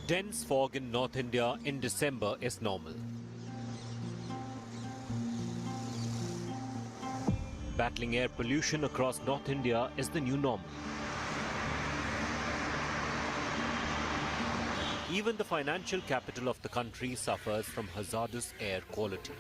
Dense fog in North India in December is normal. Battling air pollution across North India is the new normal. Even the financial capital of the country suffers from hazardous air quality.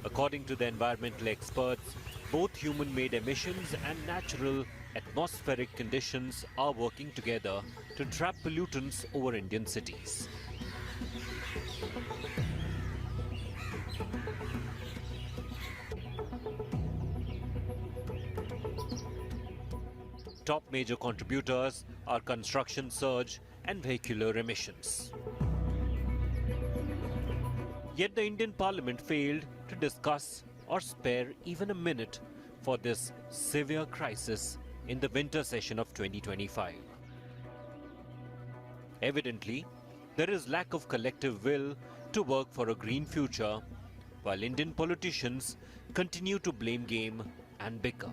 According to the environmental experts, both human-made emissions and natural atmospheric conditions are working together to trap pollutants over Indian cities. Top major contributors are construction surge and vehicular emissions. Yet the Indian Parliament failed to discuss or spare even a minute for this severe crisis in the winter session of 2025. Evidently, there is lack of collective will to work for a green future, while Indian politicians continue to blame game and bicker.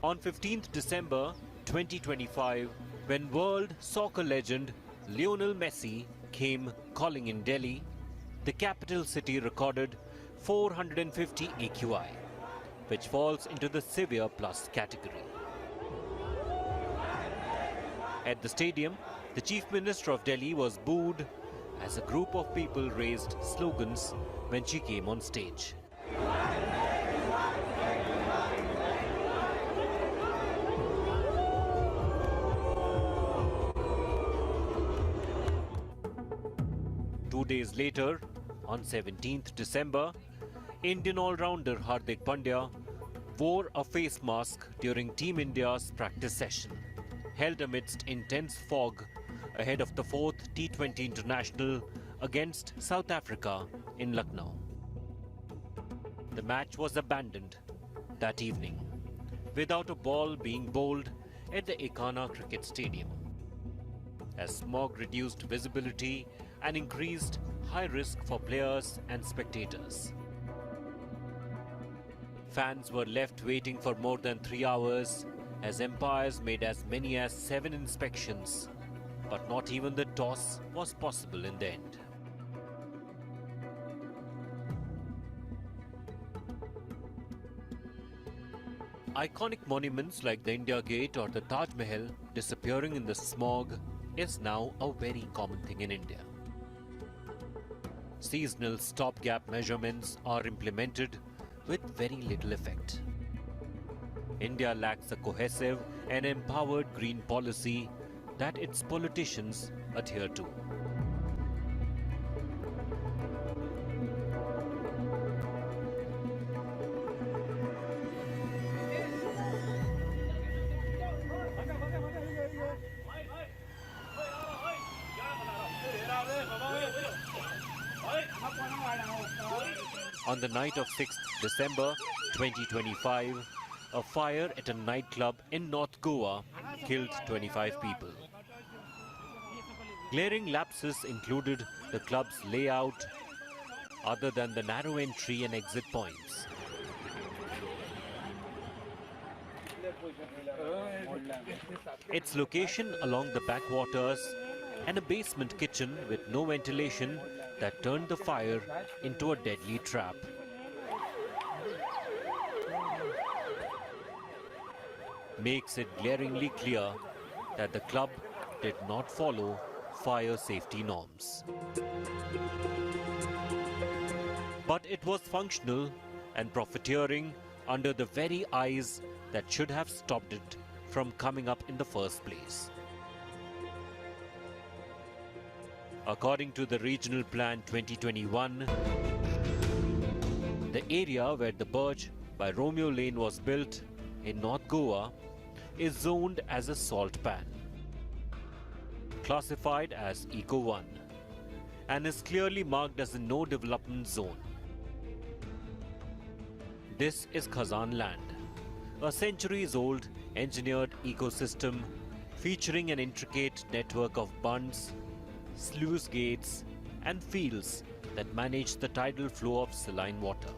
On 15th December 2025, when world soccer legend Lionel Messi came calling in Delhi, the capital city recorded 450 AQI, which falls into the severe plus category. At the stadium, the Chief Minister of Delhi was booed as a group of people raised slogans when she came on stage. 2 days later, on 17th December, Indian all-rounder Hardik Pandya wore a face mask during Team India's practice session, held amidst intense fog ahead of the 4th T20 International against South Africa in Lucknow. The match was abandoned that evening, without a ball being bowled at the Ekana Cricket Stadium, as smog reduced visibility and increased high risk for players and spectators. Fans were left waiting for more than 3 hours as umpires made as many as 7 inspections, but not even the toss was possible in the end. Iconic monuments like the India Gate or the Taj Mahal disappearing in the smog is now a very common thing in India. Seasonal stopgap measurements are implemented with very little effect. India lacks a cohesive and empowered green policy that its politicians adhere to. On the night of 6th December 2025, a fire at a nightclub in North Goa killed 25 people. Glaring lapses included the club's layout, other than the narrow entry and exit points. Its location along the backwaters and a basement kitchen with no ventilation that turned the fire into a deadly trap. Makes it glaringly clear that the club did not follow fire safety norms. But it was functional and profiteering under the very eyes that should have stopped it from coming up in the first place. According to the Regional Plan 2021, the area where the Birch by Romeo Lane was built in North Goa is zoned as a salt pan, classified as Eco 1, and is clearly marked as a no development zone. This is Khazan land, a centuries-old engineered ecosystem featuring an intricate network of bunds, sluice gates, and fields that manage the tidal flow of saline water.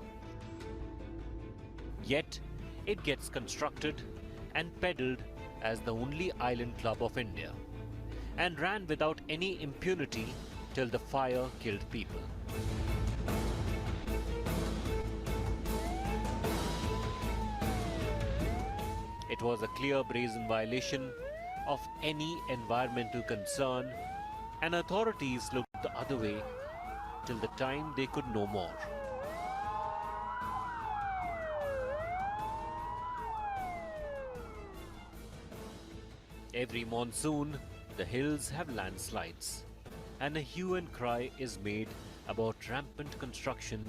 Yet, it gets constructed and peddled as the only island club of India, and ran without any impunity till the fire killed people. It was a clear brazen violation of any environmental concern, and authorities looked the other way till the time they could no more. Every monsoon, the hills have landslides, and a hue and cry is made about rampant construction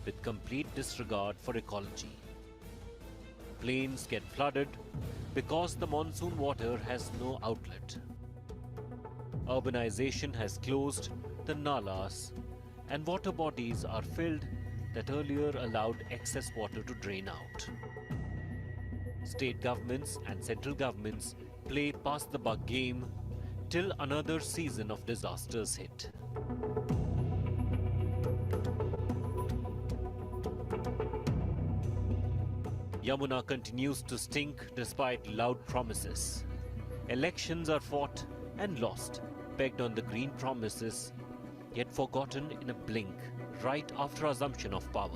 with complete disregard for ecology. Plains get flooded because the monsoon water has no outlet. Urbanization has closed the nalas, and water bodies are filled that earlier allowed excess water to drain out. State governments and central governments play pass the buck game till another season of disasters hit. Yamuna continues to stink despite loud promises. Elections are fought and lost, pegged on the green promises, yet forgotten in a blink right after assumption of power.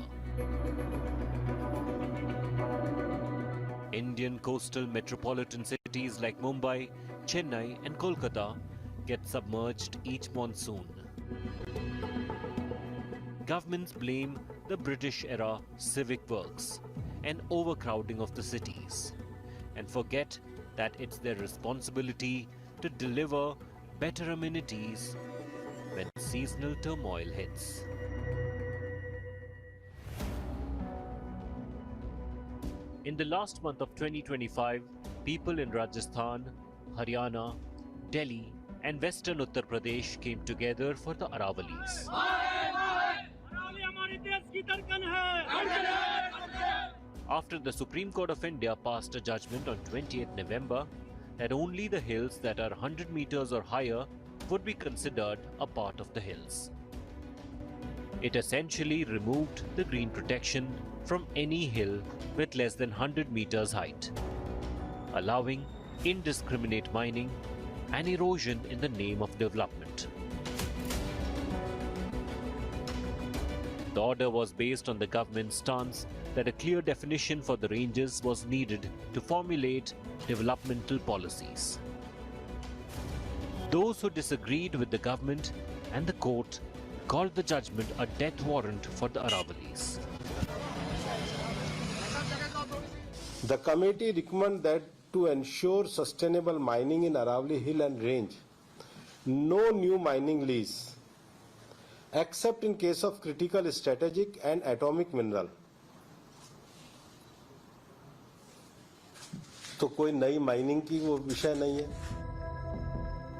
Indian coastal metropolitan cities like Mumbai, Chennai and Kolkata get submerged each monsoon. Governments blame the British-era civic works and overcrowding of the cities, and forget that it's their responsibility to deliver better amenities when seasonal turmoil hits. In the last month of 2025, people in Rajasthan, Haryana, Delhi and Western Uttar Pradesh came together for the Aravalis. After the Supreme Court of India passed a judgment on 20th November that only the hills that are 100 meters or higher would be considered a part of the hills. It essentially removed the green protection from any hill with less than 100 meters height, allowing indiscriminate mining and erosion in the name of development. The order was based on the government's stance that a clear definition for the ranges was needed to formulate developmental policies. Those who disagreed with the government and the court called the judgment a death warrant for the Aravalis. The committee recommended that to ensure sustainable mining in Aravali Hill and Range, no new mining lease, except in case of critical strategic and atomic mineral. तो कोई नई mining की वो विषय नहीं है.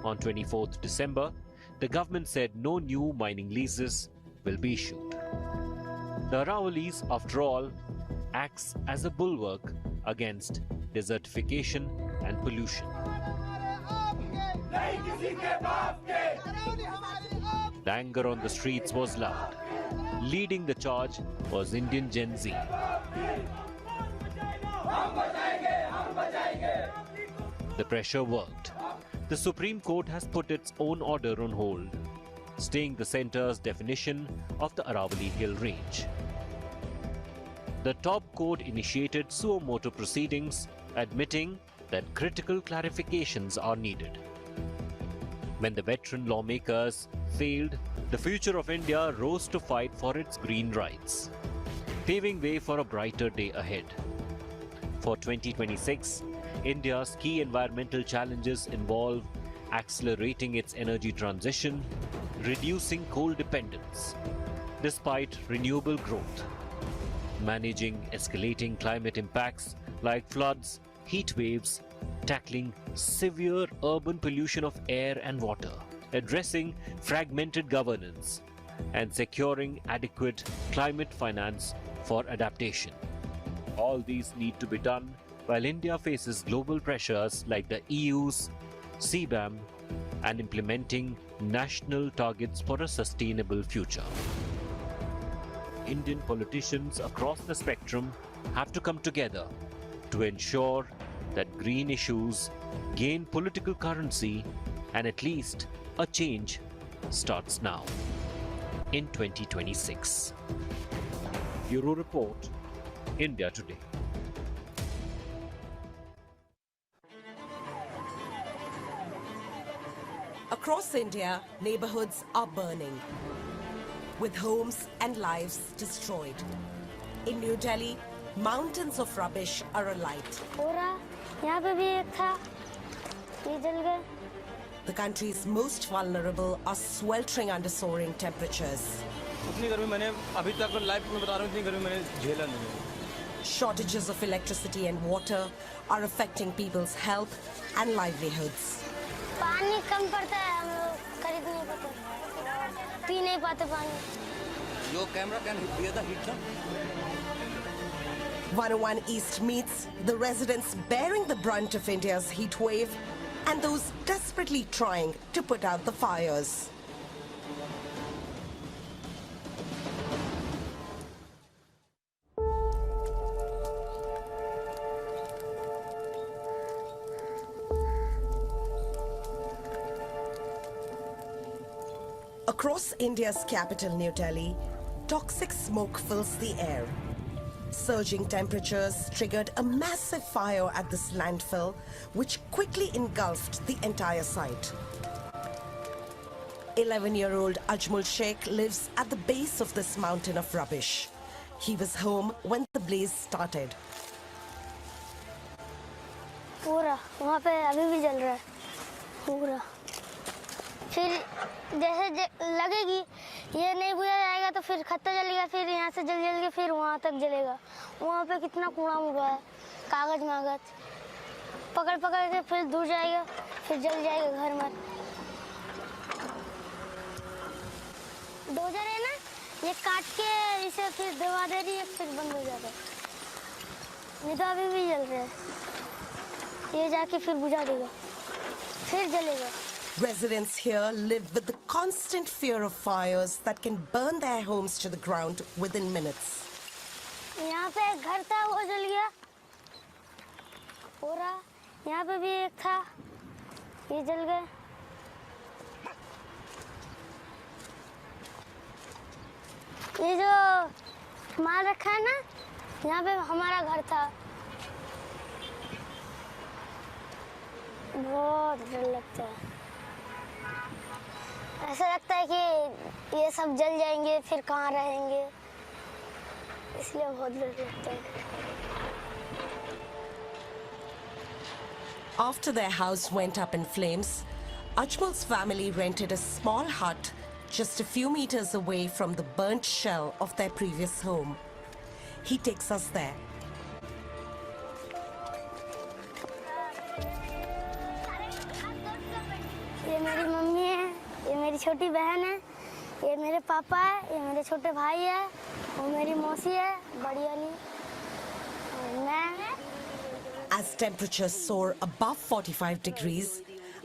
On 24th December, the government said no new mining leases will be issued. The Aravalis, after all, acts as a bulwark against desertification and pollution. The anger on the streets was loud. Leading the charge was Indian Gen Z. The pressure worked. The Supreme Court has put its own order on hold, staying the centre's definition of the Aravali Hill Range. The top court initiated suo motu proceedings, admitting that critical clarifications are needed. When the veteran lawmakers failed, the future of India rose to fight for its green rights, paving way for a brighter day ahead. For 2026, India's key environmental challenges involve accelerating its energy transition, reducing coal dependence, despite renewable growth, managing escalating climate impacts like floods, heat waves, tackling severe urban pollution of air and water, addressing fragmented governance, and securing adequate climate finance for adaptation. All these need to be done while India faces global pressures like the EU's CBAM, and implementing national targets for a sustainable future. Indian politicians across the spectrum have to come together to ensure that green issues gain political currency and at least a change starts now in 2026. Bureau Report, India Today. Across India, neighborhoods are burning, with homes and lives destroyed. In New Delhi, mountains of rubbish are alight. The country's most vulnerable are sweltering under soaring temperatures. Shortages of electricity and water are affecting people's health and livelihoods. पानी कम पड़ता है, हम लोग खरीद नहीं पाते, P नहीं पाते पानी. Your camera can bear the heat, sir? 101 East meets the residents bearing the brunt of India's heat wave and those desperately trying to put out the fires. Across India's capital, New Delhi, toxic smoke fills the air. Surging temperatures triggered a massive fire at this landfill, which quickly engulfed the entire site. 11-year-old Ajmal Sheikh lives at the base of this mountain of rubbish. He was home when the blaze started. पूरा वहाँ पे अभी भी जल रहा है पूरा. फिर जैसे लगेगी ये नहीं बुझा जाएगा तो फिर खत्ता जलेगा, फिर यहाँ से जल के फिर वहाँ तक जलेगा. वहाँ पे कितना कूड़ा मुड़ा है, कागज मागज पकड़ के फिर दूर जाएगा, फिर जल जाएगा घर में. डोजर है ना, ये काट के इसे फिर दबा दे रही है, फिर बंद हो जाता है. ये तो अभी भी जल रहा है, ये जाके फिर बुझा देगा, फिर जलेगा. Residents here live with the constant fear of fires that can burn their homes to the ground within minutes. यहाँ पे एक घर था, वो जल गया पूरा. यहाँ पे भी एक था, ये जल गया. ये जो माल रखा है ना, यहाँ पे हमारा घर था. बहुत डर लगता है. ऐसा लगता है कि ये सब जल जाएंगे, फिर कहाँ रहेंगे, इसलिए बहुत डर लगता है. After their house went up in flames, Ajmal's family rented a small hut just a few meters away from the burnt shell of their previous home. He takes us there. ये मेरी मम्मी है, ये मेरी छोटी बहन है, ये मेरे पापा है, ये मेरे छोटे भाई है, वो मेरी मौसी है, बड़ी वाली, और मैं. As temperatures soar above 45 degrees,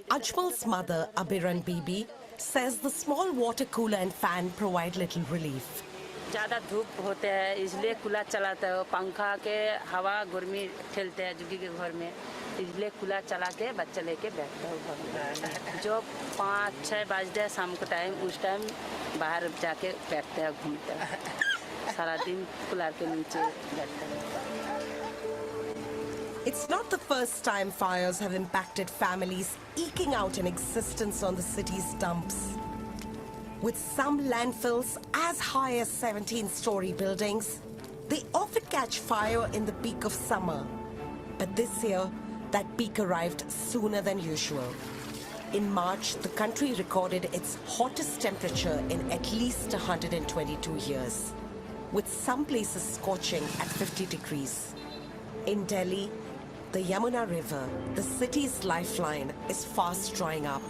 Ajmal's mother, Abiran Bibi, says the small water cooler and fan provide little relief. ज़्यादा धूप होते हैं इसलिए कूलर चलाते हैं, पंखा के हवा गर्मी ठेलते हैं जुगी के घर में, इसलिए कूलर चला के बच्चे लेके बैठते हैं. जो 5-6 बजते हैं शाम को टाइम, उस टाइम बाहर जाके बैठते हैं, घूमते हैं, सारा दिन कूलर के नीचे बैठते हैं. It's not the first time fires have impacted families eking out an existence on the city's dumps. With some landfills as high as 17-story buildings, they often catch fire in the peak of summer. But this year, that peak arrived sooner than usual. In March, the country recorded its hottest temperature in at least 122 years, with some places scorching at 50 degrees. In Delhi, the Yamuna River, the city's lifeline, is fast drying up.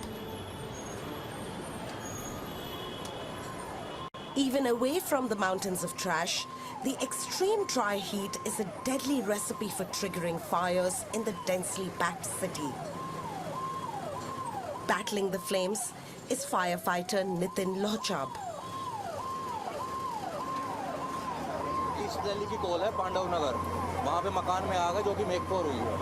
Even away from the mountains of trash, the extreme dry heat is a deadly recipe for triggering fires in the densely packed city. Battling the flames is firefighter Nitin Lohchab. East Delhi की call है पांडव नगर, वहाँ पे मकान में आग है जो कि मेकफोर हुई है।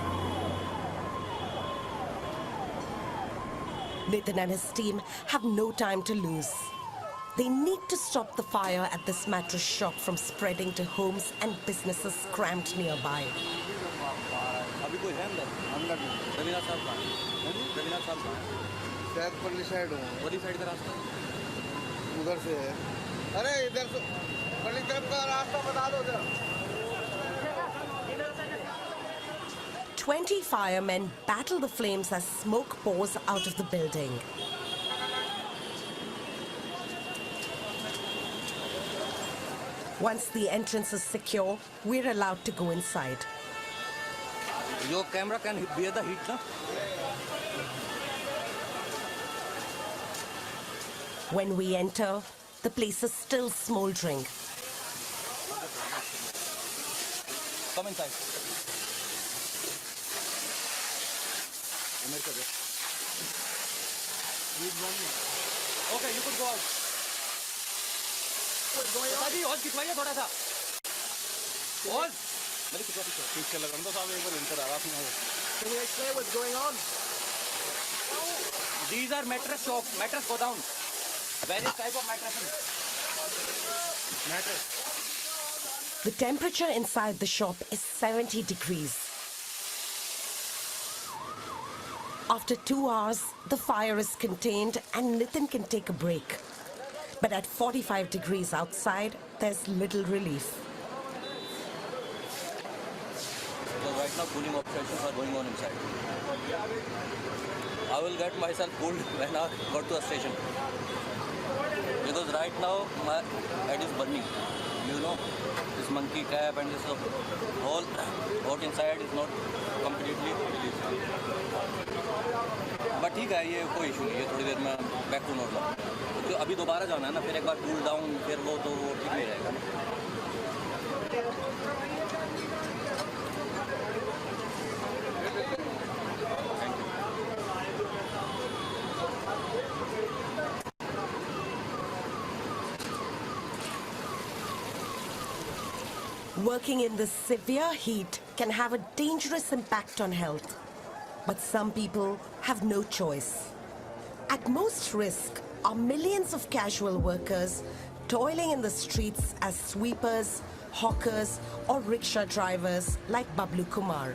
Nitin and his team have no time to lose. They need to stop the fire at this mattress shop from spreading to homes and businesses crammed nearby. अभी कोई है अंदर रविनाथ साहब का रविनाथ साहब का शायद पल्ली साइड हो, वाली साइड का रास्ता उधर से है। अरे इधर से पल्ली तरफ का रास्ता बता दो जरा। 20 firemen battle the flames as smoke pours out of the building. Once the entrance is secure, we're allowed to go inside. Your camera can bear the heat, na? When we enter, the place is still smoldering. Come inside. Okay, you could go out. जी और खिंचवाइए थोड़ा सा और मेरे खिंचवा पीछे लगा तो साहब एक बार इंटर आ रहा था। Can you explain what's going on? These are mattress shop, mattress go down. Various type of mattresses. Mattress. The temperature inside the shop is 70 degrees. After 2 hours, the fire is contained and Nitin can take a break. But at 45 degrees outside, there's little relief. So right now cooling operations are going on inside. I will get myself cooled when I go to a station. Because right now my head is burning. You know, this monkey cap and this whole what inside is not completely released. But ठीक है, ये कोई issue नहीं है, थोड़ी देर में back to normal. तो अभी दोबारा जाना है ना, फिर एक बार कूल डाउन, फिर वो तो ठीक नहीं रहेगा। Working in the severe heat can have a dangerous impact on health. But some people have no choice. At most risk are millions of casual workers toiling in the streets as sweepers, hawkers, or rickshaw drivers like Bablu Kumar.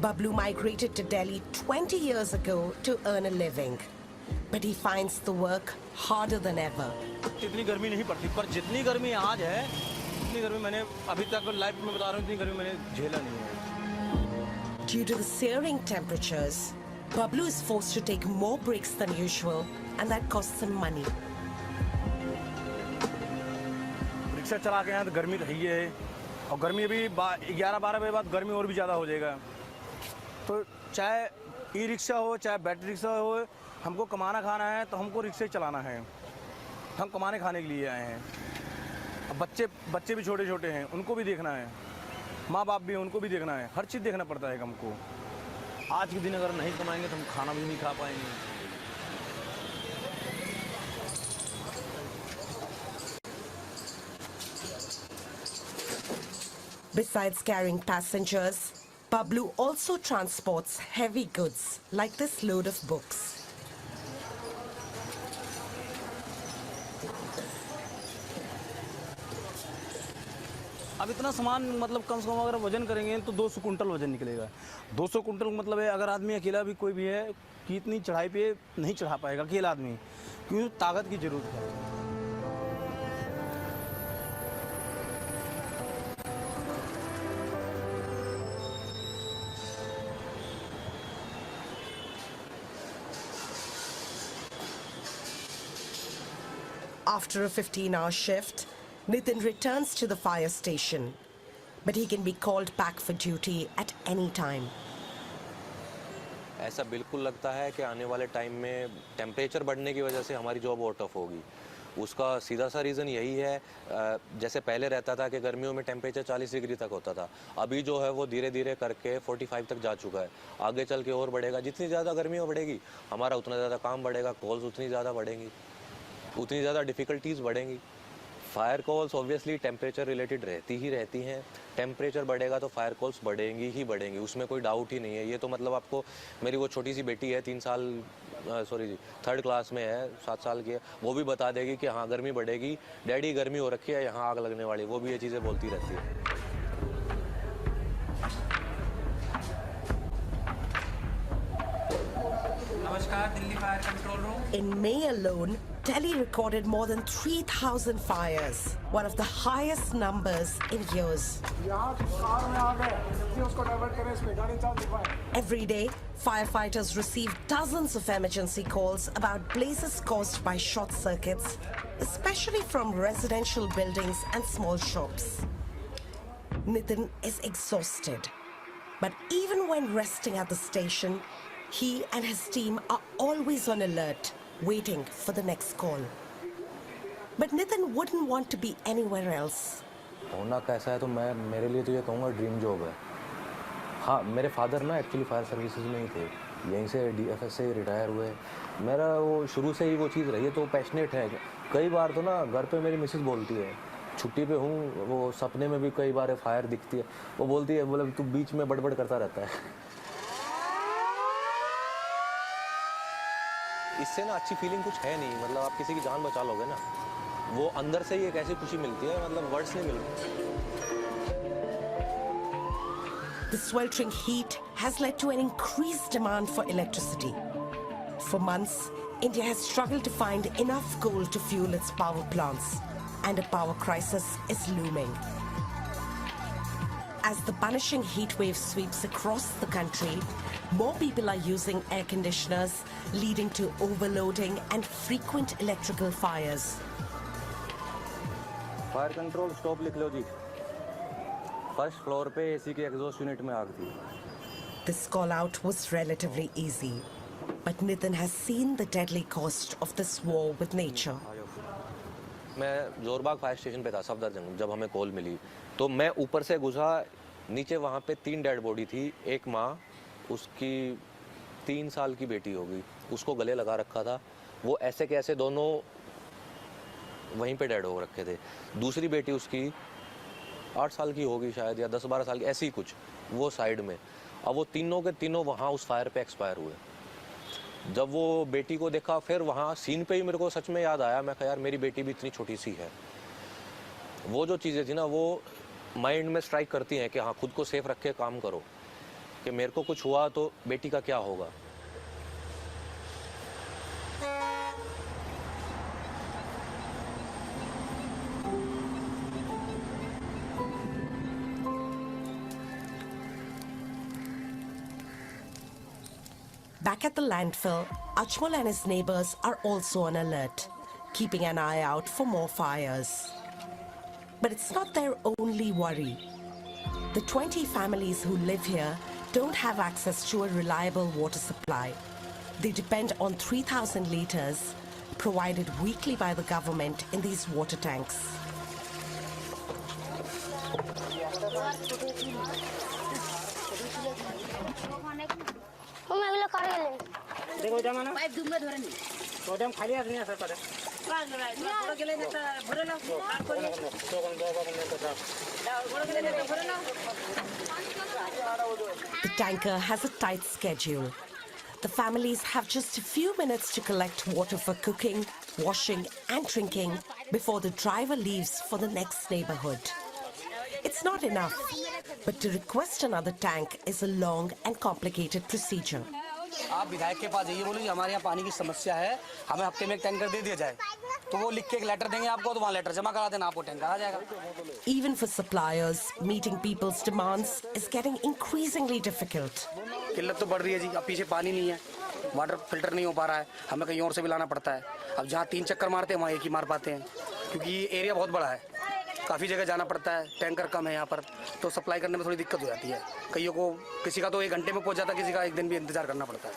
Bablu migrated to Delhi 20 years ago to earn a living. But he finds the work harder than ever. इतनी गर्मी नहीं पड़ती, पर जितनी गर्मी आज है, इतनी गर्मी मैंने अभी तक लाइफ में बता रहा हूँ, इतनी गर्मी मैंने झेला नहीं है। Due to the searing temperatures, Bablu is forced to take more breaks than usual, and that costs him money. Rickshaw चला के यहाँ तो गर्मी तो है ही है, और गर्मी अभी 11-12 बजे बाद गर्मी और भी ज़्यादा हो जाएगा। तो चाहे ई रिक्शा हो, चाहे बैटरी रिक्शा हो, हमको कमाना खाना है तो हमको रिक्शा चलाना है। हम कमाने खाने के लिए आए हैं। अब बच्चे भी छोटे छोटे हैं, उनको भी देखना है, माँ बाप भी हैं, उनको भी देखना है, हर चीज़ देखना पड़ता है हमको। आज के दिन अगर नहीं कमाएंगे तो हम खाना भी नहीं खा पाएंगे। Besides carrying passengers, Bablu also transports heavy goods like this load of books. अब इतना सामान मतलब कम से कम अगर वजन करेंगे तो 200 कुंटल वजन निकलेगा। 200 कुंटल मतलब है, अगर आदमी अकेला भी कोई भी है कि इतनी चढ़ाई पे नहीं चढ़ा पाएगा अकेला आदमी, क्योंकि ताकत की जरूरत है। After a 15-hour shift, Nitin returns to the fire station, but he can be called back for duty at any time. ऐसा बिल्कुल लगता है कि आने वाले टाइम में टेम्परेचर बढ़ने की वजह से हमारी जॉब आउट ऑफ होगी, उसका सीधा सा रीज़न यही है, जैसे पहले रहता था कि गर्मियों में टेम्परेचर 40 डिग्री तक होता था, अभी जो है वो धीरे धीरे करके 45 तक जा चुका है। आगे चल के और बढ़ेगा। जितनी ज़्यादा गर्मी बढ़ेगी हमारा उतना ज़्यादा काम बढ़ेगा, कॉल्स उतनी ज़्यादा बढ़ेंगी, उतनी ज़्यादा डिफ़िकल्टीज़ बढ़ेंगी। Fire calls obviously temperature related रहती हैं। टेम्परेचर बढ़ेगा तो फायर कॉल्स बढ़ेंगी ही बढ़ेंगी, उसमें कोई डाउट ही नहीं है। ये तो मतलब आपको, मेरी वो छोटी सी बेटी है 3rd क्लास में है, 7 साल की है, वो भी बता देगी कि हाँ गर्मी बढ़ेगी, डैडी गर्मी हो रखी है, यहाँ आग लगने वाली, वो भी ये चीज़ें बोलती रहती है। In May alone, Delhi recorded more than 3,000 fires, one of the highest numbers in years. Every day, firefighters receive dozens of emergency calls about blazes caused by short circuits, especially from residential buildings and small shops. Nitin is exhausted, but even when resting at the station, he and his team are always on alert, waiting for the next call. But Nitin wouldn't want to be anywhere else. होना कैसा है तो मैं, मेरे लिए तो ये कहूँगा ड्रीम जॉब है। हाँ, मेरे फादर ना एक्चुअली फायर सर्विसेज में ही थे, यहीं से DFS से रिटायर हुए। मेरा वो शुरू से ही वो चीज़ रही है, तो पैशनेट है। कई बार तो ना घर पे मेरी मिसेस बोलती है, छुट्टी पे हूँ, वो सपने में भी कई बार फायर दिखती है, वो बोलती है बोले तू बीच में बड़बड़ करता रहता है। इससे ना अच्छी फीलिंग कुछ है नहीं, मतलब आप किसी की जान बचा लोगे ना, वो अंदर से ही एक ऐसी खुशी मिलती है, मतलब वर्ड्स नहीं मिलते। The sweltering heat has led to an increased demand for electricity. For months, India has struggled to find enough coal to fuel its power plants, and a power crisis is looming. As the punishing heat wave sweeps across the country, more people are using air conditioners, leading to overloading and frequent electrical fires. Fire control stop लिख लो जी। First floor पे AC के exhaust unit में आग थी। This call out was relatively easy, but Nitin has seen the deadly cost of this war with nature. मैं Jorbagh fire station पे था सफदरजंग, जब हमें कॉल मिली तो मैं ऊपर से घुसा, नीचे वहाँ पे 3 डेड बॉडी थी। एक माँ, उसकी 3 साल की बेटी होगी, उसको गले लगा रखा था, वो ऐसे के ऐसे दोनों वहीं पे डेड हो रखे थे। दूसरी बेटी उसकी 8 साल की होगी शायद, या 10-12 साल की, ऐसी कुछ, वो साइड में। अब वो तीनों के तीनों वहाँ उस फायर पे एक्सपायर हुए। जब वो बेटी को देखा, फिर वहाँ सीन पे ही मेरे को सच में याद आया, मैं कहा यार मेरी बेटी भी इतनी छोटी सी है। वो जो चीज़ें थी ना, वो माइंड में स्ट्राइक करती हैं कि हाँ खुद को सेफ रख के काम करो, कि मेरे को कुछ हुआ तो बेटी का क्या होगा। Back at the landfill, Ajmal and his neighbors are also on alert, keeping an eye out for more fires. But it's not their only worry. The 20 families who live here don't have access to a reliable water supply. They depend on 3,000 litres provided weekly by the government in these water tanks. देखो जमाना pipe दूंगा धरे नहीं तो dam खाली आदमी ऐसा करे थोड़ा के लिए देता भरे ना The tanker has a tight schedule. The families have just a few minutes to collect water for cooking, washing and drinking before the driver leaves for the next neighborhood. It's not enough, but to request another tank is a long and complicated procedure. आप विधायक के पास जाइए, बोलिए हमारे यहाँ पानी की समस्या है, हमें हफ्ते में एक टैंकर दे दिया जाए, तो वो लिख के एक लेटर देंगे आपको, तो वहाँ लेटर जमा करा देना, आपको टैंकर आ जाएगा। Even for suppliers, meeting people's demands is getting increasingly difficult. किल्लत तो बढ़ रही है जी, अब पीछे पानी नहीं है, वाटर फिल्टर नहीं हो पा रहा है, हमें कहीं और से भी लाना पड़ता है। अब जहाँ 3 चक्कर मारते हैं वहाँ एक ही मार पाते हैं, क्योंकि एरिया बहुत बड़ा है, काफ़ी जगह जाना पड़ता है, टैंकर कम है यहाँ पर, तो सप्लाई करने में थोड़ी दिक्कत हो जाती है। कईयों को, किसी का तो 1 घंटे में पहुँच जाता है, किसी का 1 दिन भी इंतजार करना पड़ता है।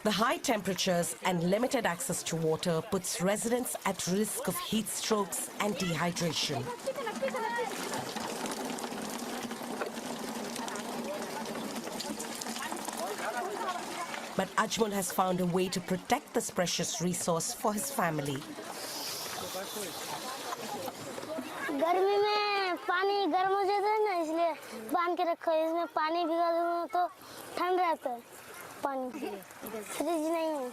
The high temperatures and limited access to water puts residents at risk of heat strokes and dehydration. But Ajmal has found a way to protect this precious resource for his family. गर्मी में पानी गर्म हो जाता है ना, इसलिए बांध के रखो। इसमें पानी भिगा दो तो ठंड रहता है। पानी फ्रिज नहीं है।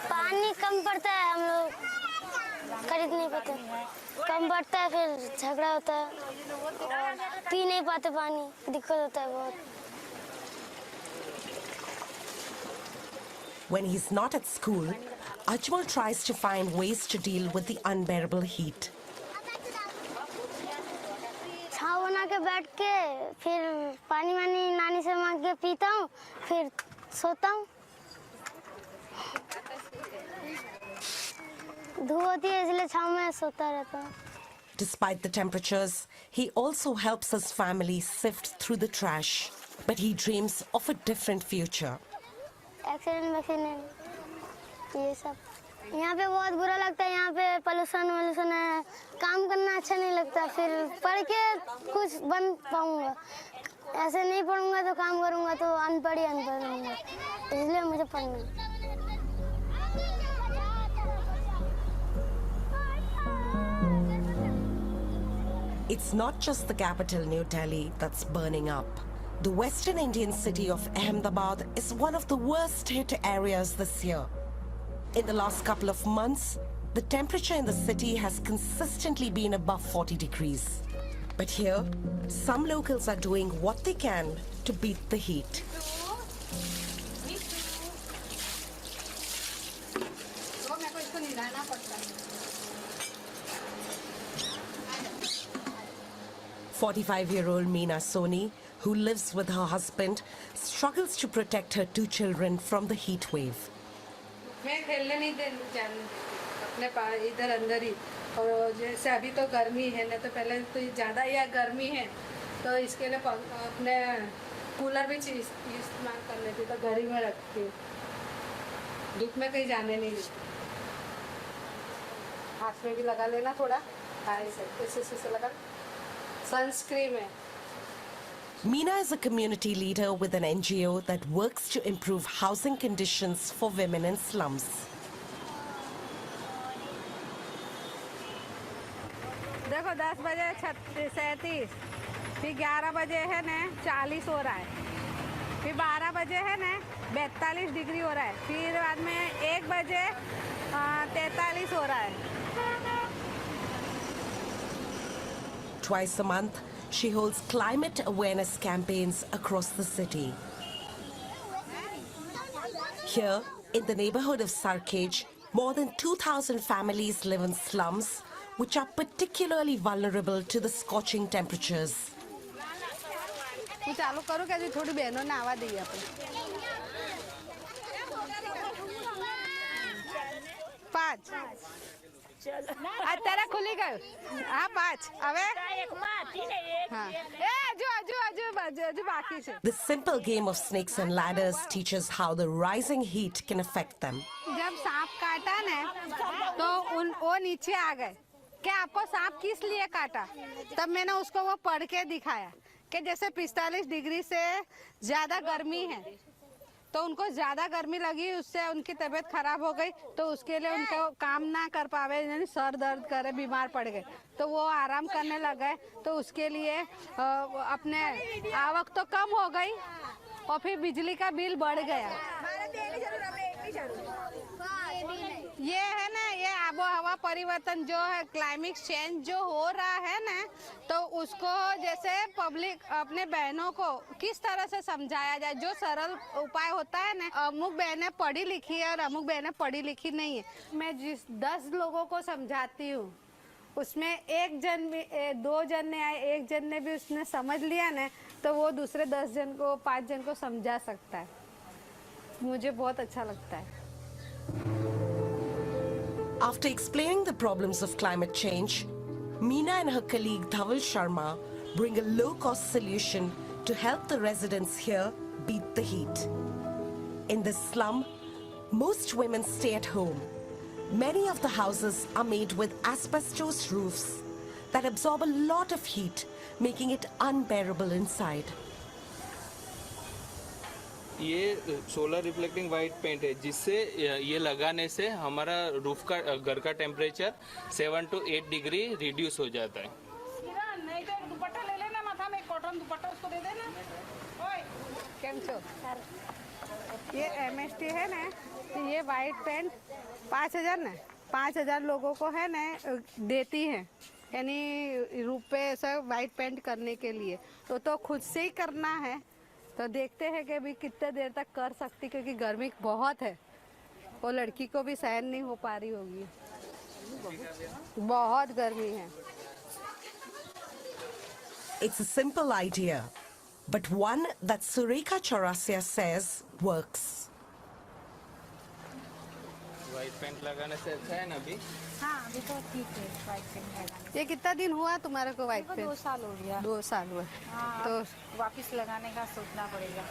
पानी कम पड़ता है, हम लोग खरीद नहीं पाते। कम पड़ता है, फिर झगड़ा होता है और पी नहीं पाते पानी, दिक्कत होता है बहुत। When he's not at school, Ajmal tries to find ways to deal with the unbearable heat. छाव बना के बैठ के फिर पानी वानी नानी से मांग के पीता हूँ, फिर सोता हूँ। धूप होती है इसलिए छाव में सोता रहता हूँ। Despite the temperatures, he also helps his family sift through the trash. But he dreams of a different future. Accident ये सब यहाँ पे बहुत बुरा लगता है। यहाँ पे पोल्यूशन है, काम करना अच्छा नहीं लगता। फिर पढ़ के कुछ बन पाऊंगा, ऐसे नहीं पढ़ूंगा तो काम करूंगा तो अनपढ़ रहूंगा, इसलिए मुझे पढ़ना है। It's not just the capital, New Delhi, that's burning up. The western Indian city of Ahmedabad is one of the worst hit areas this year. In the last couple of months, the temperature in the city has consistently been above 40 degrees. But here, some locals are doing what they can to beat the heat. "45-year-old Meena Soni, who lives with her husband, struggles to protect her 2 children from the heat wave. मैं खेलने नहीं दे अपने इधर अंदर ही, और जैसे अभी तो गर्मी है ना, तो पहले तो ज़्यादा या गर्मी है तो इसके लिए अपने कूलर भी इस्तेमाल कर लेती, तो घर ही में रखती हूँ। धूप में कहीं जाने नहीं देती। हाथ में भी लगा लेना थोड़ा, ऐसे लगा। सनस्क्रीन है। Meena is a community leader with an NGO that works to improve housing conditions for women in slums. देखो 10 बजे 37, फिर 11 बजे है ना 40 हो रहा है, फिर 12 बजे है ना 42 डिग्री हो रहा है, फिर बाद में 1 बजे 43 हो रहा है। Twice a month, she holds climate awareness campaigns across the city. Here, in the neighborhood of Sarkej, more than 2,000 families live in slums, which are particularly vulnerable to the scorching temperatures. चालू करो क्या जी, थोड़ी बहनों ने आवाज दी अपने। 5 तेरा खुली गई। हाँ 5 अबे हाँ जो बाकी से। This simple game of snakes and ladders teaches how the rising heat can affect them. जब सांप काटा ना तो वो नीचे आ गए कि आपको सांप किस लिए काटा, तब मैंने उसको वो पढ़ के दिखाया कि जैसे 45 डिग्री से ज़्यादा गर्मी है तो उनको ज़्यादा गर्मी लगी, उससे उनकी तबीयत खराब हो गई, तो उसके लिए उनको काम ना कर पावे, यानी सर दर्द करे, बीमार पड़ गए, तो वो आराम करने लग गए, तो उसके लिए अपने आवक तो कम हो गई और फिर बिजली का बिल बढ़ गया। ये है ना, ये आबो हवा परिवर्तन जो है, क्लाइमेट चेंज जो हो रहा है ना, तो उसको जैसे पब्लिक अपने बहनों को किस तरह से समझाया जाए, जो सरल उपाय होता है ना। अमुक बहनें पढ़ी लिखी है और अमुक बहनें पढ़ी लिखी नहीं है। मैं जिस 10 लोगों को समझाती हूँ उसमें 1 जन भी 2 जन ने आए, 1 जन ने भी उसने समझ लिया ना, तो वो दूसरे 10 जन को 5 जन को समझा सकता है। मुझे बहुत अच्छा लगता है। After explaining the problems of climate change, Meena and her colleague Dhaval Sharma bring a low-cost solution to help the residents here beat the heat. In this slum, most women stay at home. Many of the houses are made with asbestos roofs that absorb a lot of heat, making it unbearable inside. ये solar reflecting white paint है, जिससे ये लगाने से हमारा roof का घर का टेम्परेचर 7 to 8 डिग्री रिड्यूस हो जाता है। नहीं तो दुपट्टा ले लेना माथा में, कॉटन दुपट्टा उसको दे देना। ओए केम छो? ये एमएसटी है ना, तो ये वाइट पेंट 5,000 ना, 5,000 लोगों को है ना देती है, यानी रूप पे ऐसा वाइट पेंट करने के लिए। तो खुद से ही करना है, तो देखते हैं कि अभी कितने देर तक कर सकती, क्योंकि गर्मी बहुत है, वो लड़की को भी सहन नहीं हो पा रही होगी, बहुत गर्मी है। It's a simple idea, but one that Surekha Chaurasia says works. White paint लगाने से अच्छा है ना अभी? हाँ, अभी तो ठीक है वाइट पेंट लगाने। ये कितना दिन हुआ तुम्हारे को वाइट पेंट? 2 साल हो गया। 2 साल हुआ। हाँ, तो वापस लगाने का सोचना पड़ेगा।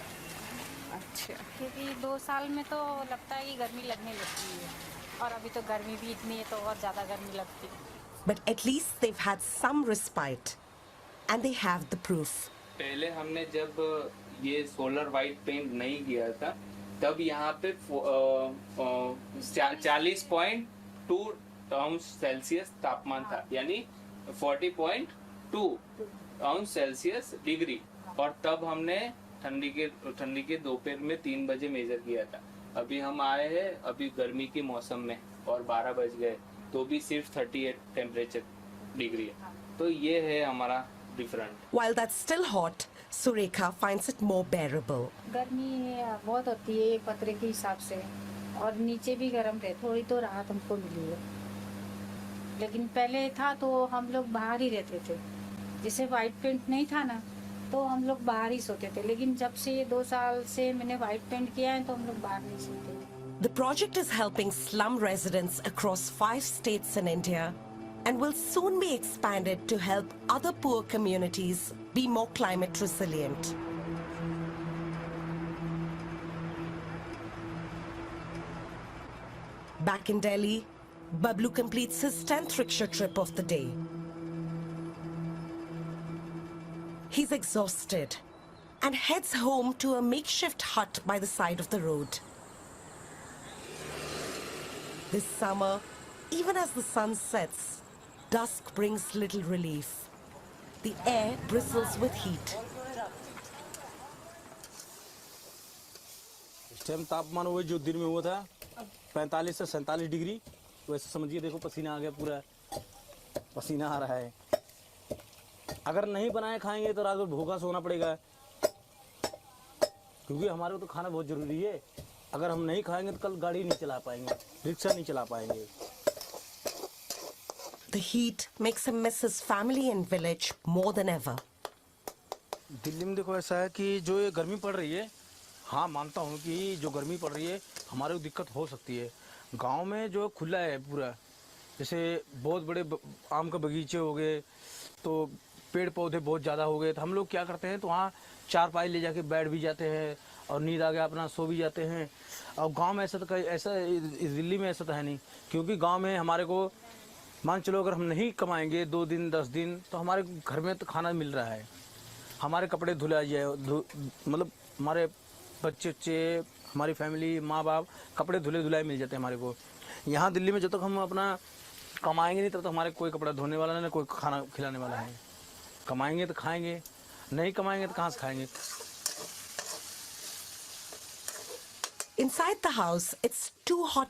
अच्छा, क्योंकि 2 साल में तो लगता है कि गर्मी लगने लगती है, और अभी तो गर्मी भी इतनी है तो और ज़्यादा गर्मी लगती है। But at least they've had some respite, and they have the proof. पहले हमने जब ये सोलर वाइट पेंट नहीं किया था, तब यहाँ पे 40.2 अंश सेल्सियस तापमान था, यानी 40.2 अंश सेल्सियस डिग्री, और तब हमने ठंडी के दोपहर में 3 बजे मेजर किया था। अभी हम आए हैं अभी गर्मी के मौसम में और 12 बज गए, तो भी सिर्फ 38 टेम्परेचर डिग्री है, तो ये है हमारा different. While that's still hot, Surekha finds it more bearable. गर्मी बहुत होती है एक पतरे के हिसाब से, और नीचे भी गर्म रहे, थोड़ी तो राहत हमको मिली है। लेकिन पहले था तो हम लोग बाहर ही रहते थे, जैसे वाइट पेंट नहीं था ना, तो हम लोग बाहर ही सोते थे। लेकिन जब से ये 2 साल से मैंने वाइट पेंट किया है, तो हम लोग बाहर नहीं सोते। The project is helping slum residents across 5 states in India and will soon be expanded to help other poor communities be more climate resilient. Back in Delhi, Bablu completes his 10th rickshaw trip of the day. He's exhausted and heads home to a makeshift hut by the side of the road. This summer, even as the sun sets, dusk brings little relief. The air bristles with heat. इस time तापमान वो जो दिन में हुआ था 45 से 47 degree, वैसे समझिए, देखो पसीना आ गया, पूरा पसीना आ रहा है। अगर नहीं बनाए खाएंगे तो रात भर भूखा सोना पड़ेगा, क्योंकि हमारे को तो खाना बहुत जरूरी है। अगर हम नहीं खाएंगे तो कल गाड़ी नहीं चला पाएंगे, रिक्शा नहीं चला पाएंगे। The heat makes him miss his family and village more than ever. Delhi में देखो ऐसा है कि जो ये गर्मी पड़ रही है, हाँ मानता हूँ कि जो गर्मी पड़ रही है हमारे को दिक्कत हो सकती है। गांव में जो खुला है पूरा, जैसे बहुत बड़े आम का बगीचे हो गए, तो पेड़ पौधे बहुत ज़्यादा हो गए, तो हम लोग क्या करते हैं, तो वहाँ चारपाई ले जाके बैठ भी जाते हैं और नींद आ गया अपना सो भी जाते हैं। और गांव में ऐसा तो ऐसा दिल्ली में ऐसा तो है नहीं, क्योंकि गांव में हमारे को मान चलो अगर हम नहीं कमाएंगे 2 दिन 10 दिन, तो हमारे घर में तो खाना मिल रहा है, हमारे कपड़े धुला जाए, मतलब हमारे बच्चे हमारी फैमिली माँ बाप कपड़े धुलाए मिल जाते हैं हमारे को। यहाँ दिल्ली में जब तक हम अपना कमाएंगे नहीं तब तक हमारे कोई कपड़ा धोने वाला नहीं, कोई खाना खिलाने वाला है। कमाएंगे तो खाएंगे, नहीं कमाएंगे तो कहाँ से खाएंगे। Inside the house, it's too hot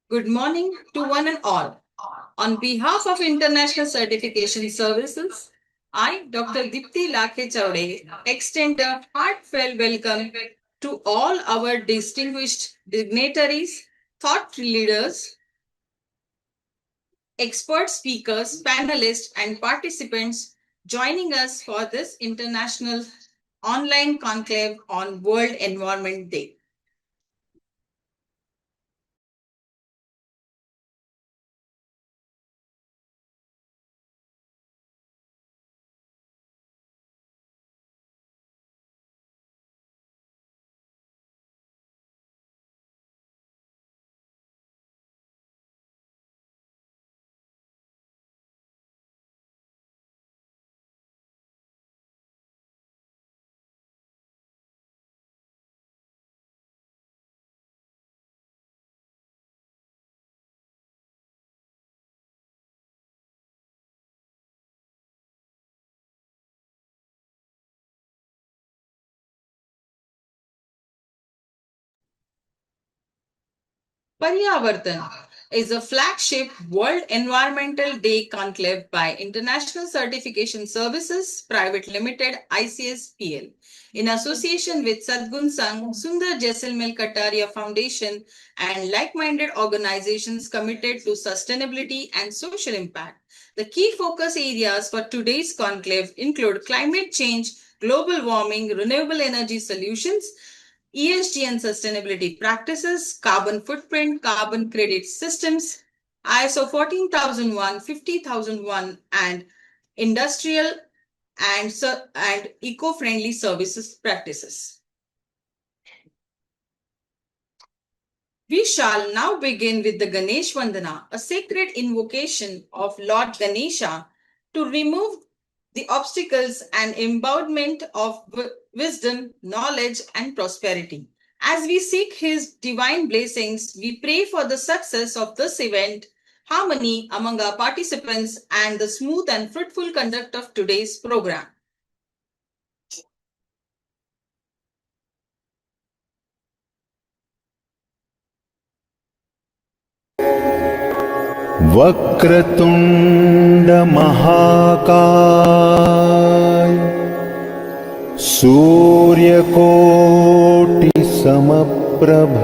Good morning to one and all. On behalf of International Certification Services, I, Dr. Dipti Lakhe Chaude, extend a heartfelt welcome to all our distinguished dignitaries, thought leaders, expert speakers, panelists, and participants joining us for this international online conclave on World Environment Day. Paryavartan is a flagship World Environmental Day conclave by International Certification Services Private Limited ICSPL in association with Sadgun Sangh, Sundar Jaisalmer Kataria Foundation and like-minded organizations committed to sustainability and social impact. The key focus areas for today's conclave include climate change, global warming, renewable energy solutions, ESG and sustainability practices, carbon footprint, carbon credit systems, ISO 14001, 50001, and industrial and eco-friendly services practices. We shall now begin with the Ganesh Vandana, a sacred invocation of Lord Ganesha to remove the obstacles and embodiment of wisdom, knowledge, and prosperity. As we seek his divine blessings, we pray for the success of this event, harmony among our participants, and the smooth and fruitful conduct of today's program. Vakratunda महाकाय सूर्यकोटि समप्रभ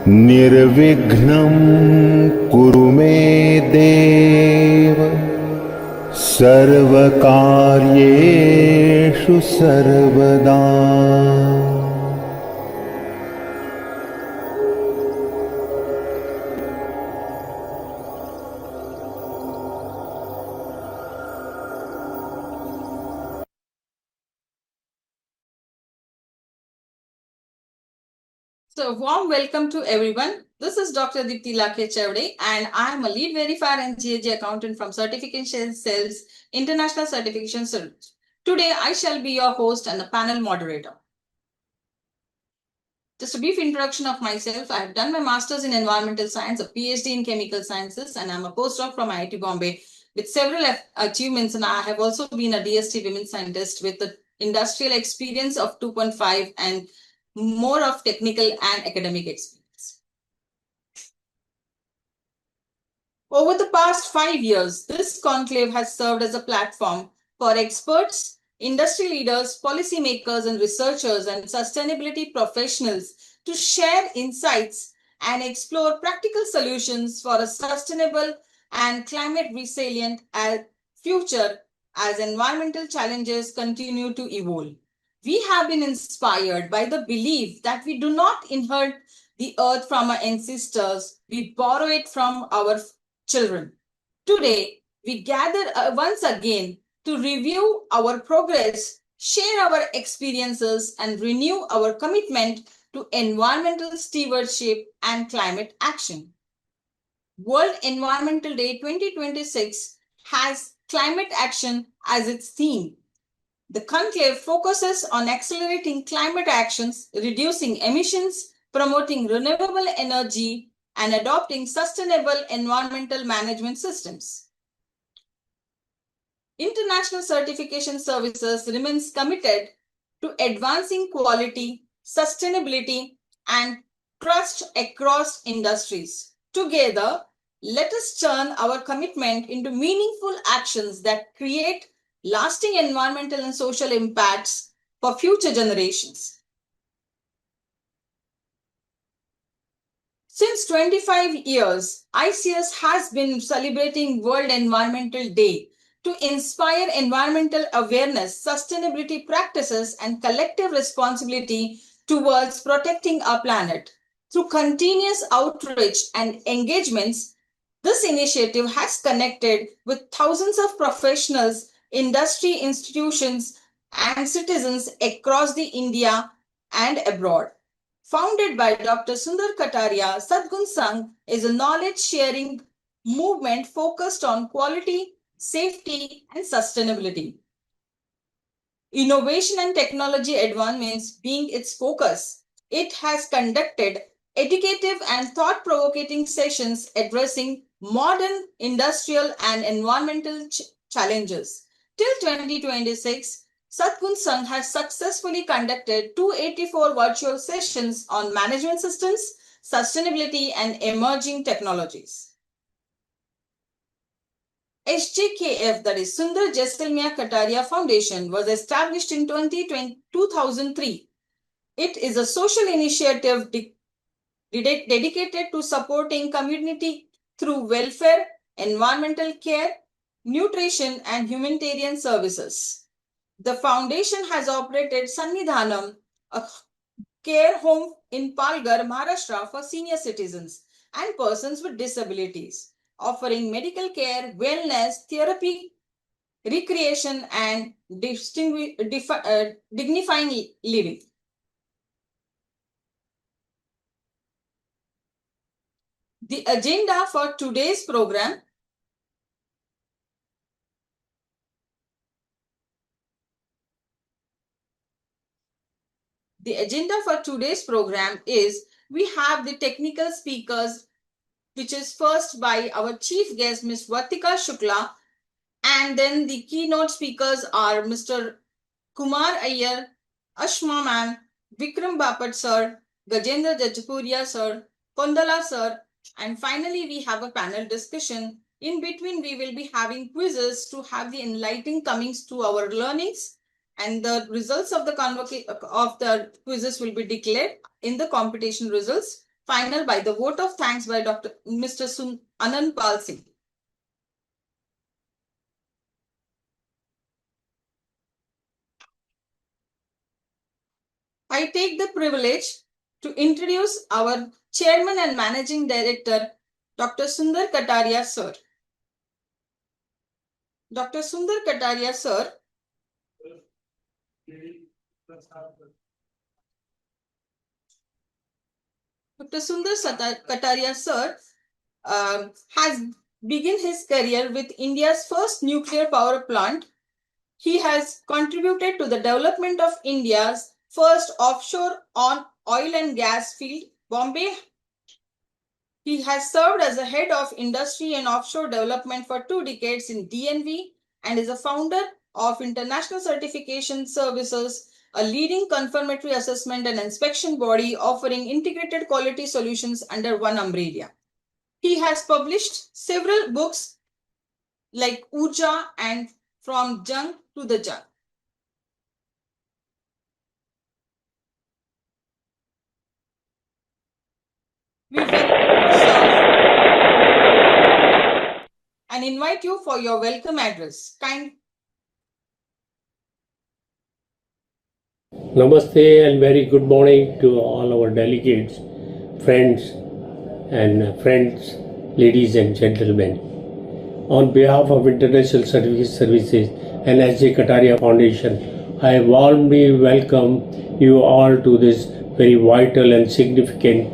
निर्विघ्नं कुरु मे देव सर्वकार्येषु सर्वदा. So, warm welcome to everyone. This is Dr. Dipti Lakhe Chaude, and I am a lead verifier and GAG accountant from Certification Cells International Certification Service. Today, I shall be your host and the panel moderator. Just a brief introduction of myself. I have done my master's in environmental science, a PhD in chemical sciences, and I'm a postdoc from IIT Bombay with several achievements. And I have also been a DST women scientist with the industrial experience of 2.5 and more of technical and academic experience. Over the past 5 years, this conclave has served as a platform for experts, industry leaders, policymakers, and researchers and sustainability professionals to share insights and explore practical solutions for a sustainable and climate resilient future as environmental challenges continue to evolve. We have been inspired by the belief that we do not inherit the earth from our ancestors, we borrow it from our children. Today, we gather once again to review our progress, share our experiences, and renew our commitment to environmental stewardship and climate action. World Environmental Day 2026 has climate action as its theme. The conclave focuses on accelerating climate actions, reducing emissions, promoting renewable energy, and adopting sustainable environmental management systems. International Certification Services remains committed to advancing quality, sustainability, and trust across industries. Together, let us turn our commitment into meaningful actions that create lasting environmental and social impacts for future generations. Since 25 years, ICS has been celebrating World Environmental Day to inspire environmental awareness, sustainability practices, and collective responsibility towards protecting our planet. Through continuous outreach and engagements, this initiative has connected with thousands of professionals, industry institutions, and citizens across the India and abroad. Founded by Dr. Sundar Kataria, Sadgun Sangh is a knowledge-sharing movement focused on quality, safety, and sustainability. Innovation and technology advancements being its focus, it has conducted educative and thought-provoking sessions addressing modern industrial and environmental challenges. Till 2026, Sadgun Sangh has successfully conducted 284 virtual sessions on management systems, sustainability, and emerging technologies. SJKF, that is Sundar Jaisalmer Kataria Foundation, was established in 2003. It is a social initiative dedicated to supporting community through welfare, environmental care, nutrition, and humanitarian services. The foundation has operated Sannidhanam, a care home in Palghar, Maharashtra for senior citizens and persons with disabilities, offering medical care, wellness, therapy, recreation, and dignifying living. The agenda for today's program . The agenda for today's program is, we have the technical speakers, which is first by our chief guest, Ms. Vartika Shukla, and then the keynote speakers are Mr. Kumar Iyer, Ashma ma'am, Vikram Bapat sir, Gajendra Jajapuria sir, Kondala sir, and finally we have a panel discussion. In between, we will be having quizzes to have the enlightening comings to our learnings, and the results of the quizzes will be declared in the competition results final by the vote of thanks by Mr. Anand Pal Singh. I take the privilege to introduce our Chairman and Managing Director, Dr. Sundar Kataria sir. Dr. Sundar Kataria sir Dr. Sundar Kataria sir has begun his career with India's first nuclear power plant. He has contributed to the development of India's first offshore oil and gas field, Bombay. He has served as a head of industry and offshore development for 2 decades in DNV and is a founder of International Certification Services, a leading confirmatory assessment and inspection body offering integrated quality solutions under one umbrella. He has published several books like Urja and From Jung to the Jung. We welcome you, sir, and invite you for your welcome address. Namaste and very good morning to all our delegates, friends, ladies and gentlemen. On behalf of International Services and S.J. Kataria Foundation, I warmly welcome you all to this very vital and significant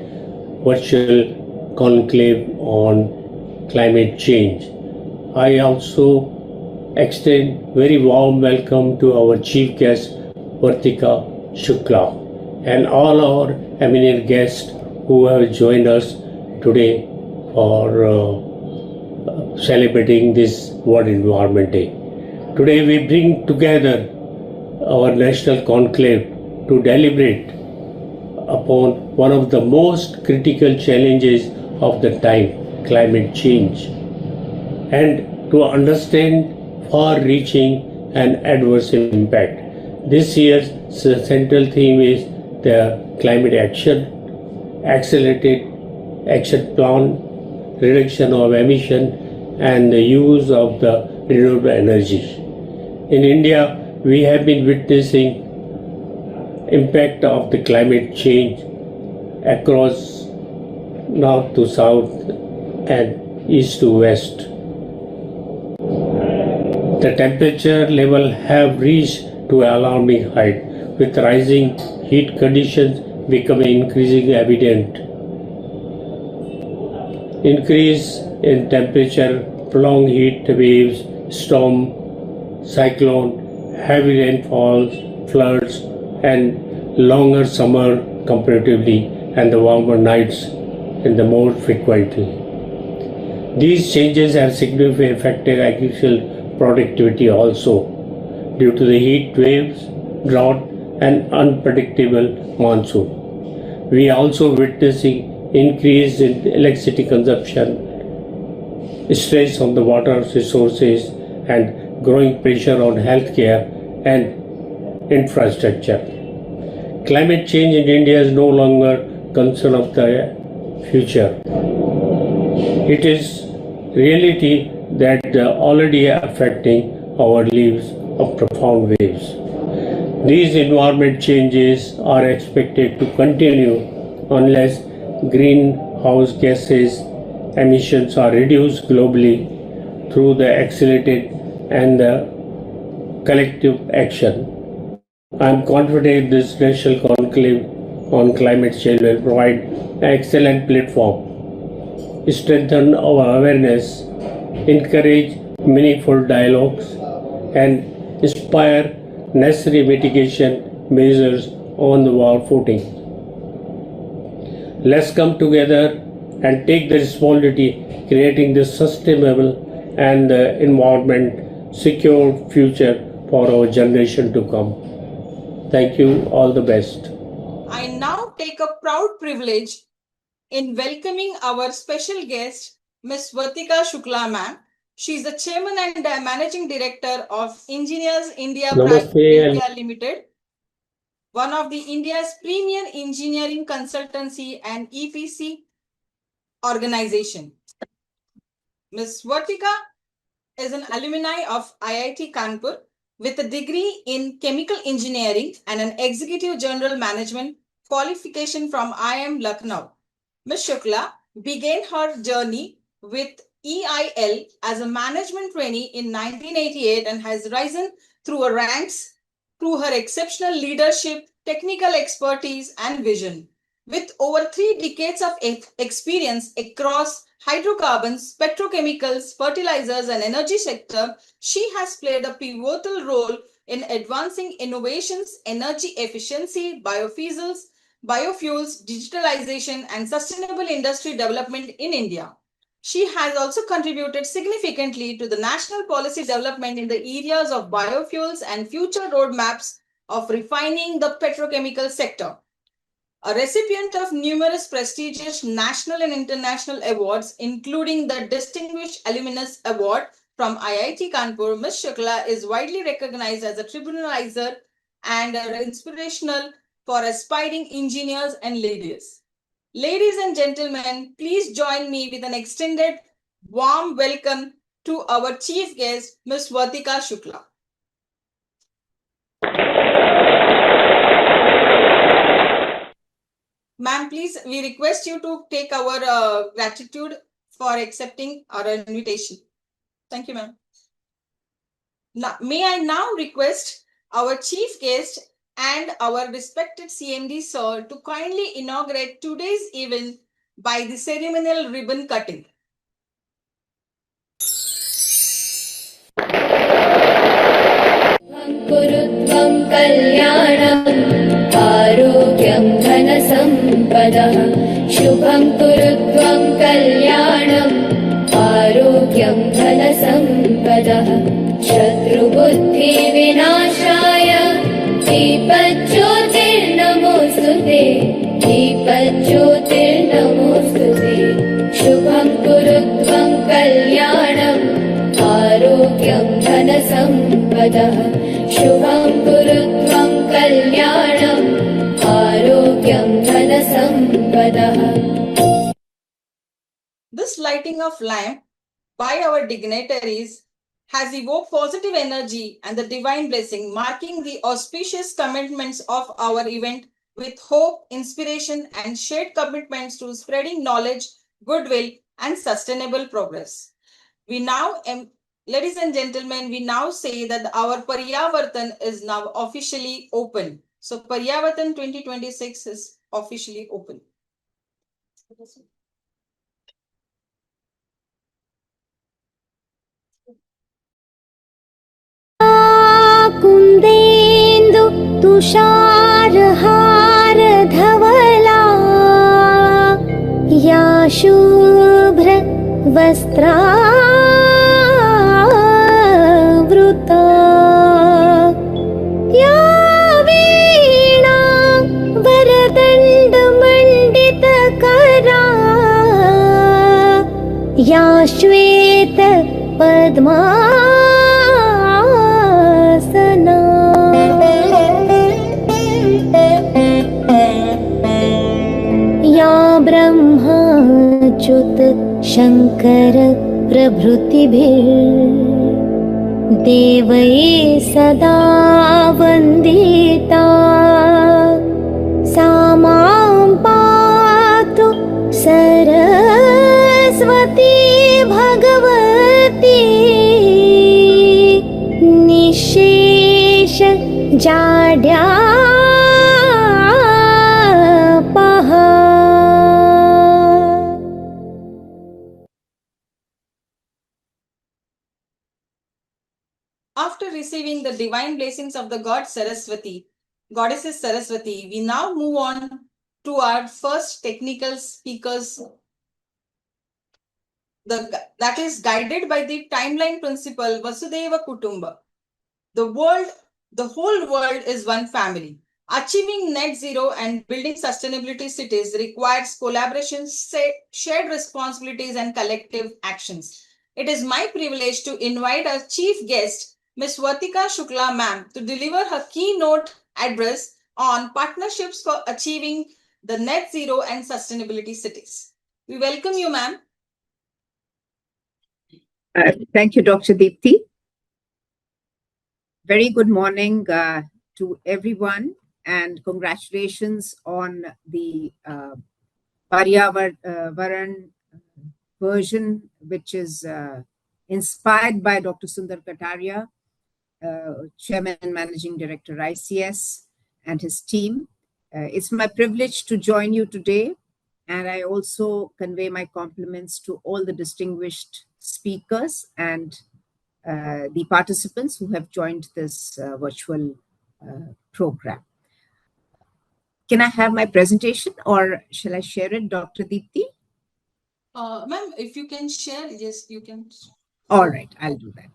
virtual conclave on climate change. I also extend very warm welcome to our chief guest, Vartika Shukla, and all our eminent guests who have joined us today for celebrating this World Environment Day. Today we bring together our national conclave to deliberate upon one of the most critical challenges of the time, climate change, and to understand far-reaching and adverse impact. This year's central theme is the climate action, accelerated action plan, reduction of emission, and the use of the renewable energy. In India, we have been witnessing impact of the climate change across north to south and east to west. The temperature level have reached to alarming height, with rising heat conditions becoming increasingly evident. Increase in temperature, prolonged heat waves, storm, cyclone, heavy rainfalls, floods, and longer summer comparatively, and the warmer nights in the more frequently. These changes have significantly affected agricultural productivity also due to the heat waves, drought, and unpredictable monsoon. We are also witnessing increase in electricity consumption, stress on the water resources, and growing pressure on healthcare and infrastructure. Climate change in India is no longer concern of the future. It is reality that already affecting our lives of profound ways. These environment changes are expected to continue unless greenhouse gases emissions are reduced globally through the accelerated and the collective action. I am confident this national conclave on climate change will provide an excellent platform, strengthen our awareness, encourage meaningful dialogues, and inspire necessary mitigation measures on the war footing. Let's come together and take the responsibility creating the sustainable and the environment secure future for our generation to come. Thank you. All the best. I now take a proud privilege in welcoming our special guest, Ms. Vartika Shukla ma'am. She is the Chairman and Managing Director of Engineers India Private Limited, one of the India's premier engineering consultancy and EPC organization. Ms. Vartika is an alumni of IIT Kanpur with a degree in chemical engineering and an executive general management qualification from IIM Lucknow. Ms. Shukla began her journey with EIL as a management trainee in 1988 and has risen through her ranks through her exceptional leadership, technical expertise, and vision. With over 3 decades of experience across hydrocarbons, petrochemicals, fertilizers, and energy sector, she has played a pivotal role in advancing innovations, energy efficiency, biofuels, digitalization, and sustainable industry development in India. She has also contributed significantly to the national policy development in the areas of biofuels and future roadmaps of refining the petrochemical sector. A recipient of numerous prestigious national and international awards, including the Distinguished Alumnus Award from IIT Kanpur, Ms. Shukla is widely recognized as a tribunalizer and inspirational for aspiring engineers and leaders. Ladies and gentlemen, please join me with an extended warm welcome to our chief guest, Ms. Vartika Shukla. Ma'am, please, we request you to take our gratitude for accepting our invitation. Thank you, ma'am. Now, may I now request our chief guest and our respected CMD sir to kindly inaugurate today's event by the ceremonial ribbon cutting. कुरुत्वं कल्याणम् आरोग्यं धनसम्पदः शुभं कुरुत्वं कल्याणम् आरोग्यं धनसम्पदः शत्रुबुद्धिविनाशाय दीपज्योतिर्नमोऽस्तुते दीपज्योतिर्नमोऽस्तुते शुभं कुरु त्वं कल्याणम् आरोग्यं धनसम्पदः शुभं कुरु त्वं कल्याणम् आरोग्यं धनसम्पदः. This lighting of lamp by our dignitaries has evoked positive energy and the divine blessing, marking the auspicious commitments of our event with hope, inspiration, and shared commitments to spreading knowledge, goodwill, and sustainable progress. We now, ladies and gentlemen, we now say that our Paryavartan is now officially open. So Paryavartan 2026 is officially open. कुन्देन्दु तुषारहार धवला या शुभ्र वस्त्रावृता या वीणा वरदण्डमण्डितकरा या श्वेत पद्मासना या ब्रह्माच्युत शङ्कर प्रभृतिभिर्देवैः सदा वन्दिता सा मां पातु सरस्वती भगवती निःशेष जाड्यापहा. After receiving the divine blessings of the goddesses Saraswati, we now move on to our first technical speakers. That is guided by the timeline principle Vasudhaiva Kutumba. The whole world is one family. Achieving net zero and building sustainability cities requires collaboration, shared responsibilities, and collective actions. It is my privilege to invite our chief guest, Ms. Vatika Shukla ma'am, to deliver her keynote address on partnerships for achieving the net zero and sustainability cities. We welcome you, ma'am. Thank you, Dr. Deepti. Very good morning to everyone, and congratulations on the Paryavartan version, which is inspired by Dr. Sundar Kataria, Chairman and Managing Director, ICS, and his team. It's my privilege to join you today, and I also convey my compliments to all the distinguished speakers and the participants who have joined this virtual program. Can I have my presentation, or shall I share it, Dr. Deepti? Ma'am, if you can share, yes, you can. All right, I'll do that.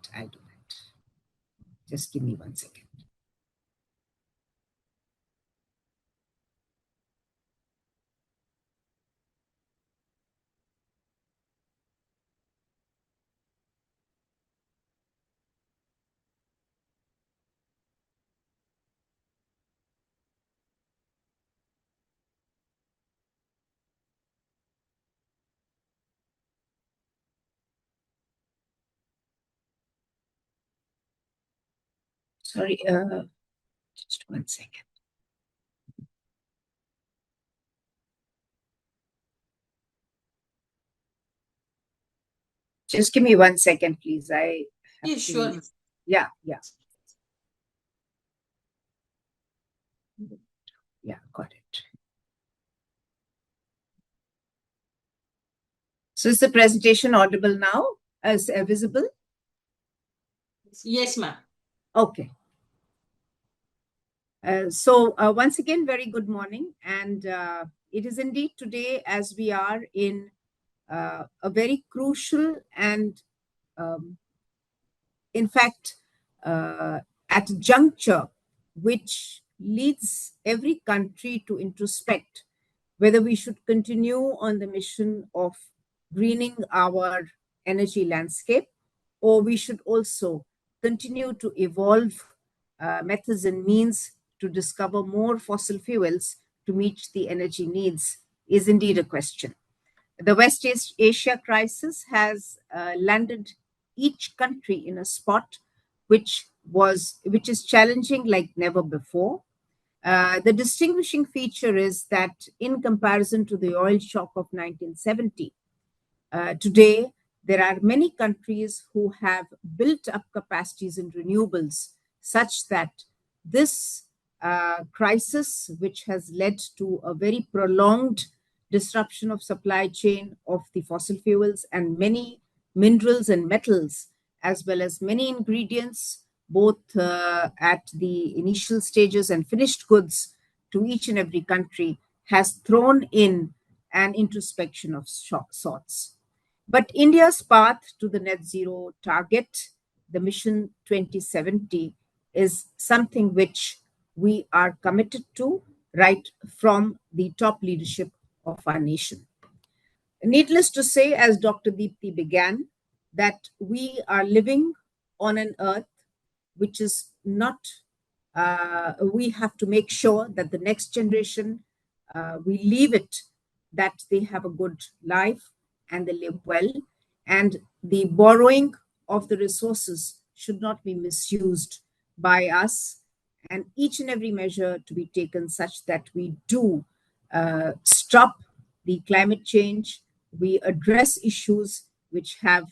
Just give me 1 second. Sorry, just 1 second. Just give me 1 second, please. Yeah, sure. Yeah. Yeah, got it. So is the presentation audible now? Is visible? Yes, ma'am. Okay. So once again, very good morning. And it is indeed today, as we are in a very crucial and, in fact, at a juncture which leads every country to introspect whether we should continue on the mission of greening our energy landscape, or we should also continue to evolve methods and means to discover more fossil fuels to meet the energy needs is indeed a question. The West Asia crisis has landed each country in a spot which is challenging like never before. The distinguishing feature is that in comparison to the oil shock of 1970, today there are many countries who have built up capacities in renewables such that this crisis, which has led to a very prolonged disruption of supply chain of the fossil fuels and many minerals and metals, as well as many ingredients, both at the initial stages and finished goods to each and every country, has thrown in an introspection of sorts. But India's path to the net zero target, the Mission 2070, is something which we are committed to right from the top leadership of our nation. Needless to say, as Dr. Deepti began, that we are living on an earth which is not, we have to make sure that the next generation, we leave it that they have a good life and they live well. And the borrowing of the resources should not be misused by us, and each and every measure to be taken such that we do stop the climate change, we address issues which have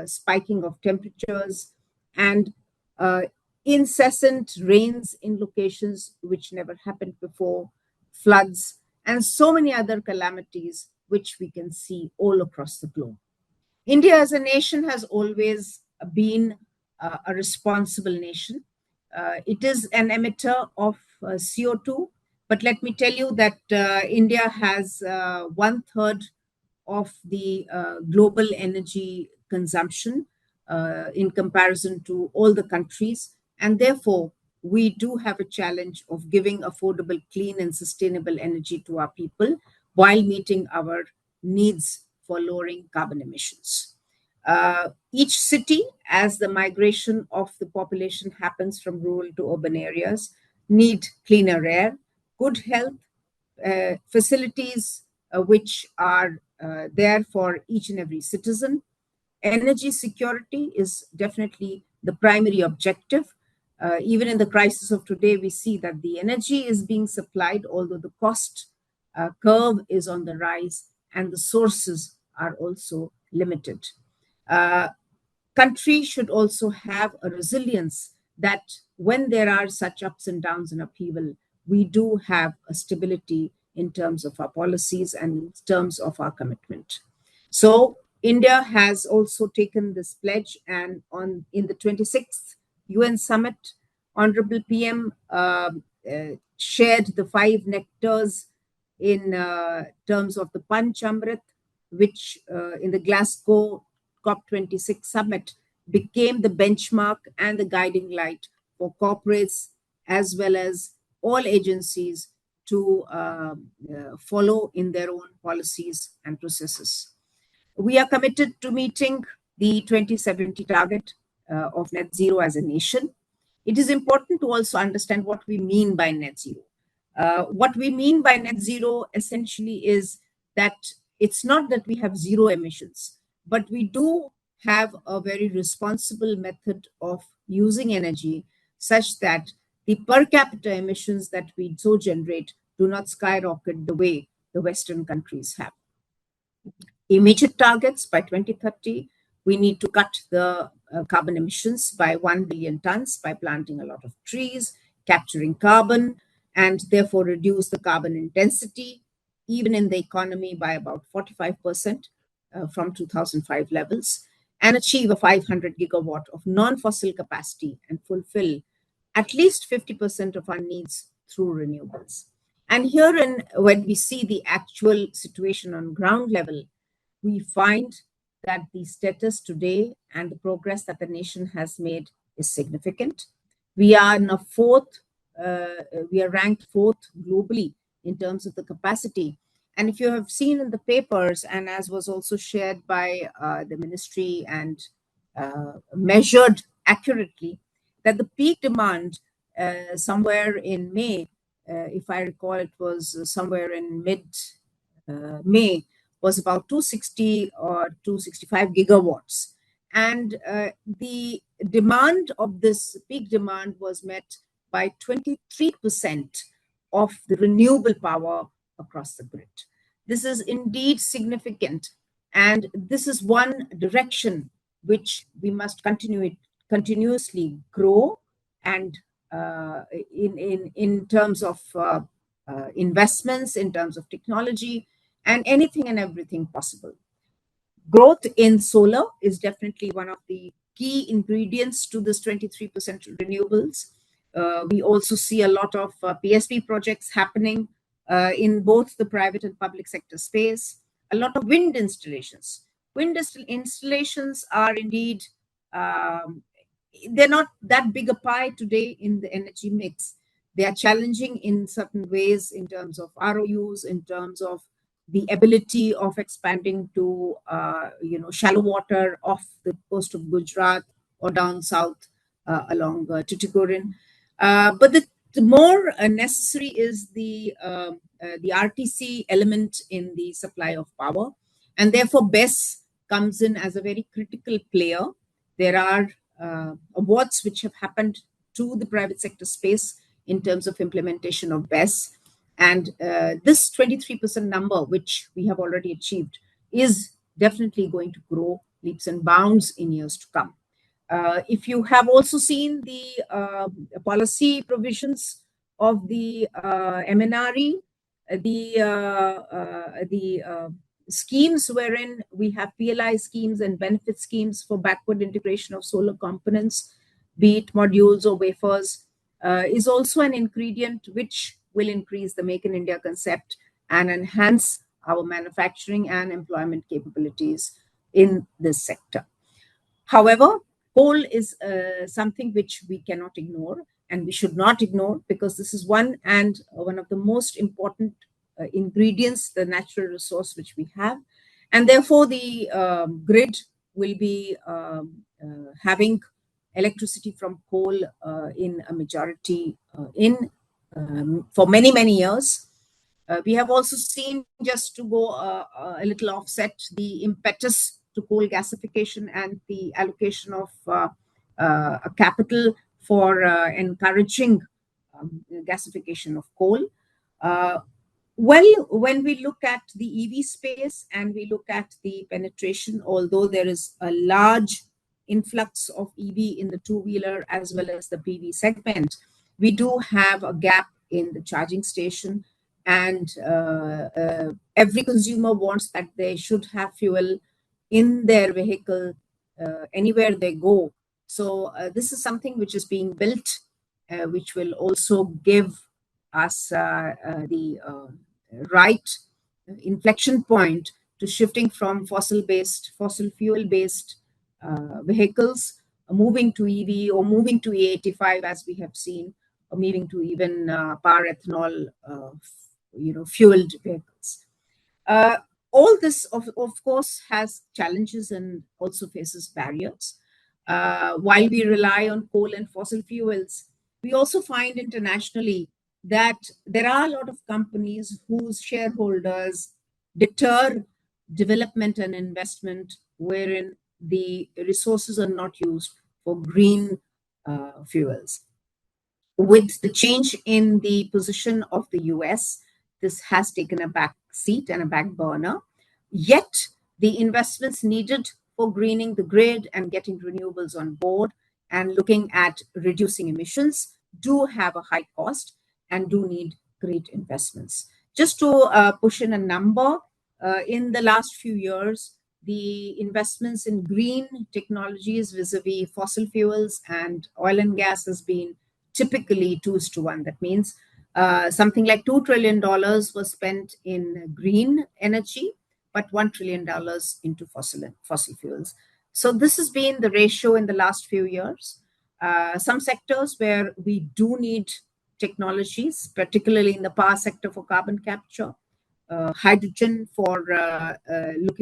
spiking of temperatures and incessant rains in locations which never happened before, floods, and so many other calamities which we can see all across the globe. India as a nation has always been a responsible nation. It is an emitter of CO2, but let me tell you that India has 1/3 of the global energy consumption in comparison to all the countries. And therefore, we do have a challenge of giving affordable, clean, and sustainable energy to our people while meeting our needs for lowering carbon emissions. Each city, as the migration of the population happens from rural to urban areas, need cleaner air, good health, facilities which are there for each and every citizen. Energy security is definitely the primary objective. Even in the crisis of today, we see that the energy is being supplied, although the cost curve is on the rise and the sources are also limited. Country should also have a resilience that when there are such ups and downs and upheaval, we do have a stability in terms of our policies and in terms of our commitment. So India has also taken this pledge, and in the 26th UN summit, Honorable PM shared the 5 nectars in terms of the Panchamrit, which in the Glasgow COP26 summit became the benchmark and the guiding light for corporates as well as all agencies to follow in their own policies and processes. We are committed to meeting the 2070 target of net zero as a nation. It is important to also understand what we mean by net zero. What we mean by net zero essentially is that it's not that we have zero emissions, but we do have a very responsible method of using energy such that the per capita emissions that we so generate do not skyrocket the way the Western countries have. Immediate targets: by 2030, we need to cut the carbon emissions by 1 billion tons by planting a lot of trees, capturing carbon, and therefore reduce the carbon intensity, even in the economy, by about 45% from 2005 levels, and achieve a 500 gigawatt of non-fossil capacity and fulfill at least 50% of our needs through renewables. And herein, when we see the actual situation on ground level, we find that the status today and the progress that the nation has made is significant. We are in a 4th we are ranked fourth globally in terms of the capacity. And if you have seen in the papers, and as was also shared by the ministry and measured accurately, that the peak demand somewhere in May, if I recall, it was somewhere in mid May, was about 260 or 265 gigawatts. And the demand of this peak demand was met by 23% of the renewable power across the grid. This is indeed significant, and this is one direction which we must continuously grow, and in terms of investments, in terms of technology, and anything and everything possible. Growth in solar is definitely one of the key ingredients to this 23% renewables. We also see a lot of PSP projects happening in both the private and public sector space. A lot of wind installations. Installations are indeed, they're not that big a pie today in the energy mix. They are challenging in certain ways in terms of ROUs, in terms of the ability of expanding to shallow water off the coast of Gujarat or down south along Tuticorin. But the more necessary is the RTC element in the supply of power, and therefore BESS comes in as a very critical player. There are awards which have happened to the private sector space in terms of implementation of BESS. And this 23% number, which we have already achieved, is definitely going to grow leaps and bounds in years to come. If you have also seen the policy provisions of the MNRE, the schemes wherein we have PLI schemes and benefit schemes for backward integration of solar components, be it modules or wafers, is also an ingredient which will increase the Make in India concept and enhance our manufacturing and employment capabilities in this sector. However, coal is something which we cannot ignore, and we should not ignore, because this is one of the most important ingredients, the natural resource which we have. And therefore, the grid will be having electricity from coal in a majority for many, many years. We have also seen, just to go a little offset, the impetus to coal gasification and the allocation of a capital for encouraging gasification of coal. Well, when we look at the EV space and we look at the penetration, although there is a large influx of EV in the two-wheeler as well as the PV segment, we do have a gap in the charging station, and every consumer wants that they should have fuel in their vehicle anywhere they go. So this is something which is being built, which will also give us the right inflection point to shifting from fossil fuel-based vehicles, moving to EV or moving to E85, as we have seen, or moving to even power ethanol, fueled vehicles. All this, of course, has challenges and also faces barriers. While we rely on coal and fossil fuels, we also find internationally that there are a lot of companies whose shareholders deter development and investment wherein the resources are not used for green fuels. With the change in the position of the US, this has taken a back seat and a back burner. Yet the investments needed for greening the grid and getting renewables on board and looking at reducing emissions do have a high cost and do need great investments. Just to push in a number, in the last few years, the investments in green technologies vis-a-vis fossil fuels and oil and gas has been typically 2:1. That means something like $2 trillion was spent in green energy, but $1 trillion into fossil fuels. So this has been the ratio in the last few years. Some sectors where we do need technologies, particularly in the power sector for carbon capture, hydrogen for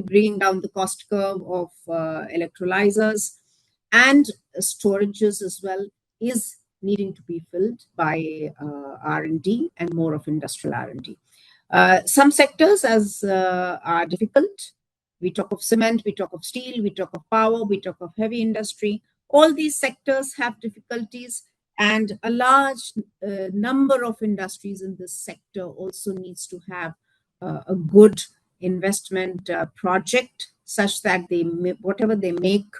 bringing down the cost curve of electrolyzers, and storages as well, is needing to be filled by R&D and more of industrial R&D. Some sectors are difficult. We talk of cement, we talk of steel, we talk of power, we talk of heavy industry. All these sectors have difficulties, and a large number of industries in this sector also needs to have a good investment project, such that whatever they make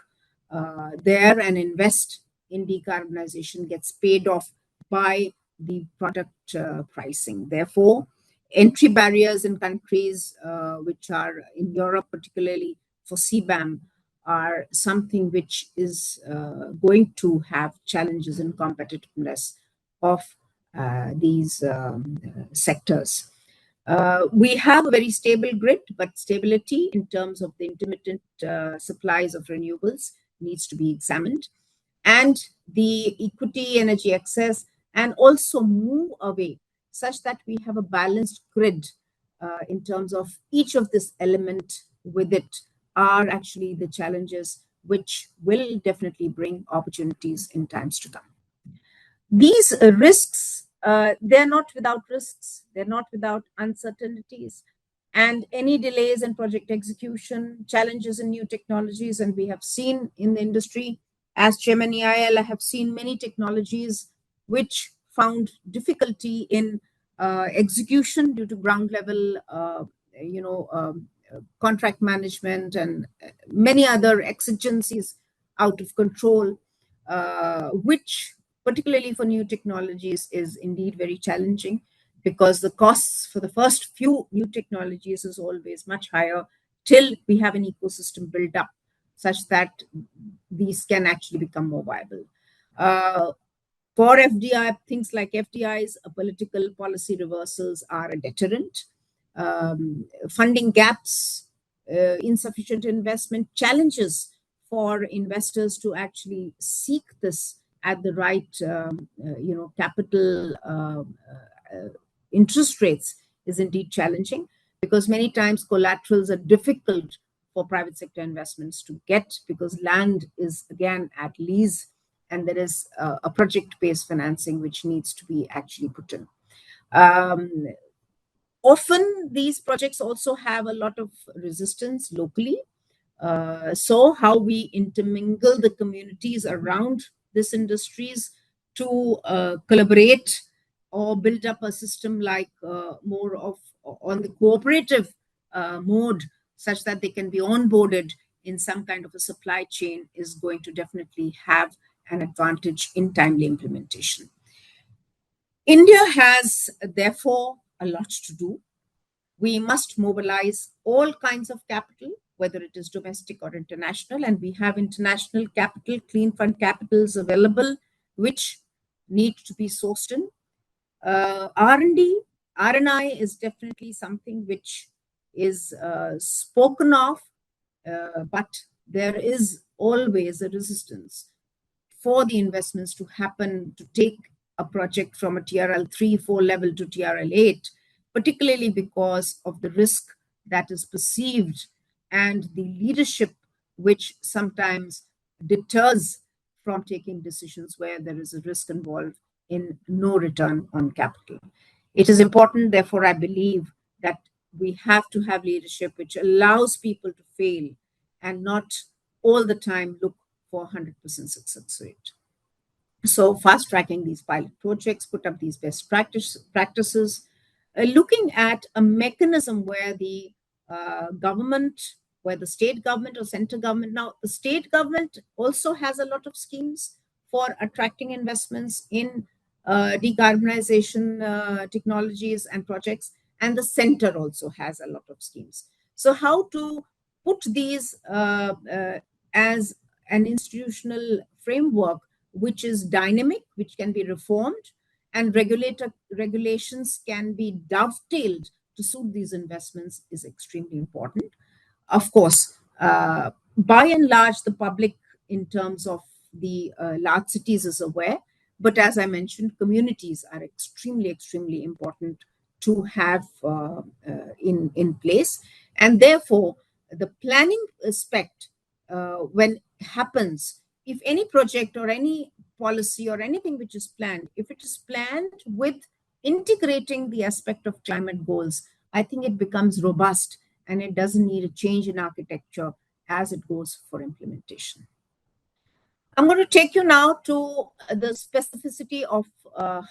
there and invest in decarbonization gets paid off by the product pricing. Therefore, entry barriers in countries which are in Europe, particularly for CBAM, are something which is going to have challenges in competitiveness of these sectors. We have a very stable grid, but stability in terms of the intermittent supplies of renewables needs to be examined, and the equity energy access, and also move away such that we have a balanced grid in terms of each of this element with it are actually the challenges which will definitely bring opportunities in times to come. These risks, they're not without risks, they're not without uncertainties, and any delays in project execution, challenges in new technologies, and we have seen in the industry, as Chairman EIL, I have seen many technologies which found difficulty in execution due to ground level, contract management and many other exigencies out of control, which particularly for new technologies is indeed very challenging, because the costs for the first few new technologies is always much higher till we have an ecosystem built up such that these can actually become more viable. For FDI, things like FDIs, political policy reversals are a deterrent. Funding gaps, insufficient investment, challenges for investors to actually seek this at the right, capital interest rates is indeed challenging, because many times collaterals are difficult for private sector investments to get, because land is again at lease, and there is a project-based financing which needs to be actually put in. Often these projects also have a lot of resistance locally. So how we intermingle the communities around these industries to collaborate or build up a system like more of on the cooperative mode, such that they can be onboarded in some kind of a supply chain, is going to definitely have an advantage in timely implementation. India has therefore a lot to do. We must mobilize all kinds of capital, whether it is domestic or international, and we have international capital, clean fund capitals available, which need to be sourced in. R&D, R&I is definitely something which is spoken of, but there is always a resistance for the investments to happen, to take a project from a TRL 3-4 level to TRL 8, particularly because of the risk that is perceived and the leadership which sometimes deters from taking decisions where there is a risk involved in no return on capital. It is important, therefore, I believe that we have to have leadership which allows people to fail and not all the time look for 100% success rate. So fast tracking these pilot projects, put up these best practices, looking at a mechanism where the government, where the state government or central government, now the state government also has a lot of schemes for attracting investments in decarbonization technologies and projects, and the center also has a lot of schemes. So how to put these as an institutional framework which is dynamic, which can be reformed, and regulations can be dovetailed to suit these investments is extremely important. Of course, by and large, the public in terms of the large cities is aware, But as I mentioned, communities are extremely, extremely important to have in place. And therefore, the planning aspect, when it happens, if any project or any policy or anything which is planned, if it is planned with integrating the aspect of climate goals, I think it becomes robust and it doesn't need a change in architecture as it goes for implementation. I'm going to take you now to the specificity of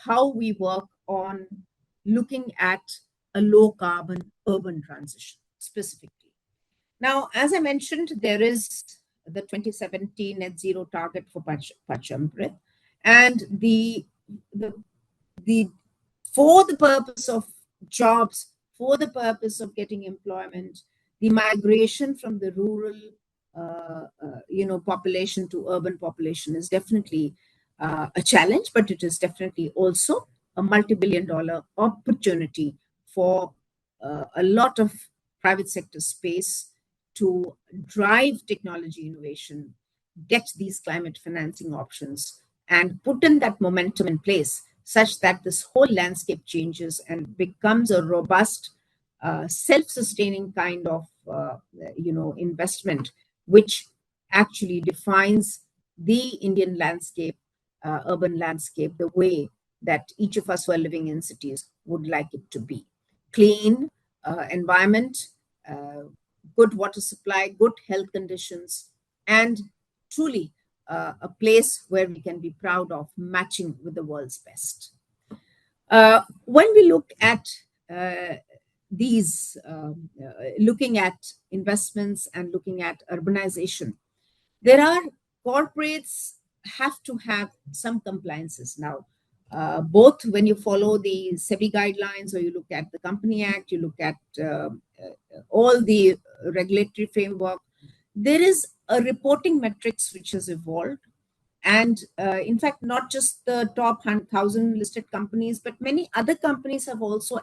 how we work on looking at a low carbon urban transition specifically. Now, as I mentioned, there is the 2017 net zero target for Pachamrit, and the for the purpose of jobs, for the purpose of getting employment, the migration from the rural population to urban population is definitely a challenge, but it is definitely also a multi-billion-dollar opportunity for a lot of private sector space to drive technology innovation, get these climate financing options, and put in that momentum in place such that this whole landscape changes and becomes a robust, self-sustaining kind of investment, which actually defines the Indian landscape, urban landscape, the way that each of us who are living in cities would like it to be. Clean environment, good water supply, good health conditions, and truly a place where we can be proud of matching with the world's best. When we look at looking at investments and looking at urbanization, there are corporates have to have some compliances now. Both when you follow the SEBI guidelines or you look at the Company Act, you look at all the regulatory framework, there is a reporting metrics which has evolved. And in fact, not just the top 1,000 listed companies, but many other companies have also,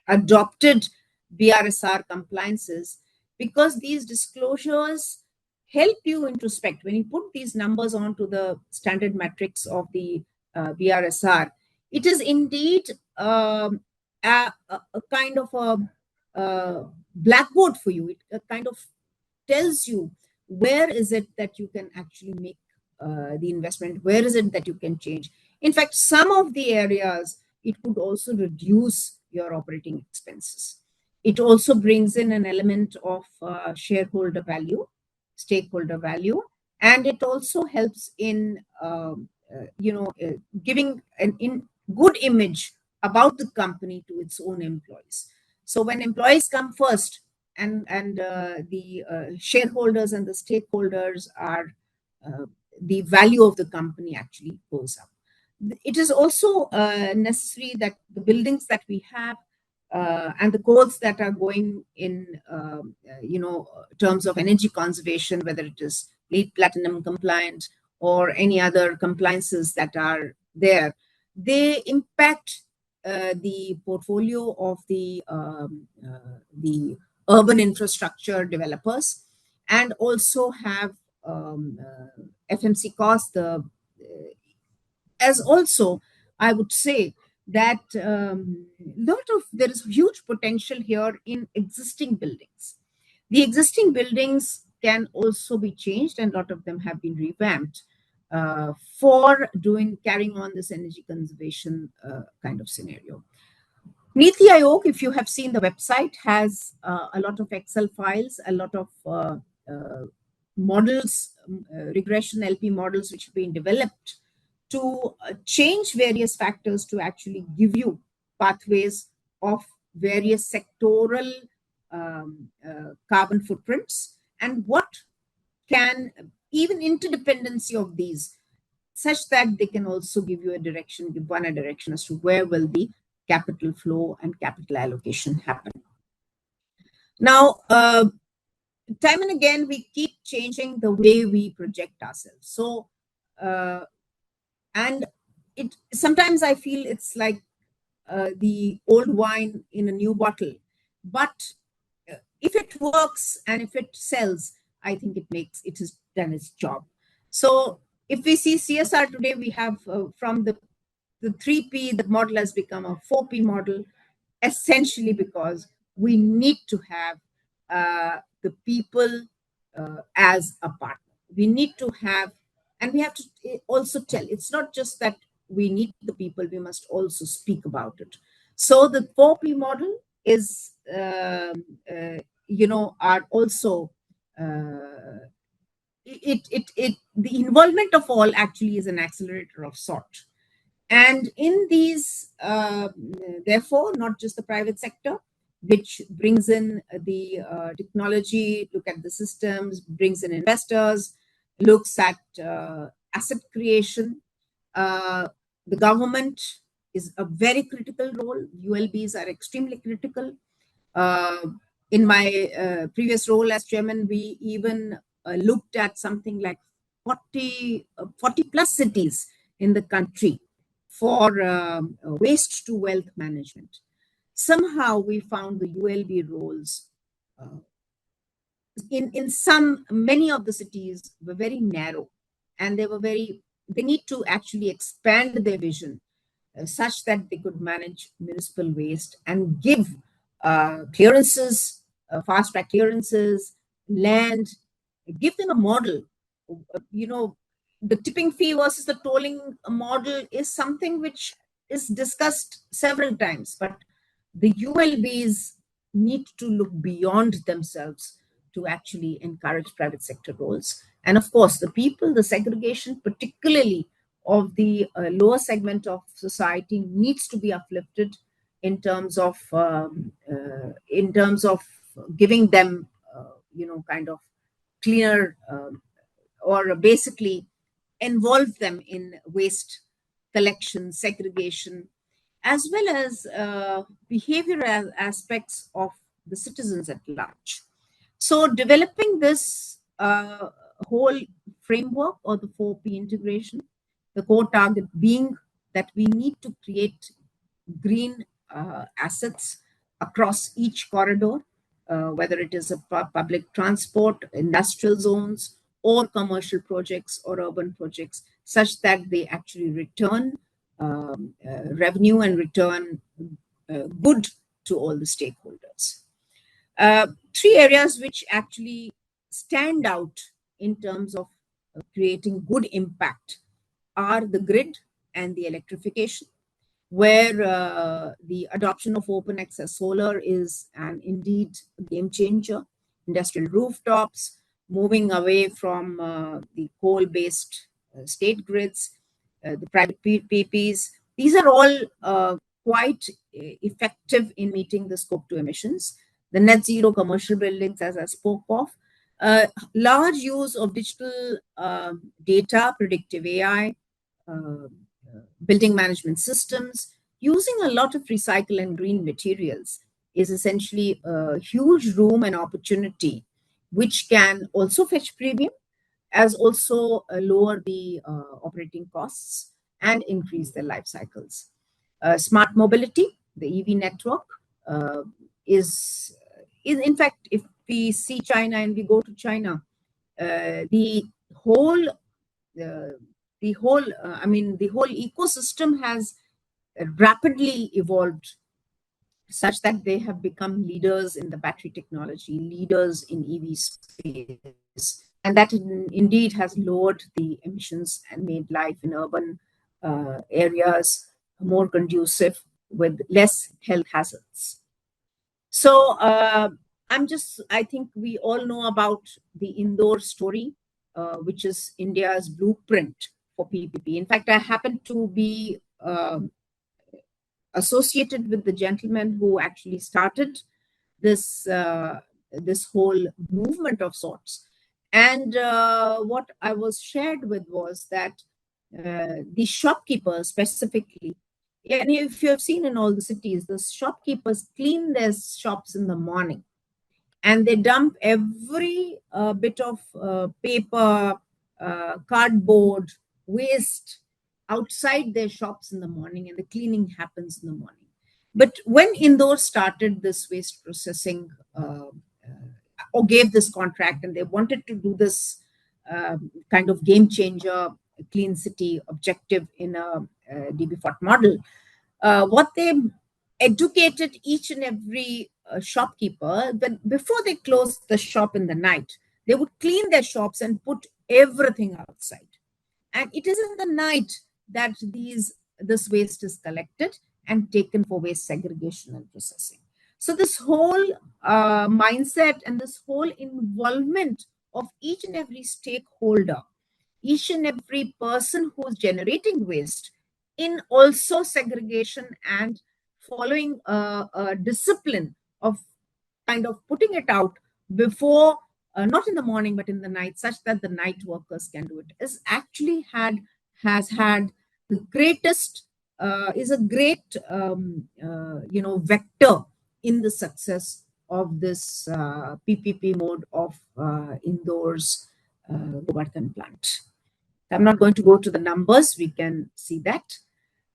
adopted BRSR compliances, because these disclosures help you introspect. When you put these numbers onto the standard metrics of the BRSR, it is indeed a kind of a blackboard for you. It kind of tells you where is it that you can actually make the investment, where is it that you can change. In fact, some of the areas, it could also reduce your operating expenses. It also brings in an element of shareholder value, stakeholder value, and it also helps in giving an good image about the company to its own employees. So when employees come first, and the shareholders and the stakeholders are the value of the company actually goes up. It is also necessary that the buildings that we have and the codes that are going in, terms of energy conservation, whether it is LEED Platinum compliant or any other compliances that are there, they impact the portfolio of the urban infrastructure developers, and also have FMC costs. As also, I would say that there is huge potential here in existing buildings. The existing buildings can also be changed, and a lot of them have been revamped for carrying on this energy conservation kind of scenario. Niti Aayog, if you have seen the website, has a lot of Excel files, a lot of models, regression LP models, which have been developed to change various factors to actually give you pathways of various sectoral carbon footprints, and what can, even interdependency of these, such that they can also give you a direction, give one a direction as to where will the capital flow and capital allocation happen. Now, time and again, we keep changing the way we project ourselves. So, and it sometimes I feel it's like the old wine in a new bottle. But if it works and if it sells, I think it has done its job. So if we see CSR today, we have from the 3P, the model has become a 4P model, essentially because we need to have the people as a partner. We need to have, and we have to also tell, it's not just that we need the people, we must also speak about it. So the 4P model is, are also, the involvement of all actually is an accelerator of sort. And in these, therefore, not just the private sector, which brings in the technology, look at the systems, brings in investors, looks at asset creation. The government is a very critical role. ULBs are extremely critical. In my previous role as chairman, we even looked at something like 40 plus cities in the country for waste to wealth management. Somehow we found the ULB roles many of the cities were very narrow, and they need to actually expand their vision such that they could manage municipal waste and give clearances, fast track clearances, land, give them a model. The tipping fee versus the tolling model is something which is discussed several times, but the ULBs need to look beyond themselves to actually encourage private sector roles. And of course, the people, the segregation, particularly of the lower segment of society, needs to be uplifted in terms of giving them, kind of cleaner or basically involve them in waste collection, segregation, as well as behavioral aspects of the citizens at large. So developing this whole framework or the 4P integration, the core target being that we need to create green assets across each corridor, whether it is a public transport, industrial zones, or commercial projects or urban projects, such that they actually return revenue and return good to all the stakeholders. Three areas which actually stand out in terms of creating good impact are the grid and the electrification, where the adoption of open access solar is indeed a game changer. Industrial rooftops, moving away from the coal-based state grids, the private PPs. These are all quite effective in meeting the scope 2 emissions. The net zero commercial buildings, as I spoke of, large use of digital data, predictive AI, building management systems, using a lot of recycle and green materials is essentially a huge room and opportunity, which can also fetch premium, as also lower the operating costs and increase their life cycles. Smart mobility, the EV network, is in fact, if we see China and we go to China, the whole ecosystem has rapidly evolved such that they have become leaders in the battery technology, leaders in EV space, and that indeed has lowered the emissions and made life in urban areas more conducive with less health hazards. So I think we all know about the Indore story, which is India's blueprint for PPP. In fact, I happen to be associated with the gentleman who actually started this this whole movement of sorts. And what I was shared with was that the shopkeepers specifically, and if you have seen in all the cities, the shopkeepers clean their shops in the morning, and they dump every bit of paper, cardboard, waste outside their shops in the morning, and the cleaning happens in the morning. But when Indore started this waste processing or gave this contract, and they wanted to do this kind of game changer clean city objective in a DB-FOT model, what they educated each and every shopkeeper that before they closed the shop in the night, they would clean their shops and put everything outside. And it is in the night that this waste is collected and taken for waste segregation and processing. So this whole mindset and this whole involvement of each and every stakeholder, each and every person who's generating waste in also segregation and following a discipline of kind of putting it out before, not in the morning, but in the night, such that the night workers can do it, has had the greatest, is a great, vector in the success of this PPP mode of Indore's Govardhan plant. I'm not going to go to the numbers, we can see that.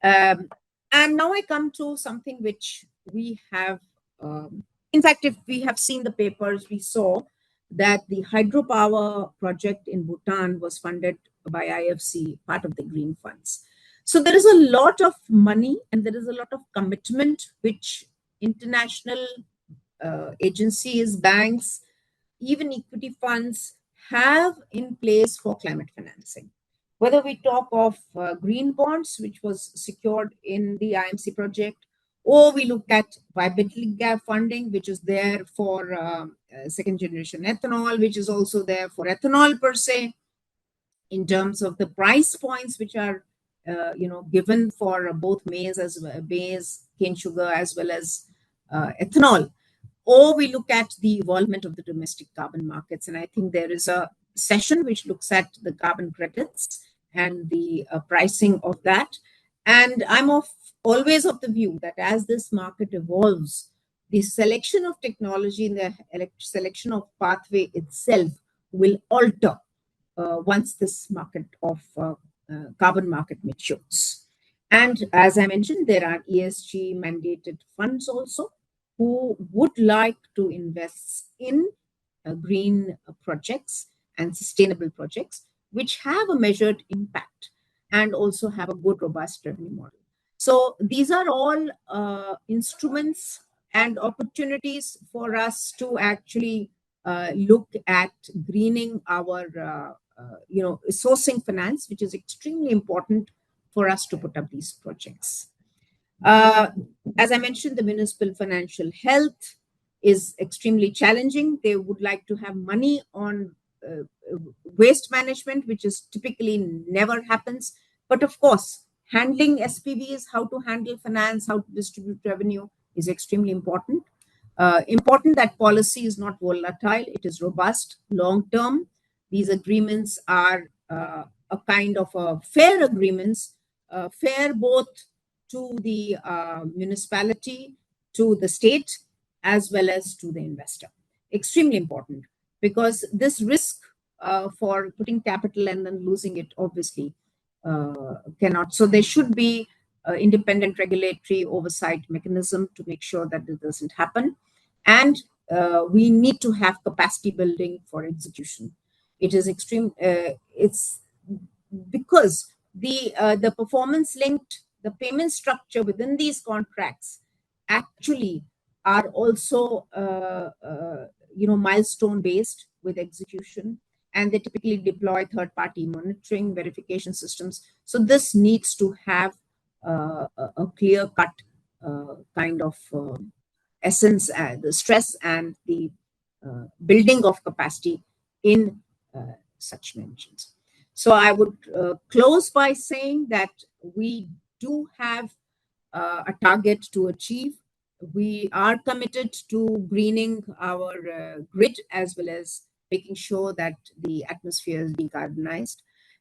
And now I come to something which we have, in fact, if we have seen the papers, we saw that the hydropower project in Bhutan was funded by IFC, part of the green funds. So there is a lot of money and there is a lot of commitment which international agencies, banks, even equity funds have in place for climate financing. Whether we talk of green bonds, which was secured in the IMC project, or we look at viability gap funding, which is there for second generation ethanol, which is also there for ethanol per se, in terms of the price points which are given for both maize, cane sugar, as well as ethanol. Or we look at the involvement of the domestic carbon markets. And I think there is a session which looks at the carbon credits and the pricing of that. And I'm always of the view that as this market evolves, the selection of technology and the selection of pathway itself will alter once this market of carbon market matures. And as I mentioned, there are ESG mandated funds also who would like to invest in green projects and sustainable projects which have a measured impact and also have a good, robust revenue model. So these are all instruments and opportunities for us to actually look at greening our, sourcing finance, which is extremely important for us to put up these projects. As I mentioned, the municipal financial health is extremely challenging. They would like to have money on waste management, which is typically never happens. But of course, handling SPVs, how to handle finance, how to distribute revenue is extremely important. Important that policy is not volatile, it is robust, long-term. These agreements are a kind of a fair agreements, fair both to the municipality, to the state, as well as to the investor. Extremely important, because this risk for putting capital and then losing it obviously cannot. So there should be independent regulatory oversight mechanism to make sure that this doesn't happen. And we need to have capacity building for execution. It is extreme. It's because the performance linked, the payment structure within these contracts actually are also milestone based with execution, and they typically deploy third-party monitoring verification systems. So this needs to have a clear-cut kind of essence, the stress and the building of capacity in such mentions. So I would close by saying that we do have a target to achieve. We are committed to greening our grid, as well as making sure that the atmosphere is decarbonized.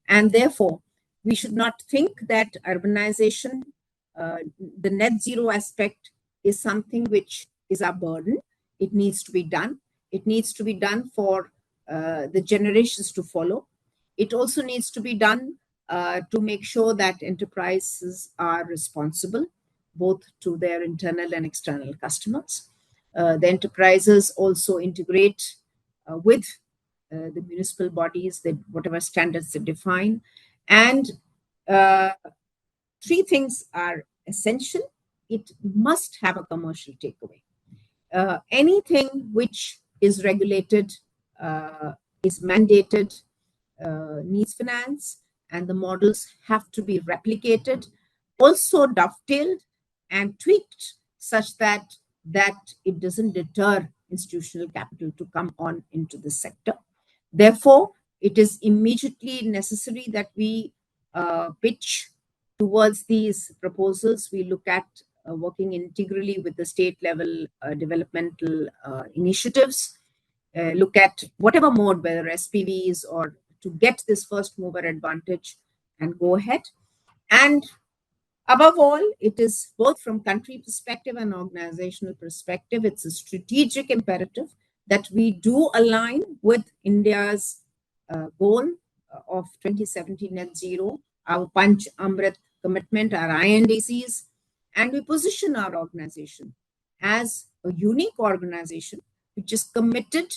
And therefore, we should not think that urbanization, the net zero aspect, is something which is our burden. It needs to be done. It needs to be done for the generations to follow. It also needs to be done to make sure that enterprises are responsible, both to their internal and external customers. The enterprises also integrate with the municipal bodies, whatever standards they define. And three things are essential. It must have a commercial takeaway. Anything which is regulated, is mandated, needs finance, and the models have to be replicated, also dovetailed and tweaked such that it doesn't deter institutional capital to come on into the sector. Therefore, it is immediately necessary that we pitch towards these proposals. We look at working integrally with the state level developmental initiatives, look at whatever mode, whether SPVs or to get this first mover advantage and go ahead. And above all, it is both from country perspective and organizational perspective, it's a strategic imperative that we do align with India's goal of 2070 net zero, our Panch Amrit commitment, our INDCs, and we position our organization as a unique organization which is committed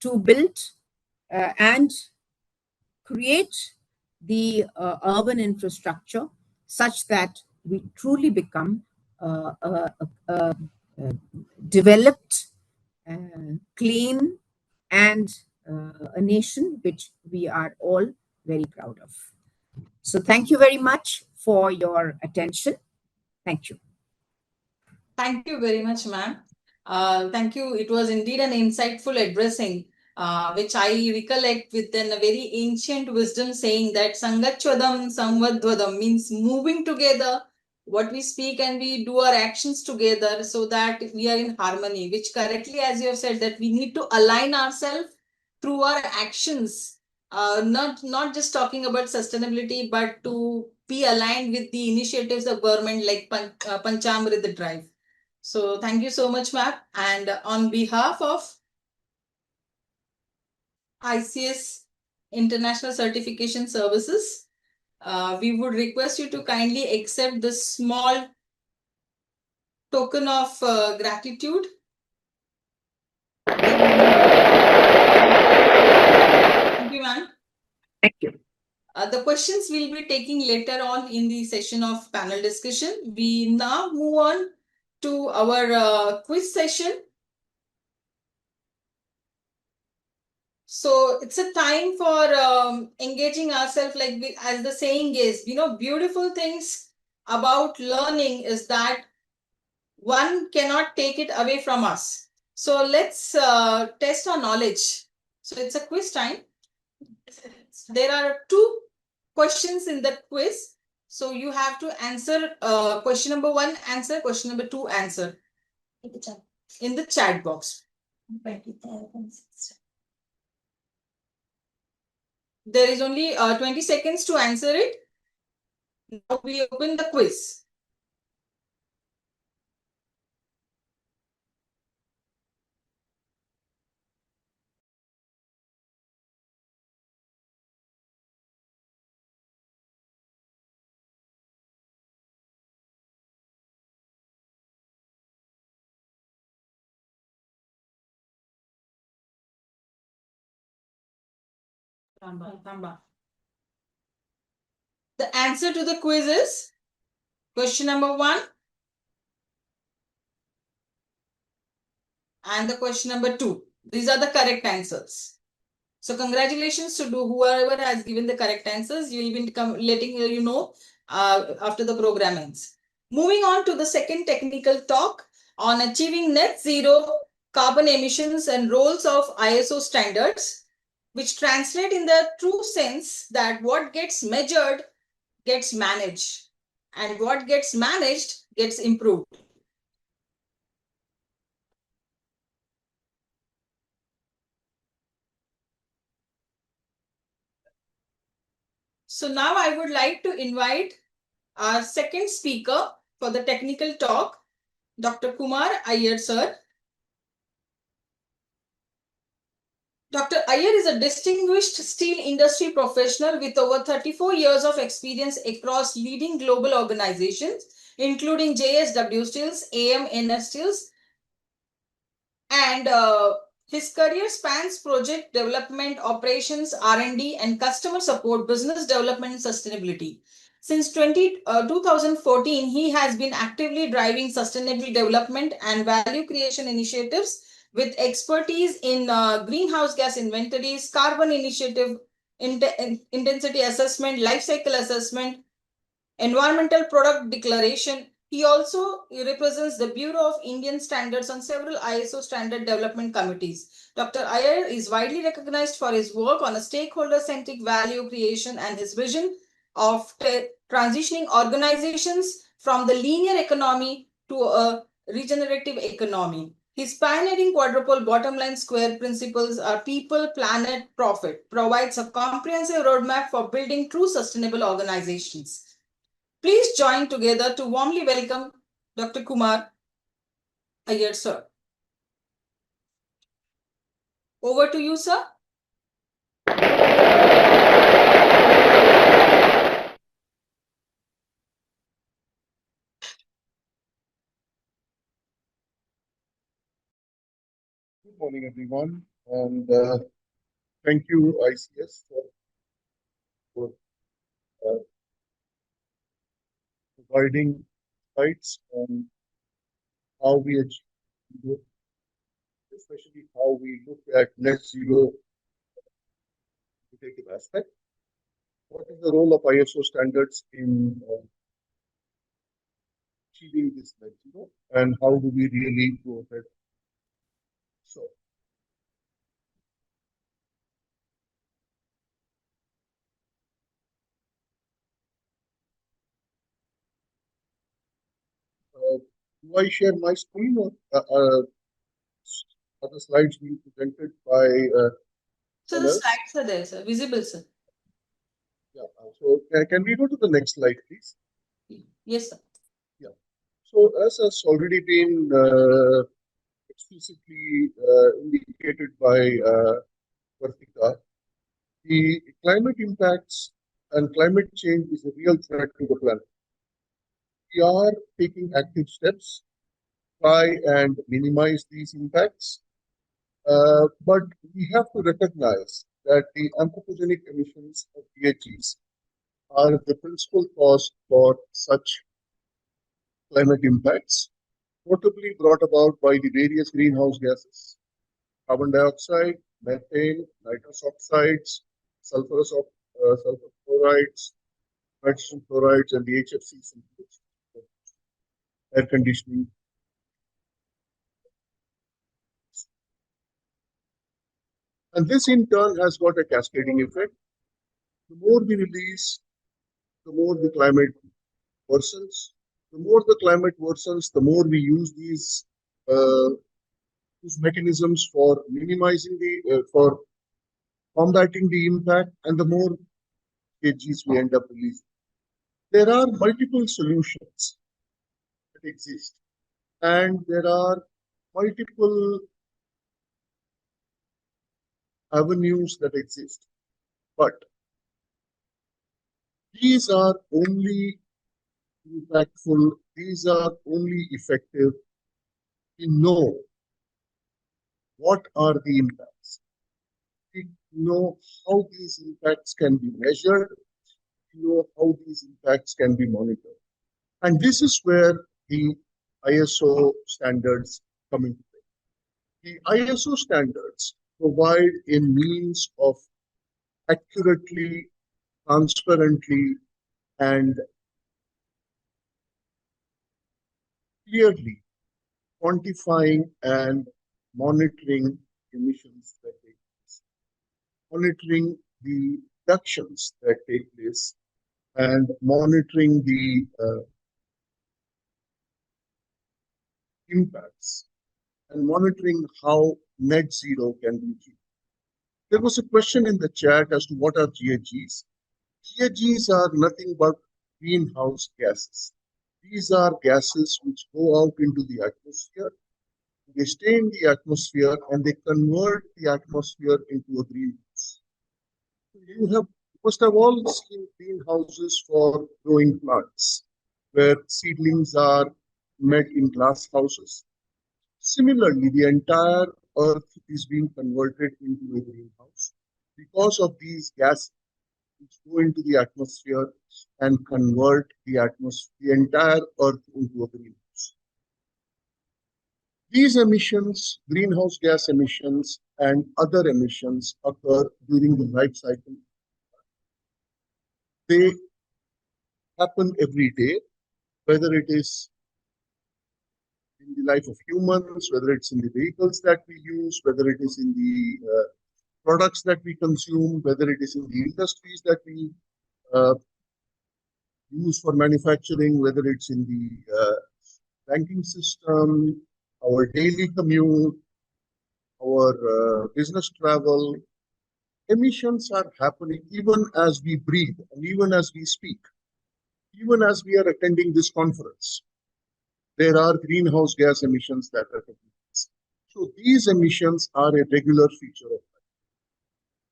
to build and create the urban infrastructure such that we truly become a developed, clean, and a nation which we are all very proud of. So thank you very much for your attention. Thank you. Thank you very much, ma'am. Thank you. It was indeed an insightful addressing, which I recollect within a very ancient wisdom saying that Sangachvadam Samvadvadam means moving together, what we speak and we do our actions together so that we are in harmony, which correctly, as you have said, that we need to align ourselves through our actions, not just talking about sustainability, but to be aligned with the initiatives of government like Panchamrit Drive. So thank you so much, ma'am. And on behalf of ICS International Certification Services, we would request you to kindly accept this small token of gratitude. Thank you, ma'am. Thank you. The questions we'll be taking later on in the session of panel discussion. We now move on to our quiz session. So it's a time for engaging ourselves, like as the saying is, beautiful things about learning is that one cannot take it away from us. So let's test our knowledge. So it's a quiz time. There are 2 questions in the quiz. So you have to answer question number 1, answer, question number 2, answer. In the chat box. There is only 20 seconds to answer it. Now we open the quiz. The answer to the quiz is question number 1 and the question number 2. These are the correct answers. So congratulations to whoever has given the correct answers. You will be letting you know after the program ends. Moving on to the second technical talk on achieving net zero carbon emissions and roles of ISO standards, which translate in the true sense that what gets measured gets managed and what gets managed gets improved. So now I would like to invite our second speaker for the technical talk, Dr. Kumar Iyer sir. Dr. Iyer is a distinguished steel industry professional with over 34 years of experience across leading global organizations, including JSW Steels, AMNS Steels, and His career spans project development, operations, R&D, and customer support, business development, and sustainability. Since 2014, he has been actively driving sustainable development and value creation initiatives with expertise in greenhouse gas inventories, carbon initiative, intensity assessment, life cycle assessment, environmental product declaration. He also represents the Bureau of Indian Standards on several ISO standard development committees. Dr. Iyer is widely recognized for his work on a stakeholder-centric value creation and his vision of transitioning organizations from the linear economy to a regenerative economy. His pioneering quadruple bottom line square principles are people, planet, profit, provides a comprehensive roadmap for building true sustainable organizations. Please join together to warmly welcome Dr. Kumar Iyer, sir. Over to you, sir. Good morning, everyone, and thank you, ICS, for providing insights on how we achieve, especially how we look at net zero quantitative aspect. What is the role of ISO standards in achieving this net zero, and how do we really go ahead? So, do I share my screen, or are the slides being presented by? So the slides are there, sir. Visible, sir. Yeah. So can we go to the next slide, please? Yes, sir. Yeah. So as has already been explicitly indicated by Vartika, the climate impacts and climate change is a real threat to the planet. We are taking active steps to try and minimize these impacts, but we have to recognize that the anthropogenic emissions of GHGs are the principal cause for such climate impacts, notably brought about by the various greenhouse gases, carbon dioxide, methane, nitrous oxides, sulfur chlorides, nitrogen chlorides, and the HFCs, air conditioning. And this in turn has got a cascading effect. The more we release, the more the climate worsens. The more the climate worsens, the more we use these mechanisms for minimizing for combating the impact, and the more GHGs we end up releasing. There are multiple solutions that exist, and there are multiple avenues that exist, but these are only impactful, these are only effective. We know what are the impacts. We know how these impacts can be measured. We know how these impacts can be monitored. And this is where the ISO standards come into play. The ISO standards provide a means of accurately, transparently, and clearly quantifying and monitoring emissions that take place, monitoring the reductions that take place, and monitoring the impacts, and monitoring how net zero can be achieved. There was a question in the chat as to what are GHGs. GHGs are nothing but greenhouse gases. These are gases which go out into the atmosphere. They stay in the atmosphere and they convert the atmosphere into a greenhouse. You must have all seen greenhouses for growing plants, where seedlings are made in glass houses. Similarly, the entire Earth is being converted into a greenhouse because of these gases which go into the atmosphere and convert the entire Earth into a greenhouse. These emissions, greenhouse gas emissions and other emissions occur during the life cycle. They happen every day, whether it is in the life of humans, whether it's in the vehicles that we use, whether it is in the products that we consume, whether it is in the industries that we use for manufacturing, whether it's in the banking system, our daily commute, our business travel. Emissions are happening even as we breathe and even as we speak, even as we are attending this conference. There are greenhouse gas emissions that are taking place. So these emissions are a regular feature of life.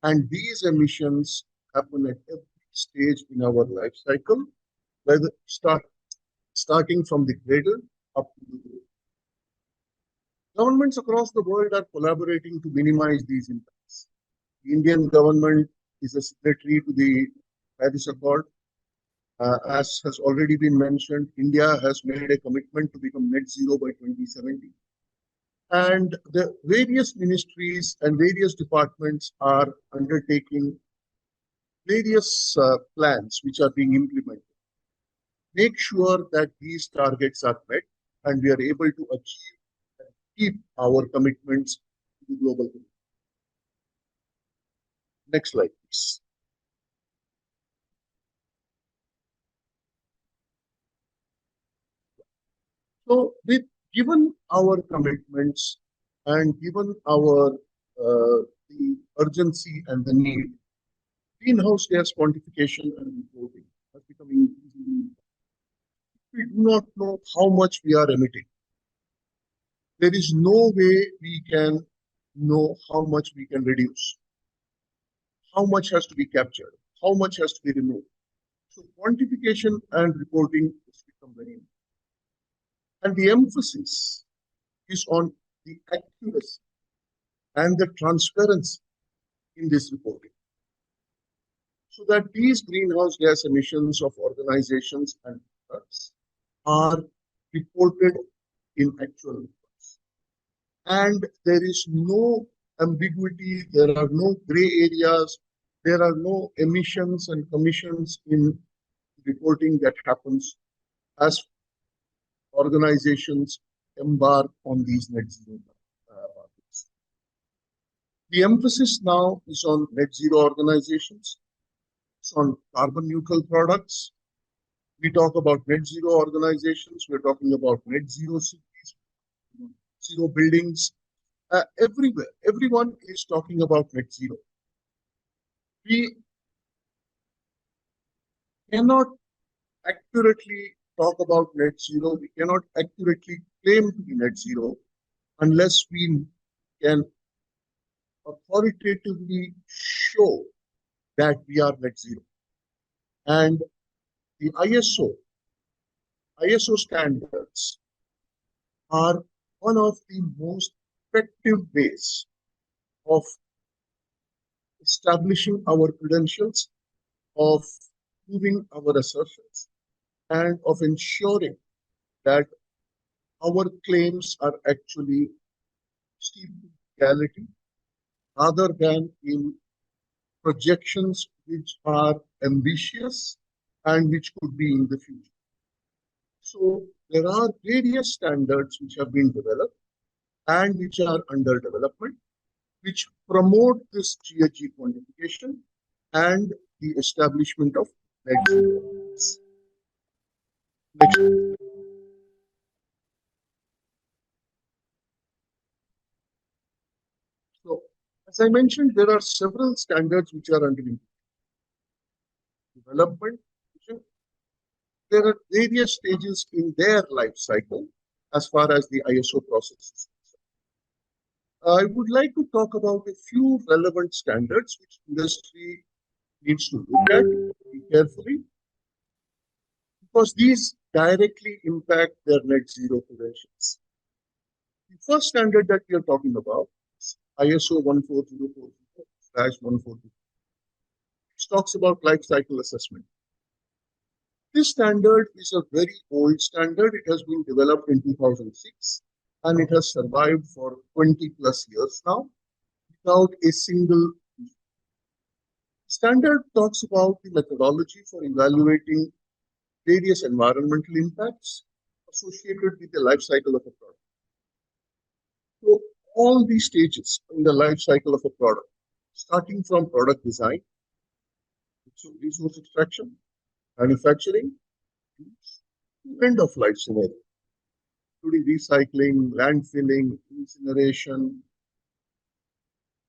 And these emissions happen at every stage in our life cycle, whether starting from the cradle up to the grave. Governments across the world are collaborating to minimize these impacts. The Indian government is a signatory to the Paris Accord. As has already been mentioned, India has made a commitment to become net zero by 2070. And the various ministries and various departments are undertaking various plans which are being implemented. Make sure that these targets are met and we are able to achieve and keep our commitments to the global community. Next slide, please. So, given our commitments and given our the urgency and the need, greenhouse gas quantification and reporting has become increasingly important. We do not know how much we are emitting. There is no way we can know how much we can reduce, how much has to be captured, how much has to be removed. So quantification and reporting has become very important. And the emphasis is on the accuracy and the transparency in this reporting, so that these greenhouse gas emissions of organizations and products are reported in actual numbers. And there is no ambiguity, there are no gray areas, there are no emissions and commissions in reporting that happens as organizations embark on these net zero targets. The emphasis now is on net zero organizations, it's on carbon neutral products. We talk about net zero organizations, we're talking about net zero cities, zero buildings, everywhere. Everyone is talking about net zero. We cannot accurately talk about net zero, we cannot accurately claim to be net zero unless we can authoritatively show that we are net zero. And the ISO standards are one of the most effective ways of establishing our credentials, of proving our assertions, and of ensuring that our claims are actually steeped in reality rather than in projections which are ambitious and which could be in the future. So there are various standards which have been developed and which are under development, which promote this GHG quantification and the establishment of net zero. Next. So, as I mentioned, there are several standards which are under development. There are various stages in their life cycle as far as the ISO process is concerned. I would like to talk about a few relevant standards which industry needs to look at carefully, because these directly impact their net zero credentials. The first standard that we are talking about ISO 14040/140. It talks about life cycle assessment. This standard is a very old standard. It has been developed in 2006 and it has survived for 20 plus years now without a single issue. Standard talks about the methodology for evaluating various environmental impacts associated with the life cycle of a product. So all these stages in the life cycle of a product, starting from product design, resource extraction, manufacturing, end of life scenario, including recycling, landfilling, incineration,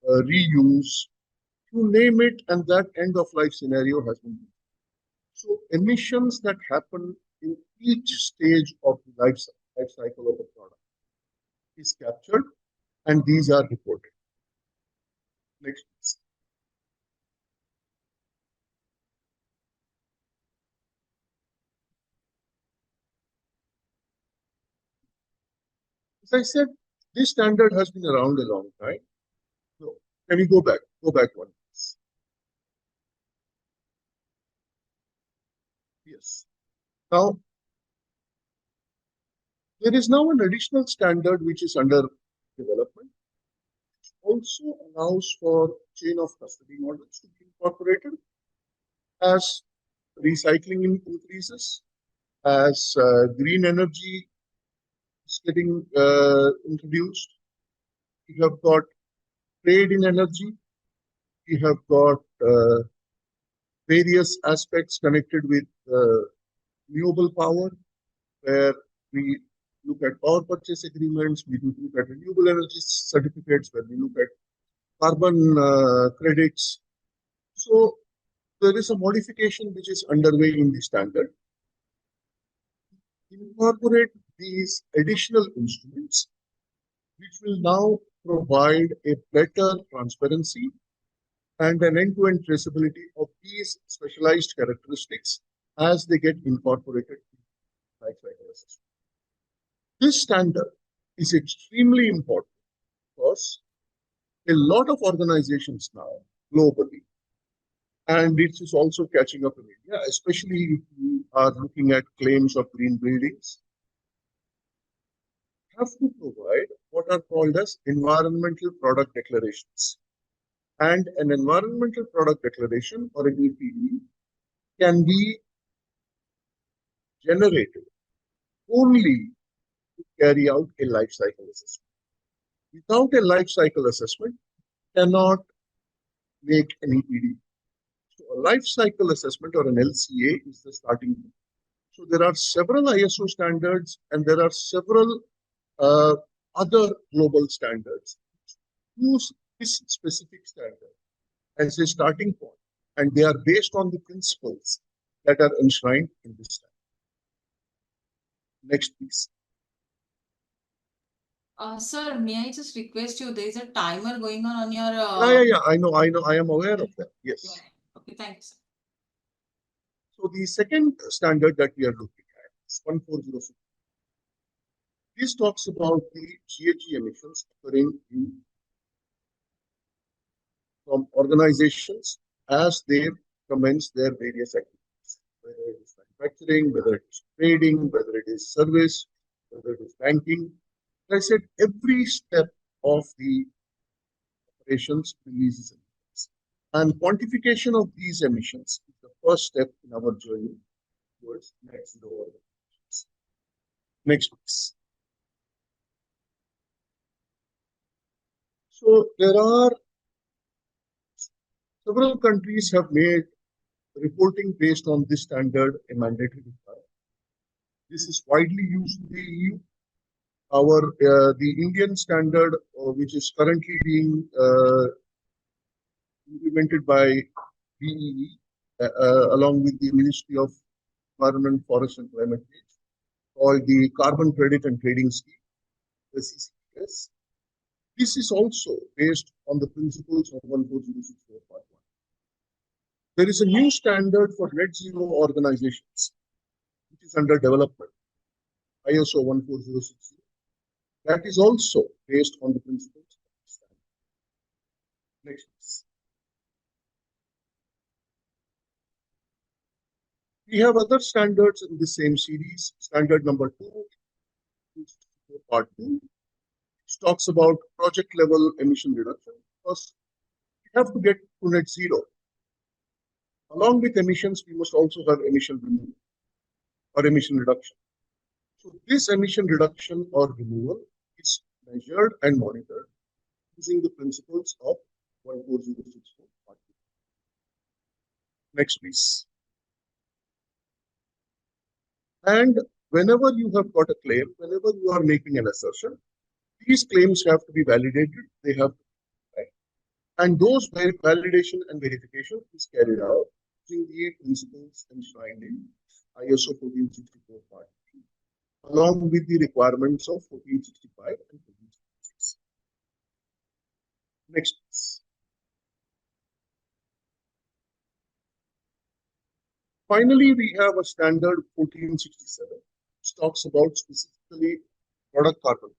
reuse, you name it, and that end of life scenario has been used. So emissions that happen in each stage of the life cycle of a product is captured, and these are reported. Next, please. As I said, this standard has been around a long time. So can we go back? Go back one. Yes. Now, there is now an additional standard which is under development, which also allows for chain of custody models to be incorporated as recycling increases, as green energy is getting introduced. We have got trade in energy. We have got various aspects connected with renewable power, where we look at power purchase agreements, we look at renewable energy certificates, where we look at carbon credits. So there is a modification which is underway in the standard. Incorporate these additional instruments, which will now provide a better transparency and an end-to-end traceability of these specialized characteristics as they get incorporated in life cycle assessment. This standard is extremely important because a lot of organizations now globally, and it is also catching up in India, especially if we are looking at claims of green buildings, have to provide what are called as environmental product declarations. And an environmental product declaration, or an EPD, can be generated only to carry out a life cycle assessment. Without a life cycle assessment, cannot make an EPD. So a life cycle assessment, or an LCA, is the starting point. So there are several ISO standards and there are several other global standards. Use this specific standard as a starting point, and they are based on the principles that are enshrined in this standard. Next, please. Sir, may I just request you, there is a timer going on your... Yeah, I know, I am aware of that, yes. Okay, thanks. So the second standard that we are looking at is 1406. This talks about the GHG emissions occurring from organizations as they commence their various activities, whether it is manufacturing, whether it is trading, whether it is service, whether it is banking. I said every step of the operations releases emissions. And quantification of these emissions is the first step in our journey towards net zero emissions. Next, please. So there are several countries have made reporting based on this standard a mandatory requirement. This is widely used in the EU. The Indian standard, which is currently being implemented by BEE, along with the Ministry of Environment, Forest and Climate Change, called the Carbon Credit and Trading Scheme, the CCTS. This is also based on the principles of 1406.4.1. There is a new standard for net zero organizations, which is under development, ISO 14060. That is also based on the principles of the standard. Next, please. We have other standards in the same series. Standard number 2, part 2, which talks about project level emission reduction. First, we have to get to net zero. Along with emissions, we must also have emission removal or emission reduction. So this emission reduction or removal is measured and monitored using the principles of 14064. Next, please. And whenever you have got a claim, whenever you are making an assertion, these claims have to be validated. They have to be right. And those validation and verification is carried out using the principles enshrined in ISO 1464 Part 3, along with the requirements of 1465 and 1466. Next, please. Finally, we have a standard 1467, which talks about specifically product carbon.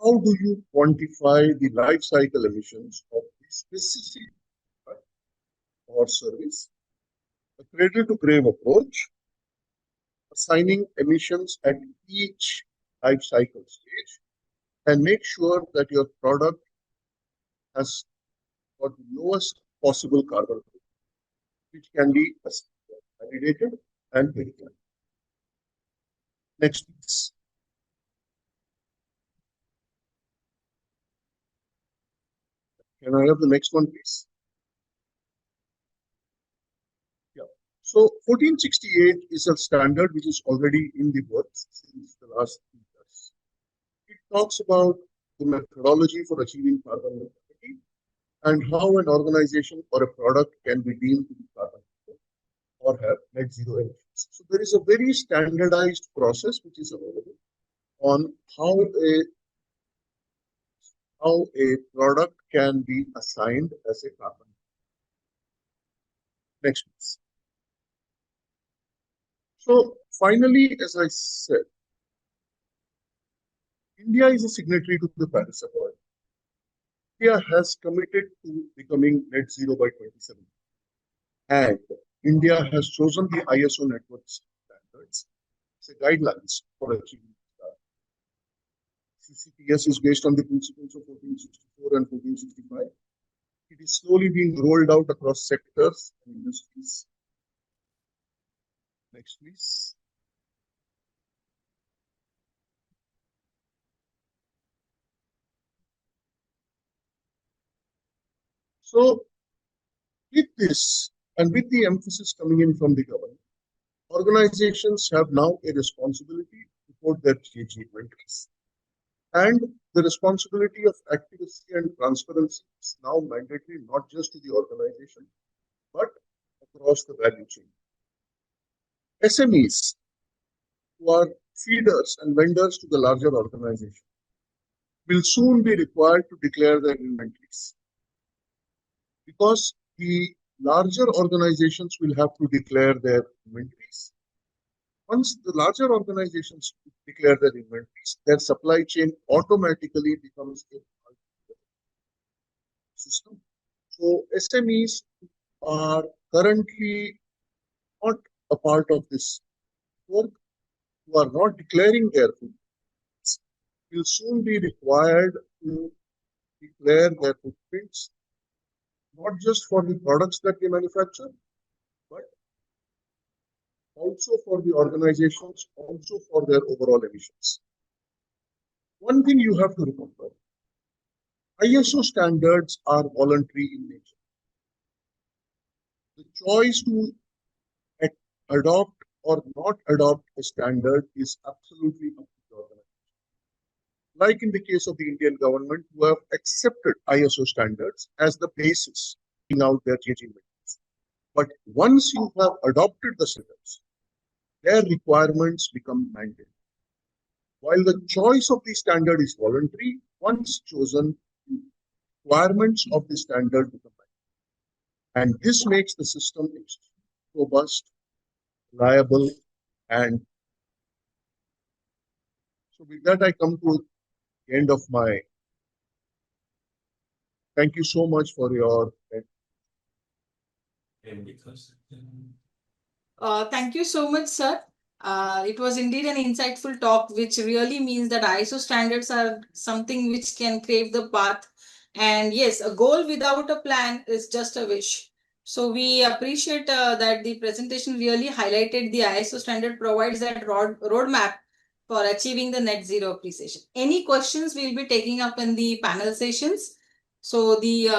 How do you quantify the life cycle emissions of the specific product or service? A cradle to grave approach, assigning emissions at each life cycle stage, and make sure that your product has got the lowest possible carbon footprint, which can be validated and verified. Next, please. Can I have the next one, please? Yeah. So 1468 is a standard which is already in the works since the last 3 years. It talks about the methodology for achieving carbon neutrality and how an organization or a product can be deemed to be carbon neutral or have net zero emissions. So there is a very standardized process which is available on how a product can be assigned as a carbon. Next, please. So finally, as I said, India is a signatory to the Paris Accord. India has committed to becoming net zero by 2070. And India has chosen the ISO network standards as guidelines for achieving that. CCPS is based on the principles of 1464 and 1465. It is slowly being rolled out across sectors and industries. Next, please. So, with this, and with the emphasis coming in from the government, organizations have now a responsibility to report their GHG inventories. And the responsibility of accuracy and transparency is now mandatory not just to the organization, but across the value chain. SMEs, who are feeders and vendors to the larger organization, will soon be required to declare their inventories. Because the larger organizations will have to declare their inventories. Once the larger organizations declare their inventories, their supply chain automatically becomes a system. So SMEs are currently not a part of this work, who are not declaring their footprints, will soon be required to declare their footprints, not just for the products that they manufacture, but also for the organizations, also for their overall emissions. One thing you have to remember, ISO standards are voluntary in nature. The choice to adopt or not adopt a standard is absolutely up to the organization. Like in the case of the Indian government, who have accepted ISO standards as the basis in out their GHG inventories. But once you have adopted the standards, their requirements become mandatory. While the choice of the standard is voluntary, once chosen, the requirements of the standard become mandatory. And this makes the system robust, reliable, and so with that I come to the end of my Thank you so much for your. Thank you so much, sir. It was indeed an insightful talk, which really means that ISO standards are something which can crave the path. And yes, a goal without a plan is just a wish. So we appreciate that the presentation really highlighted the ISO standard provides that roadmap for achieving the net zero appreciation. Any questions we'll be taking up in the panel sessions. So the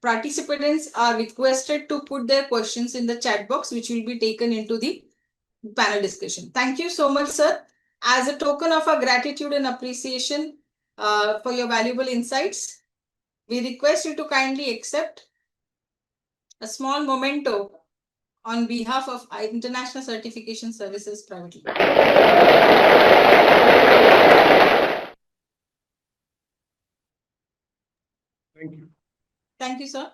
participants are requested to put their questions in the chat box, which will be taken into the panel discussion. Thank you so much, sir. As a token of our gratitude and appreciation for your valuable insights, we request you to kindly accept a small memento on behalf of International Certification Services Private Limited. Thank you. Thank you, sir.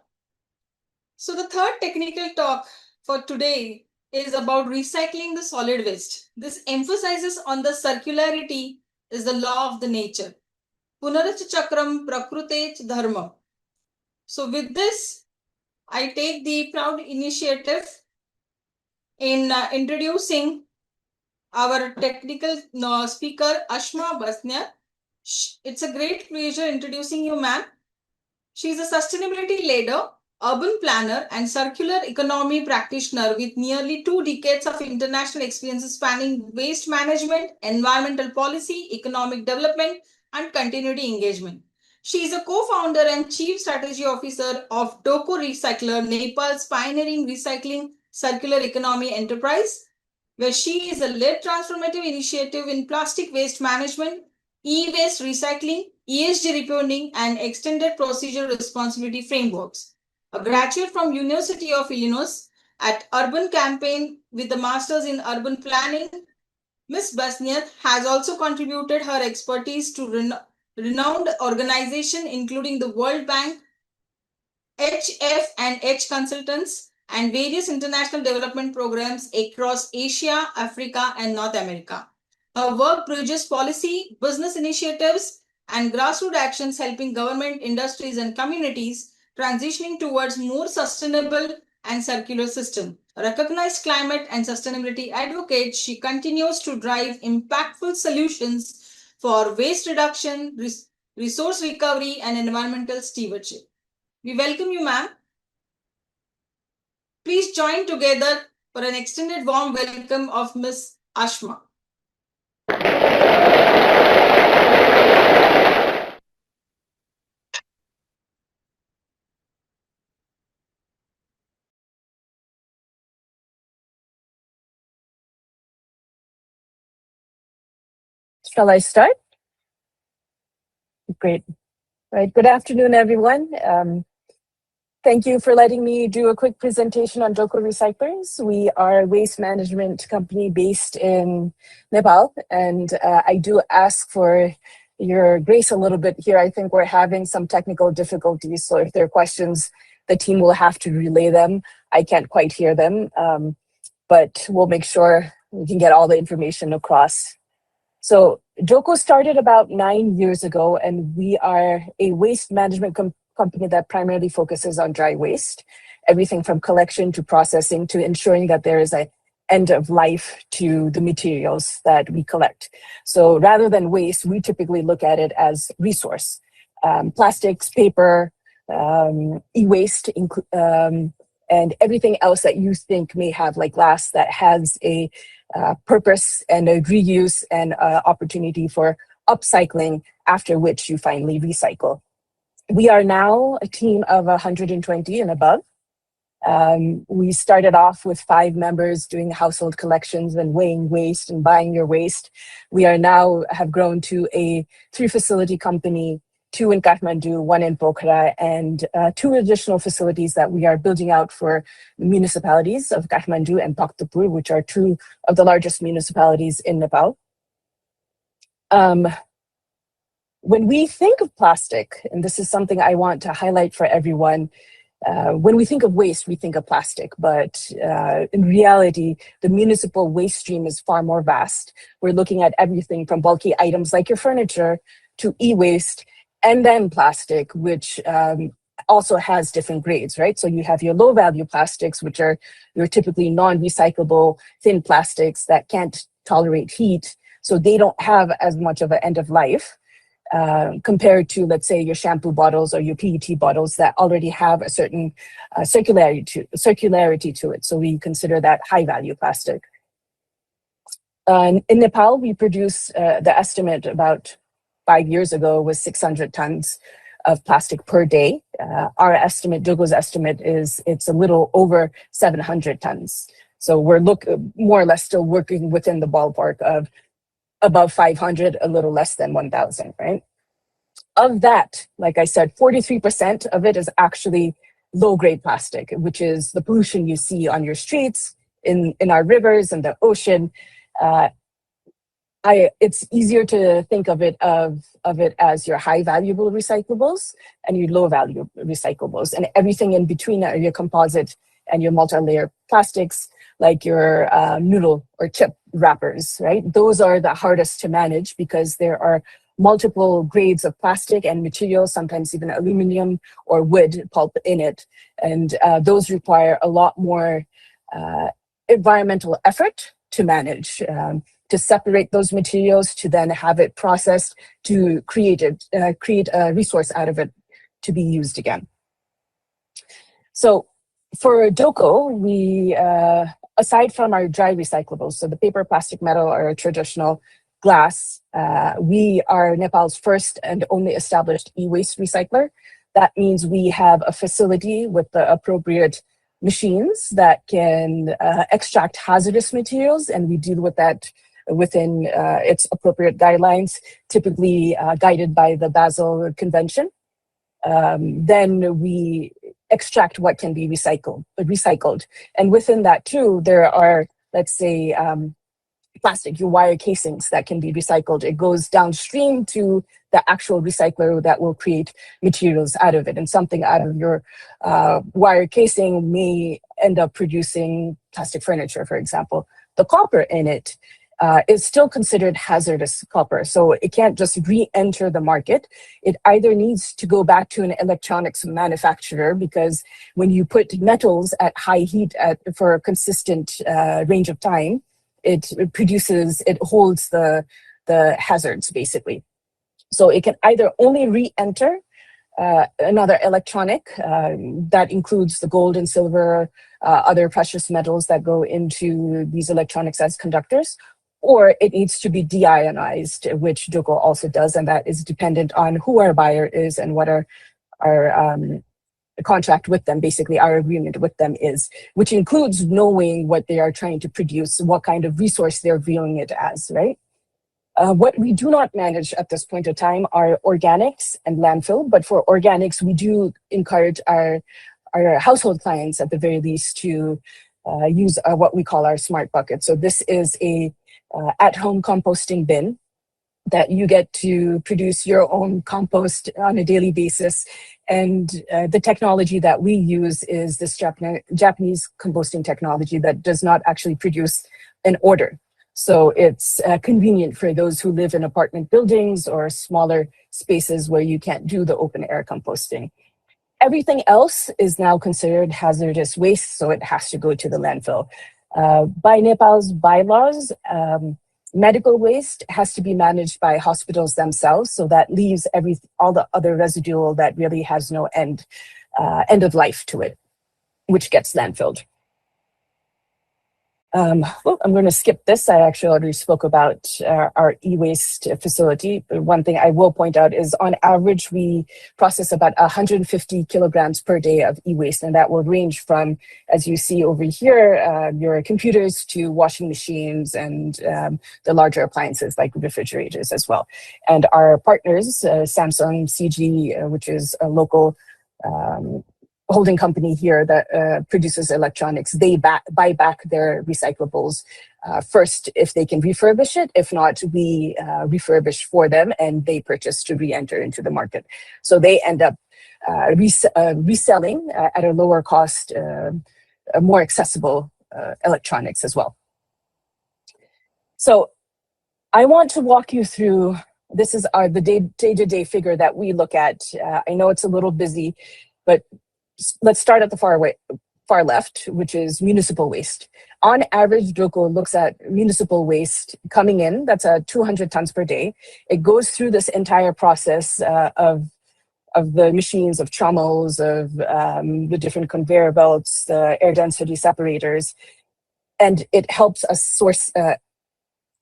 So the third technical talk for today is about recycling the solid waste. This emphasizes on the circularity is the law of the nature. Punaracha chakram prakrutech dharma. So with this, I take the proud initiative in introducing our technical speaker, Ashma Basnya. It's a great pleasure introducing you, ma'am. She's a sustainability leader, urban planner, and circular economy practitioner with nearly 2 decades of international experience spanning waste management, environmental policy, economic development, and continuity engagement. She is a co-founder and chief strategy officer of ReduceReuseRecycle, Nepal's pioneering recycling circular economy enterprise, where she is a lead transformative initiative in plastic waste management, e-waste recycling, ESG reporting, and extended procedure responsibility frameworks. A graduate from University of Illinois at Urban Campaign with a master's in urban planning, Ms. Basniath has also contributed her expertise to renowned organizations including the World Bank, HF and H Consultants, and various international development programs across Asia, Africa, and North America. Her work bridges policy, business initiatives, and grassroots actions helping government, industries, and communities transitioning towards more sustainable and circular system. A recognized climate and sustainability advocate, she continues to drive impactful solutions for waste reduction, resource recovery, and environmental stewardship. We welcome you, ma'am. Please join together for an extended warm welcome of Ms. Ashma. Shall I start? Great. All right. Good afternoon, everyone. Thank you for letting me do a quick presentation on Joko Recyclers. We are a waste management company based in Nepal, and I do ask for your grace a little bit here. I think we're having some technical difficulties, so if there are questions, the team will have to relay them. I can't quite hear them, but we'll make sure we can get all the information across. So Joko started about 9 years ago, and we are a waste management company that primarily focuses on dry waste, everything from collection to processing to ensuring that there is an end of life to the materials that we collect. So rather than waste, we typically look at it as resource. Plastics, paper, e-waste, and everything else that you think may have like glass that has a purpose and a reuse and opportunity for upcycling, after which you finally recycle. We are now a team of 120 and above. We started off with 5 members doing household collections and weighing waste and buying your waste. We are now have grown to a 3-facility company, 2 in Kathmandu, 1 in Pokhara, and 2 additional facilities that we are building out for municipalities of Kathmandu and Bhaktapur, which are 2 of the largest municipalities in Nepal. When we think of plastic, and this is something I want to highlight for everyone, when we think of waste, we think of plastic, but in reality, the municipal waste stream is far more vast. We're looking at everything from bulky items like your furniture to e-waste and then plastic, which also has different grades, right? So you have your low value plastics, which are your typically non-recyclable thin plastics that can't tolerate heat. So they don't have as much of an end of life compared to, let's say, your shampoo bottles or your PET bottles that already have a certain circularity to it. So we consider that high value plastic. In Nepal, we produce the estimate about 5 years ago was 600 tons of plastic per day. Our estimate, Dogo's estimate, is it's a little over 700 tons. So we're more or less still working within the ballpark of above 500, a little less than 1,000, right? Of that, like I said, 43% of it is actually low-grade plastic, which is the pollution you see on your streets, in our rivers and the ocean. It's easier to think of it as your high valuable recyclables and your low value recyclables, and everything in between are your composite and your multi-layer plastics, like your noodle or chip wrappers, right? Those are the hardest to manage because there are multiple grades of plastic and materials, sometimes even aluminum or wood pulp in it, and those require a lot more environmental effort to manage. To separate those materials, to then have it processed, to create a resource out of it to be used again. So for DOCO, we, aside from our dry recyclables, so the paper, plastic, metal, or traditional glass, we are Nepal's first and only established e-waste recycler. That means we have a facility with the appropriate machines that can extract hazardous materials, and we deal with that within its appropriate guidelines, typically guided by the Basel Convention. Then we extract what can be recycled. And within that too, there are, let's say, plastic, your wire casings that can be recycled. It goes downstream to the actual recycler that will create materials out of it. And something out of your wire casing may end up producing plastic furniture, for example. The copper in it is still considered hazardous copper. So it can't just re-enter the market. It either needs to go back to an electronics manufacturer, because when you put metals at high heat for a consistent range of time, it holds the hazards, basically. So it can either only re-enter another electronic that includes the gold and silver, other precious metals that go into these electronics as conductors, or it needs to be deionized, which DOCO also does, and that is dependent on who our buyer is and what our contract with them, basically our agreement with them is, which includes knowing what they are trying to produce, what kind of resource they're viewing it as, right? What we do not manage at this point of time are organics and landfill, but for organics, we do encourage our household clients at the very least to use what we call our smart bucket. So this is a at-home composting bin that you get to produce your own compost on a daily basis. And the technology that we use is this Japanese composting technology that does not actually produce an odor. So it's convenient for those who live in apartment buildings or smaller spaces where you can't do the open air composting. Everything else is now considered hazardous waste, so it has to go to the landfill. By Nepal's bylaws, medical waste has to be managed by hospitals themselves, so that leaves all the other residual that really has no end of life to it, which gets landfilled. Well, I'm going to skip this. I actually already spoke about our e-waste facility. But one thing I will point out is on average, we process about 150 kilograms per day of e-waste, and that will range from, as you see over here, your computers to washing machines and the larger appliances like refrigerators as well. And our partners, Samsung, CG, which is a local holding company here that produces electronics, they buy back their recyclables first if they can refurbish it. If not, we refurbish for them and they purchase to re-enter into the market. So they end up reselling at a lower cost, more accessible electronics as well. So I want to walk you through This is the day-to-day figure that we look at. I know it's a little busy, but let's start at the far left, which is municipal waste. On average, DOCO looks at municipal waste coming in. That's 200 tons per day. It goes through this entire process of the machines, of trommels, of the different conveyor belts, the air density separators, and it helps us source,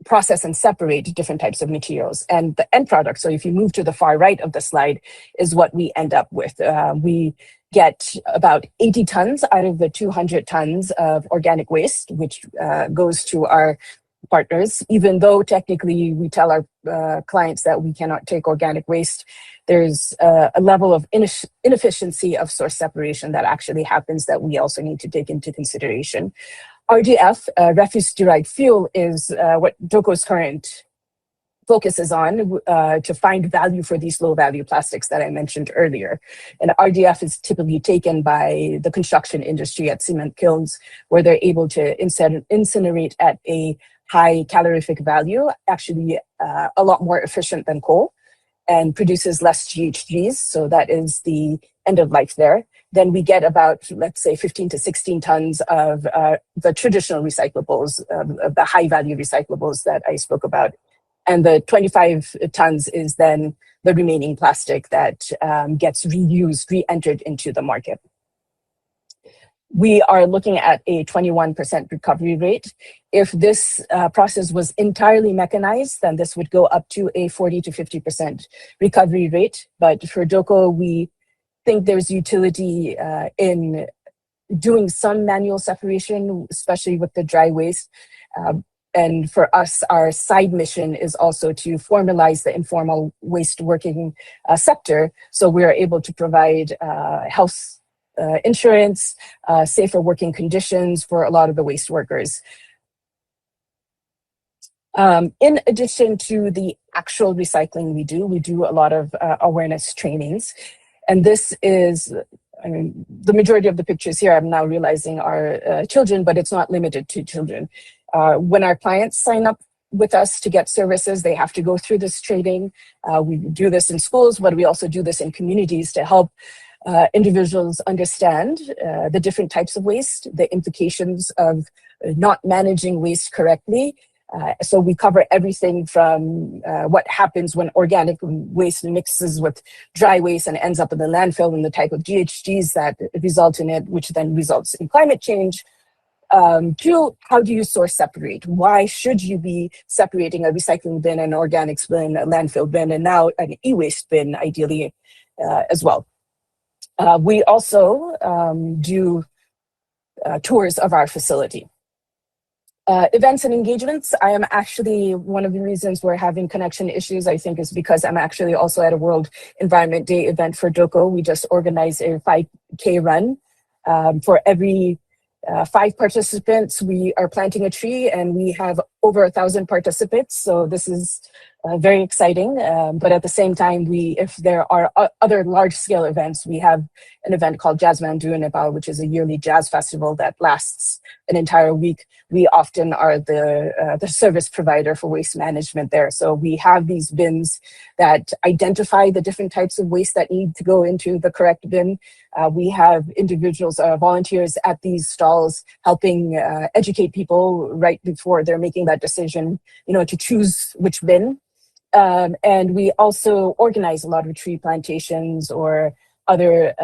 process and separate different types of materials. And the end product, so if you move to the far right of the slide, is what we end up with. We get about 80 tons out of the 200 tons of organic waste, which goes to our partners. Even though technically we tell our clients that we cannot take organic waste, there's a level of inefficiency of source separation that actually happens that we also need to take into consideration. RDF, refuse-derived fuel, is what DOCO's current focus is on to find value for these low-value plastics that I mentioned earlier. And RDF is typically taken by the construction industry at cement kilns, where they're able to incinerate at a high calorific value, actually a lot more efficient than coal, and produces less GHGs, so that is the end of life there. Then we get about, let's say, 15 to 16 tons of the traditional recyclables, the high-value recyclables that I spoke about. And the 25 tons is then the remaining plastic that gets reused, re-entered into the market. We are looking at a 21% recovery rate. If this process was entirely mechanized, then this would go up to a 40 to 50% recovery rate. But for DOCO, we think there's utility in doing some manual separation, especially with the dry waste. And for us, our side mission is also to formalize the informal waste working sector, so we're able to provide health insurance, safer working conditions for a lot of the waste workers. In addition to the actual recycling we do a lot of awareness trainings. And this is, I mean, the majority of the pictures here I'm now realizing are children, but it's not limited to children. When our clients sign up with us to get services, they have to go through this training. We do this in schools, but we also do this in communities to help individuals understand the different types of waste, the implications of not managing waste correctly. So we cover everything from what happens when organic waste mixes with dry waste and ends up in the landfill, and the type of GHGs that result in it, which then results in climate change, to how do you source separate? Why should you be separating a recycling bin, an organics bin, a landfill bin, and now an e-waste bin, ideally, as well. We also do tours of our facility. Events and engagements, I am actually, one of the reasons we're having connection issues, I think, is because I'm actually also at a World Environment Day event for DOCO. We just organized a 5K run. For every 5 participants, we are planting a tree, and we have over 1,000 participants. So this is very exciting. But at the same time, if there are other large-scale events, we have an event called Jazz Mandu in Nepal, which is a yearly jazz festival that lasts an entire week. We often are the service provider for waste management there. So we have these bins that identify the different types of waste that need to go into the correct bin. We have individuals, volunteers at these stalls helping educate people right before they're making that decision, to choose which bin. And we also organize a lot of tree plantations or other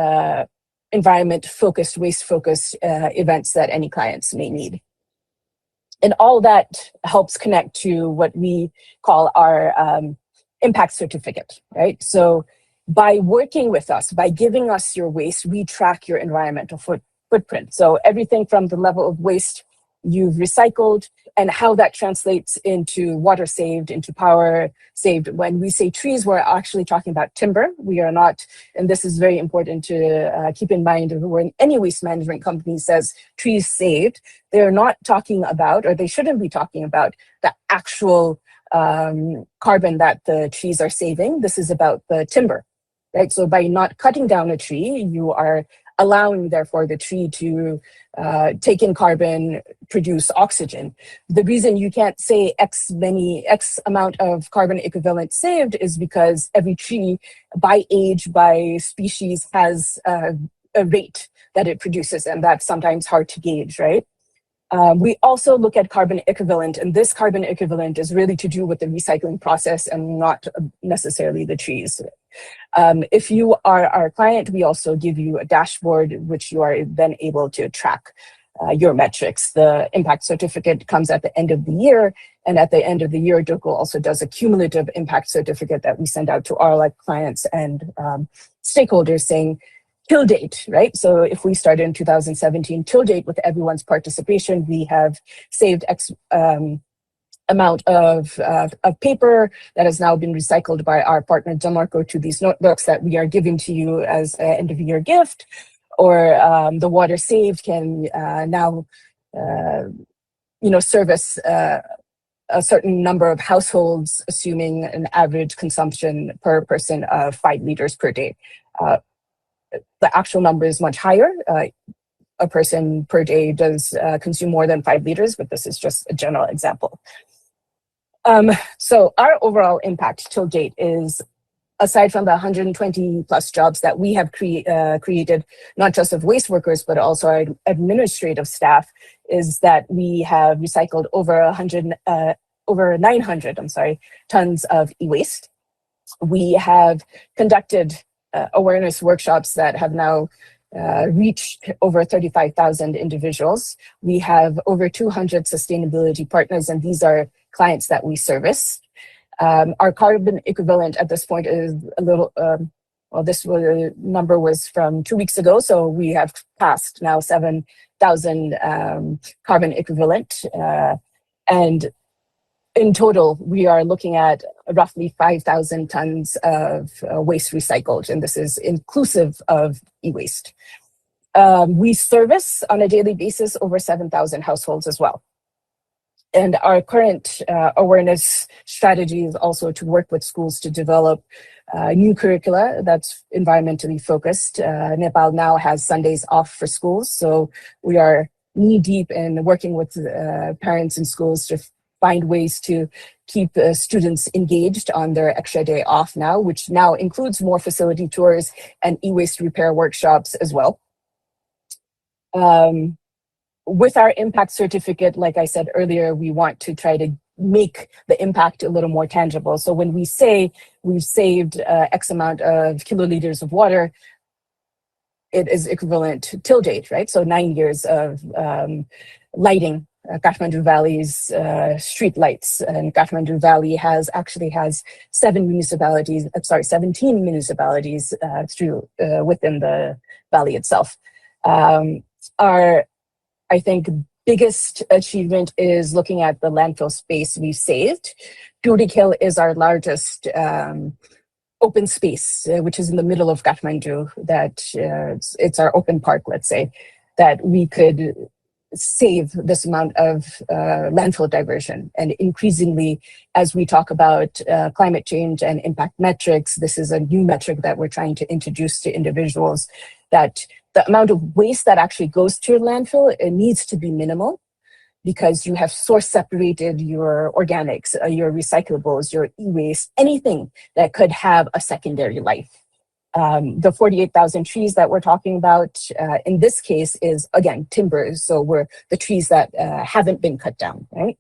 environment-focused, waste-focused events that any clients may need. And all that helps connect to what we call our impact certificate, right? So by working with us, by giving us your waste, we track your environmental footprint. So everything from the level of waste you've recycled and how that translates into water saved, into power saved. When we say trees, we're actually talking about timber. We are not, and this is very important to keep in mind when any waste management company says trees saved, they're not talking about, or they shouldn't be talking about, the actual carbon that the trees are saving. This is about the timber, right? So by not cutting down a tree, you are allowing therefore the tree to take in carbon, produce oxygen. The reason you can't say X amount of carbon equivalent saved is because every tree by age, by species has a rate that it produces, and that's sometimes hard to gauge, right? We also look at carbon equivalent, and this carbon equivalent is really to do with the recycling process and not necessarily the trees. If you are our client, we also give you a dashboard which you are then able to track your metrics. The impact certificate comes at the end of the year, and at the end of the year, DOCO also does a cumulative impact certificate that we send out to our clients and stakeholders saying, till date, right? So if we started in 2017, till date with everyone's participation, we have saved X amount of paper that has now been recycled by our partner Demarco to these notebooks that we are giving to you as an end of year gift, or the water saved can now service a certain number of households, assuming an average consumption per person of 5 liters per day. The actual number is much higher. A person per day does consume more than 5 liters, but this is just a general example. So our overall impact till date is, aside from the 120 plus jobs that we have created, not just of waste workers, but also our administrative staff, is that we have recycled over 900 tons of e-waste. We have conducted awareness workshops that have now reached over 35,000 individuals. We have over 200 sustainability partners, and these are clients that we service. Our carbon equivalent at this point is a little, number was from 2 weeks ago, so we have passed now 7,000 carbon equivalent. And in total, we are looking at roughly 5,000 tons of waste recycled, and this is inclusive of e-waste. We service on a daily basis over 7,000 households as well. And our current awareness strategy is also to work with schools to develop new curricula that's environmentally focused. Nepal now has Sundays off for schools, so we are knee-deep in working with parents in schools to find ways to keep students engaged on their extra day off now, which now includes more facility tours and e-waste repair workshops as well. With our impact certificate, like I said earlier, we want to try to make the impact a little more tangible. So when we say we've saved X amount of kiloliters of water, it is equivalent till date, right? So 9 years of lighting Kathmandu Valley's street lights. And Kathmandu Valley has 17 municipalities through within the valley itself. Our, I think, biggest achievement is looking at the landfill space we've saved. Turik Hill is our largest open space, which is in the middle of Kathmandu, that it's our open park, let's say, that we could save this amount of landfill diversion. And increasingly, as we talk about climate change and impact metrics, this is a new metric that we're trying to introduce to individuals, that the amount of waste that actually goes to your landfill, it needs to be minimal, because you have source separated your organics, your recyclables, your e-waste, anything that could have a secondary life. The 48,000 trees that we're talking about in this case is, again, timbers. So we're the trees that haven't been cut down, right?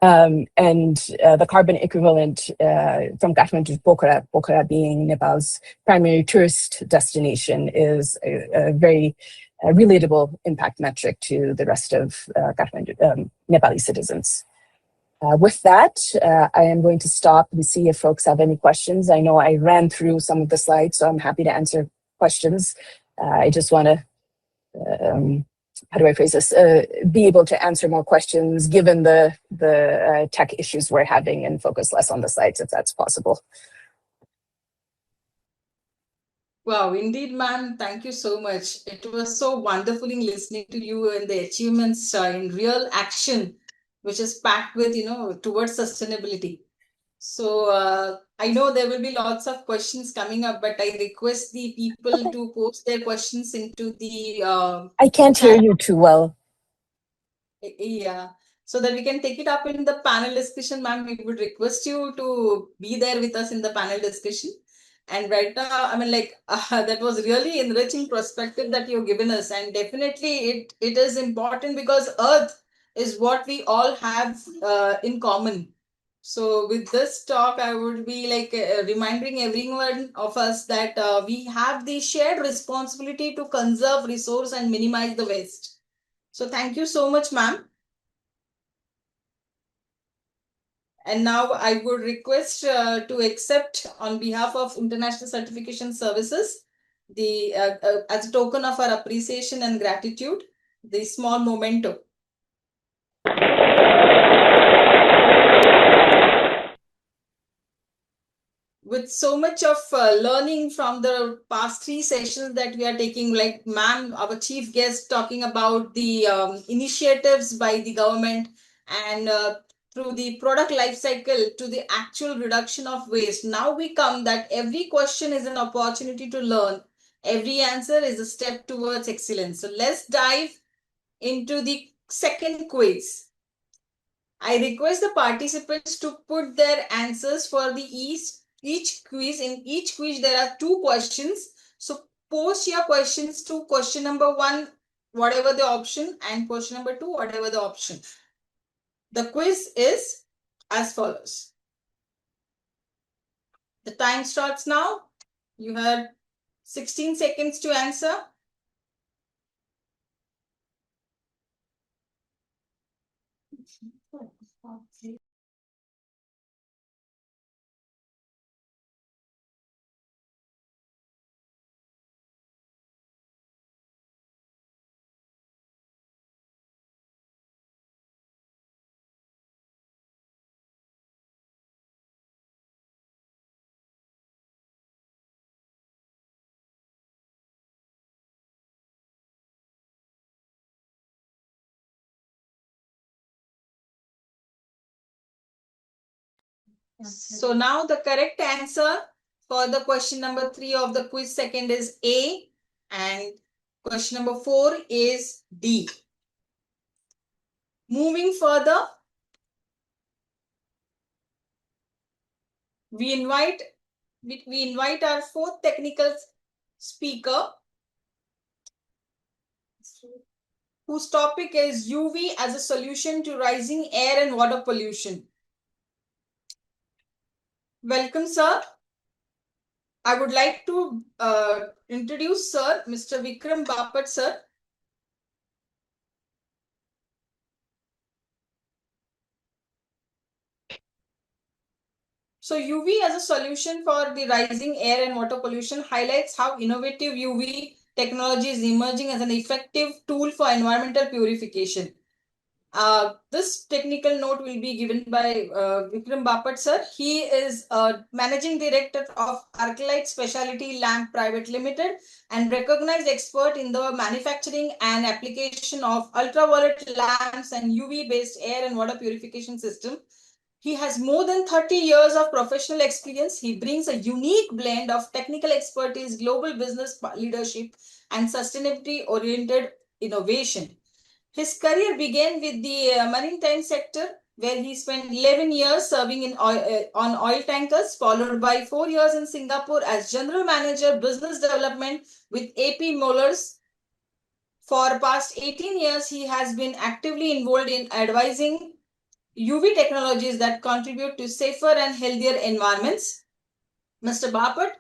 And the carbon equivalent from Kathmandu to Pokhara being Nepal's primary tourist destination, is a very relatable impact metric to the rest of Kathmandu, Nepali citizens. With that, I am going to stop and see if folks have any questions. I know I ran through some of the slides, so I'm happy to answer questions. I just want to, how do I phrase this? Be able to answer more questions given the tech issues we're having, and focus less on the slides if that's possible. Wow, indeed, ma'am. Thank you so much. It was so wonderful in listening to you and the achievements in real action, which is packed with, towards sustainability. So I know there will be lots of questions coming up, but I request the people to post their questions into the I can't hear chat. you too well. Yeah, so that we can take it up in the panel discussion, ma'am. We would request you to be there with us in the panel discussion. And right now, I mean, like that was really enriching perspective that you've given us, and definitely it is important because Earth is what we all have in common. So with this talk, I would be like reminding everyone of us that we have the shared responsibility to conserve resource and minimize the waste. So thank you so much, ma'am. And now I would request to accept on behalf of International Certification Services, the as a token of our appreciation and gratitude, the small memento. With so much of learning from the past 3 sessions that we are taking, like ma'am, our chief guest, talking about the initiatives by the government and through the product life cycle to the actual reduction of waste. Now we come that every question is an opportunity to learn. Every answer is a step towards excellence. So let's dive into the second quiz. I request the participants to put their answers for the each quiz. In each quiz, there are 2 questions. So post your questions to question number 1, whatever the option, and question number 2, whatever the option. The quiz is as follows. The time starts now. You have 16 seconds to answer. So now the correct answer for the question number 3 of the quiz second is A, and question number 4 is D. Moving further, we invite our 4th technical speaker, whose topic is UV as a solution to rising air and water pollution. Welcome, sir. I would like to introduce Sir, Mr. Vikram Bapat, sir. So UV as a solution for the rising air and water pollution highlights how innovative UV technology is emerging as an effective tool for environmental purification. This technical note will be given by Vikram Bapat, sir. He is Managing Director of Arclight Specialty Lamp Private Limited and recognized expert in the manufacturing and application of ultraviolet lamps and UV-based air and water purification system. He has more than 30 years of professional experience. He brings a unique blend of technical expertise, global business leadership, and sustainability-oriented innovation. His career began with the maritime sector, where he spent 11 years serving in on oil tankers, followed by 4 years in Singapore as General Manager Business Development with AP Mollers. For past 18 years, he has been actively involved in advising UV technologies that contribute to safer and healthier environments. Mr. Bapat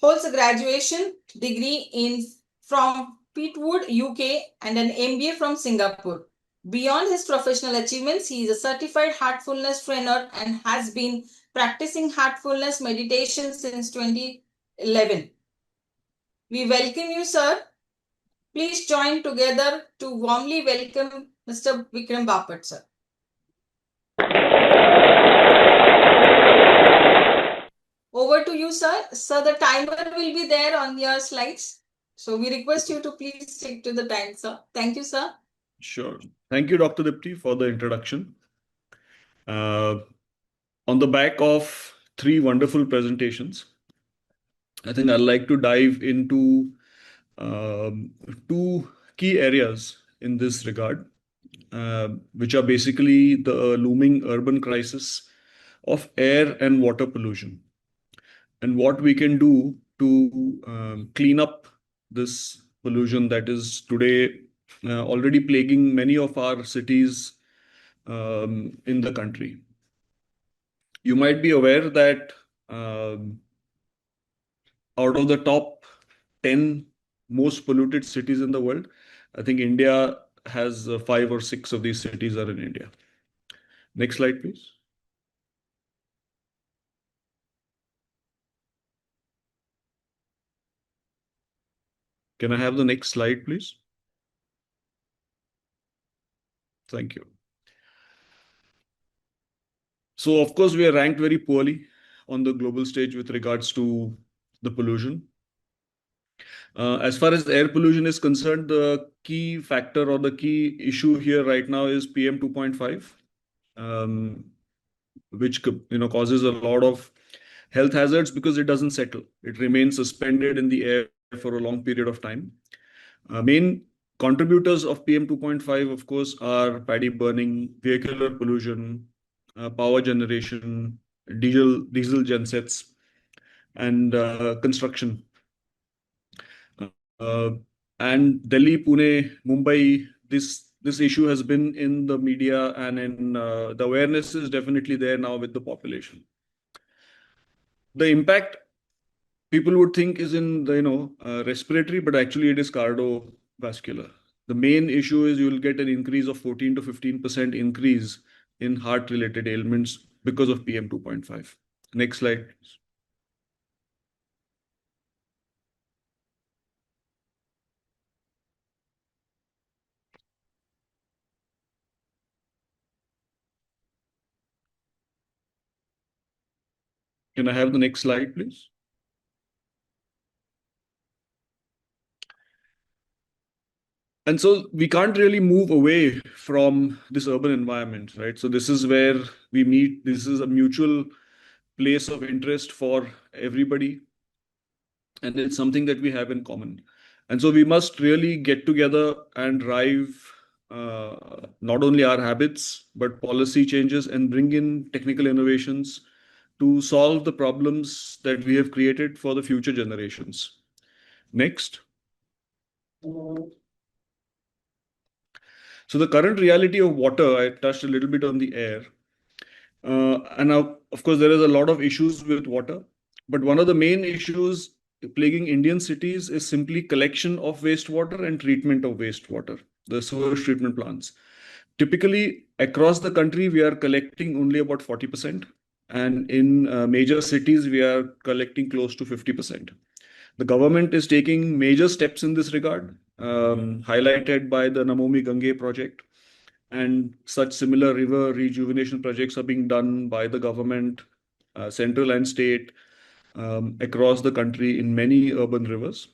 holds a graduation degree from Peatwood, UK, and an MBA from Singapore. Beyond his professional achievements, he is a certified heartfulness trainer and has been practicing heartfulness meditation since 2011. We welcome you, sir. Please join together to warmly welcome Mr. Vikram Bapat, sir. Over to you, sir. Sir, the timer will be there on your slides. So we request you to please stick to the time, sir. Thank you, sir. Sure. Thank you, Dr. Dipti, for the introduction. On the back of three wonderful presentations. I think I'd like to dive into two key areas in this regard, which are basically the looming urban crisis of air and water pollution, and what we can do to clean up this pollution that is today already plaguing many of our cities in the country. You might be aware that out of the top 10 most polluted cities in the world, I think India has 5 or 6 of these cities are in India. Next slide, please. Can I have the next slide, please? Thank you. So, of course, we are ranked very poorly on the global stage with regards to the pollution. As far as air pollution is concerned, the key factor or the key issue here right now is PM 2.5, which causes a lot of health hazards because it doesn't settle. It remains suspended in the air for a long period of time. Main contributors of PM 2.5, of course, are paddy burning, vehicular pollution, power generation, diesel gensets, and construction. And Delhi, Pune, Mumbai, this issue has been in the media, and in the awareness is definitely there now with the population. The impact people would think is in the respiratory, but actually it is cardiovascular. The main issue is you will get an increase of 14 to 15% increase in heart-related ailments because of PM 2.5. Next slide, please. Can I have the next slide, please? And so we can't really move away from this urban environment, right? So this is where we meet. This is a mutual place of interest for everybody. And it's something that we have in common. And so we must really get together and drive not only our habits, but policy changes and bring in technical innovations to solve the problems that we have created for the future generations. Next. So the current reality of water, I touched a little bit on the air. And now, of course, there is a lot of issues with water. But one of the main issues plaguing Indian cities is simply collection of wastewater and treatment of wastewater, the sewage treatment plants. Typically, across the country, we are collecting only about 40%. And in major cities, we are collecting close to 50%. The government is taking major steps in this regard, highlighted by the Namomi Gange project. And such similar river rejuvenation projects are being done by the government, central and state, across the country in many urban rivers.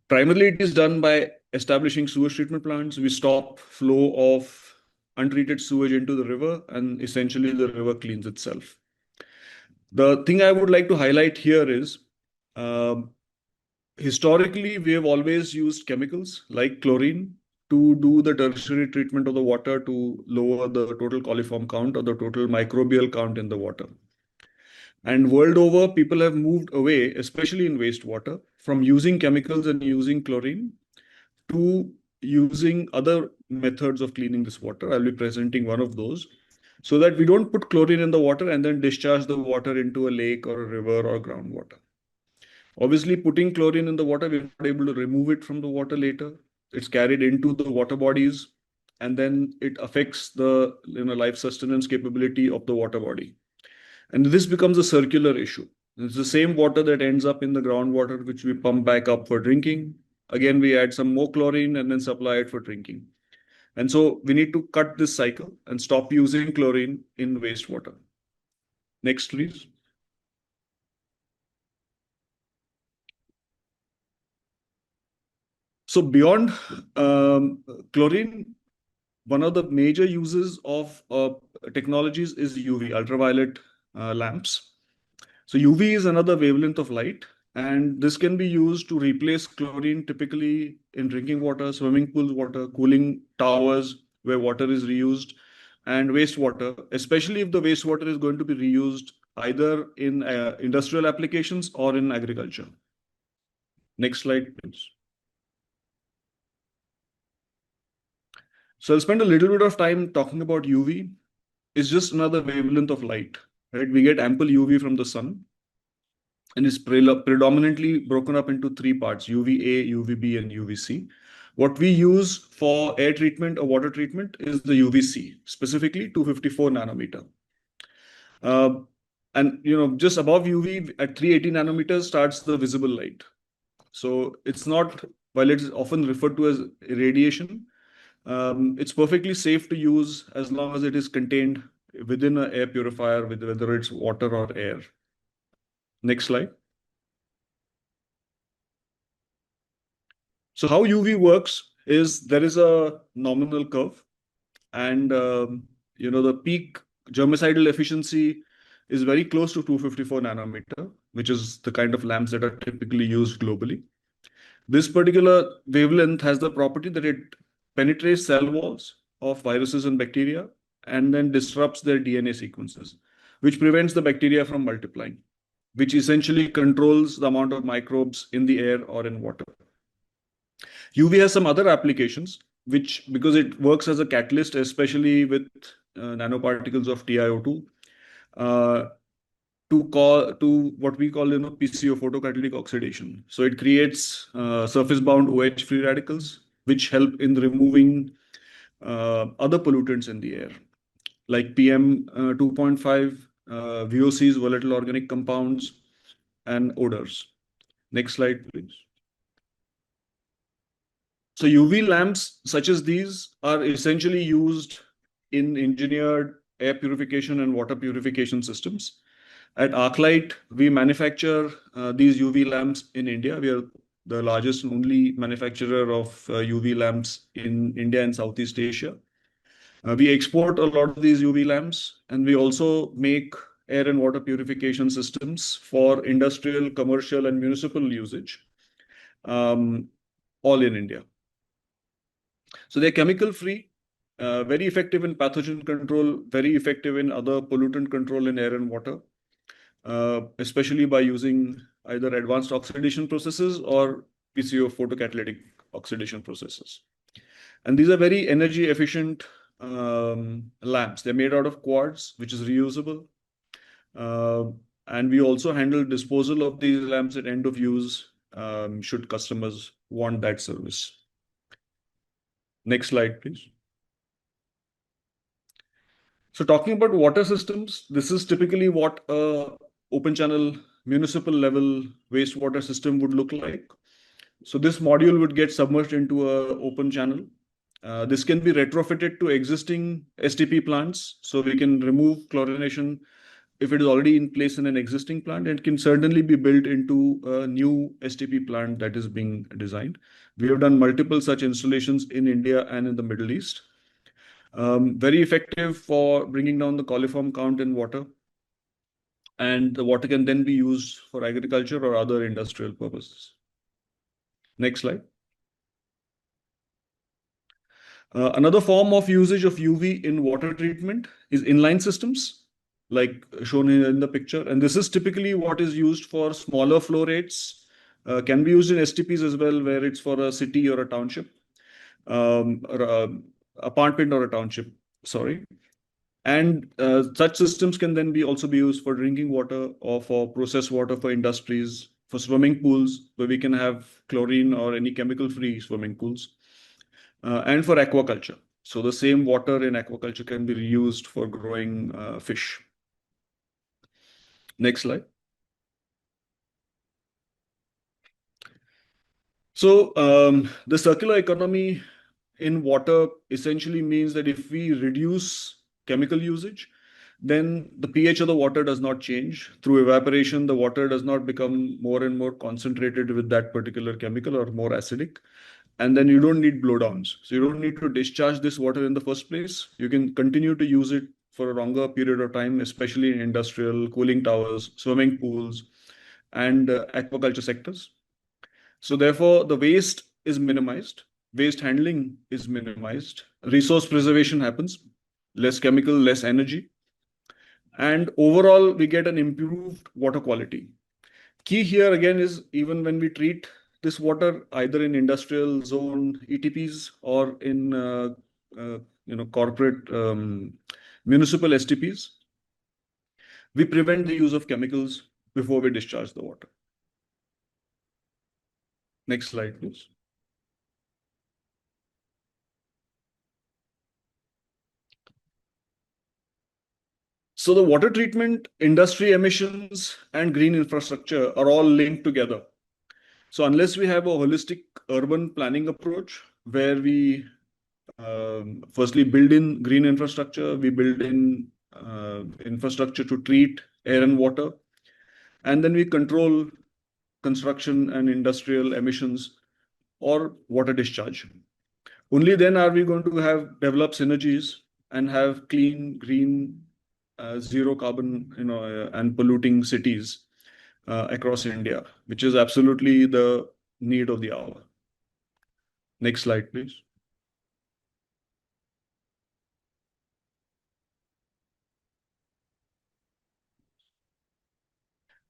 Primarily, it is done by establishing sewage treatment plants. We stop flow of untreated sewage into the river, and essentially the river cleans itself. The thing I would like to highlight here is, historically, we have always used chemicals like chlorine to do the tertiary treatment of the water to lower the total coliform count or the total microbial count in the water. And world over, people have moved away, especially in wastewater, from using chemicals and using chlorine to using other methods of cleaning this water. I'll be presenting one of those, so that we don't put chlorine in the water and then discharge the water into a lake or a river or groundwater. Obviously, putting chlorine in the water, we're not able to remove it from the water later. It's carried into the water bodies, and then it affects the life sustenance capability of the water body. And this becomes a circular issue. It's the same water that ends up in the groundwater, which we pump back up for drinking. Again, we add some more chlorine and then supply it for drinking. And so we need to cut this cycle and stop using chlorine in wastewater. Next, please. So beyond chlorine, one of the major uses of technologies is UV, ultraviolet lamps. So UV is another wavelength of light, and this can be used to replace chlorine typically in drinking water, swimming pools water, cooling towers where water is reused, and wastewater, especially if the wastewater is going to be reused either in industrial applications or in agriculture. Next slide, please. So I'll spend a little bit of time talking about UV. It's just another wavelength of light, right? We get ample UV from the sun, and it's predominantly broken up into three parts: UVA, UVB, and UVC. What we use for air treatment or water treatment is the UVC, specifically 254 nanometer. And just above UV at 380 nanometers starts the visible light. So it's not, while it's often referred to as radiation, it's perfectly safe to use as long as it is contained within an air purifier, whether it's water or air. Next slide. So how UV works is there is a nominal curve, and the peak germicidal efficiency is very close to 254 nanometer, which is the kind of lamps that are typically used globally. This particular wavelength has the property that it penetrates cell walls of viruses and bacteria and then disrupts their DNA sequences, which prevents the bacteria from multiplying, which essentially controls the amount of microbes in the air or in water. UV has some other applications, because it works as a catalyst, especially with nanoparticles of TiO2, to what we call PCO, photocatalytic oxidation. So it creates surface-bound OH free radicals, which help in removing other pollutants in the air, like PM 2.5, VOCs, volatile organic compounds, and odors. Next slide, please. So UV lamps such as these are essentially used in engineered air purification and water purification systems. At ArcLight, we manufacture these UV lamps in India. We are the largest and only manufacturer of UV lamps in India and Southeast Asia. We export a lot of these UV lamps, and we also make air and water purification systems for industrial, commercial, and municipal usage, all in India. So they're chemical-free, very effective in pathogen control, very effective in other pollutant control in air and water, especially by using either advanced oxidation processes or PCO, photocatalytic oxidation processes. And these are very energy efficient lamps. They're made out of quartz, which is reusable. And we also handle disposal of these lamps at end of use, should customers want that service. Next slide, please. So talking about water systems, this is typically what a open channel municipal level wastewater system would look like. So this module would get submerged into an open channel. This can be retrofitted to existing STP plants, so we can remove chlorination if it is already in place in an existing plant, and can certainly be built into a new STP plant that is being designed. We have done multiple such installations in India and in the Middle East. Very effective for bringing down the coliform count in water, and the water can then be used for agriculture or other industrial purposes. Next slide. Another form of usage of UV in water treatment is inline systems, like shown in the picture. And this is typically what is used for smaller flow rates, can be used in STPs as well, where it's for a city or a township, or a apartment or a township, sorry. And such systems can then also be used for drinking water or for processed water for industries, for swimming pools, where we can have chlorine or any chemical-free swimming pools, and for aquaculture. So the same water in aquaculture can be reused for growing fish. Next slide. So the circular economy in water essentially means that if we reduce chemical usage, then the pH of the water does not change. Through evaporation, the water does not become more and more concentrated with that particular chemical or more acidic. And then you don't need blowdowns. So you don't need to discharge this water in the first place. You can continue to use it for a longer period of time, especially in industrial, cooling towers, swimming pools, and aquaculture sectors. So therefore, the waste is minimized, waste handling is minimized, resource preservation happens, less chemical, less energy, and overall we get an improved water quality. Key here again is even when we treat this water either in industrial zone ETPs or in corporate municipal STPs, we prevent the use of chemicals before we discharge the water. Next slide, please. So the water treatment, industry emissions, and green infrastructure are all linked together. So unless we have a holistic urban planning approach where we firstly build in green infrastructure, we build in infrastructure to treat air and water, and then we control construction and industrial emissions or water discharge. Only then are we going to have developed synergies and have clean, green, zero carbon, and polluting cities across India, which is absolutely the need of the hour. Next slide, please.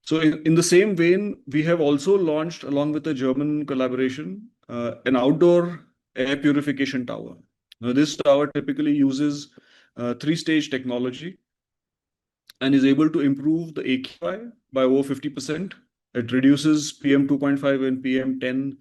So in the same vein, we have also launched, along with a German collaboration, an outdoor air purification tower. Now, this tower typically uses three-stage technology and is able to improve the AQI by over 50%. It reduces PM 2.5 and PM 10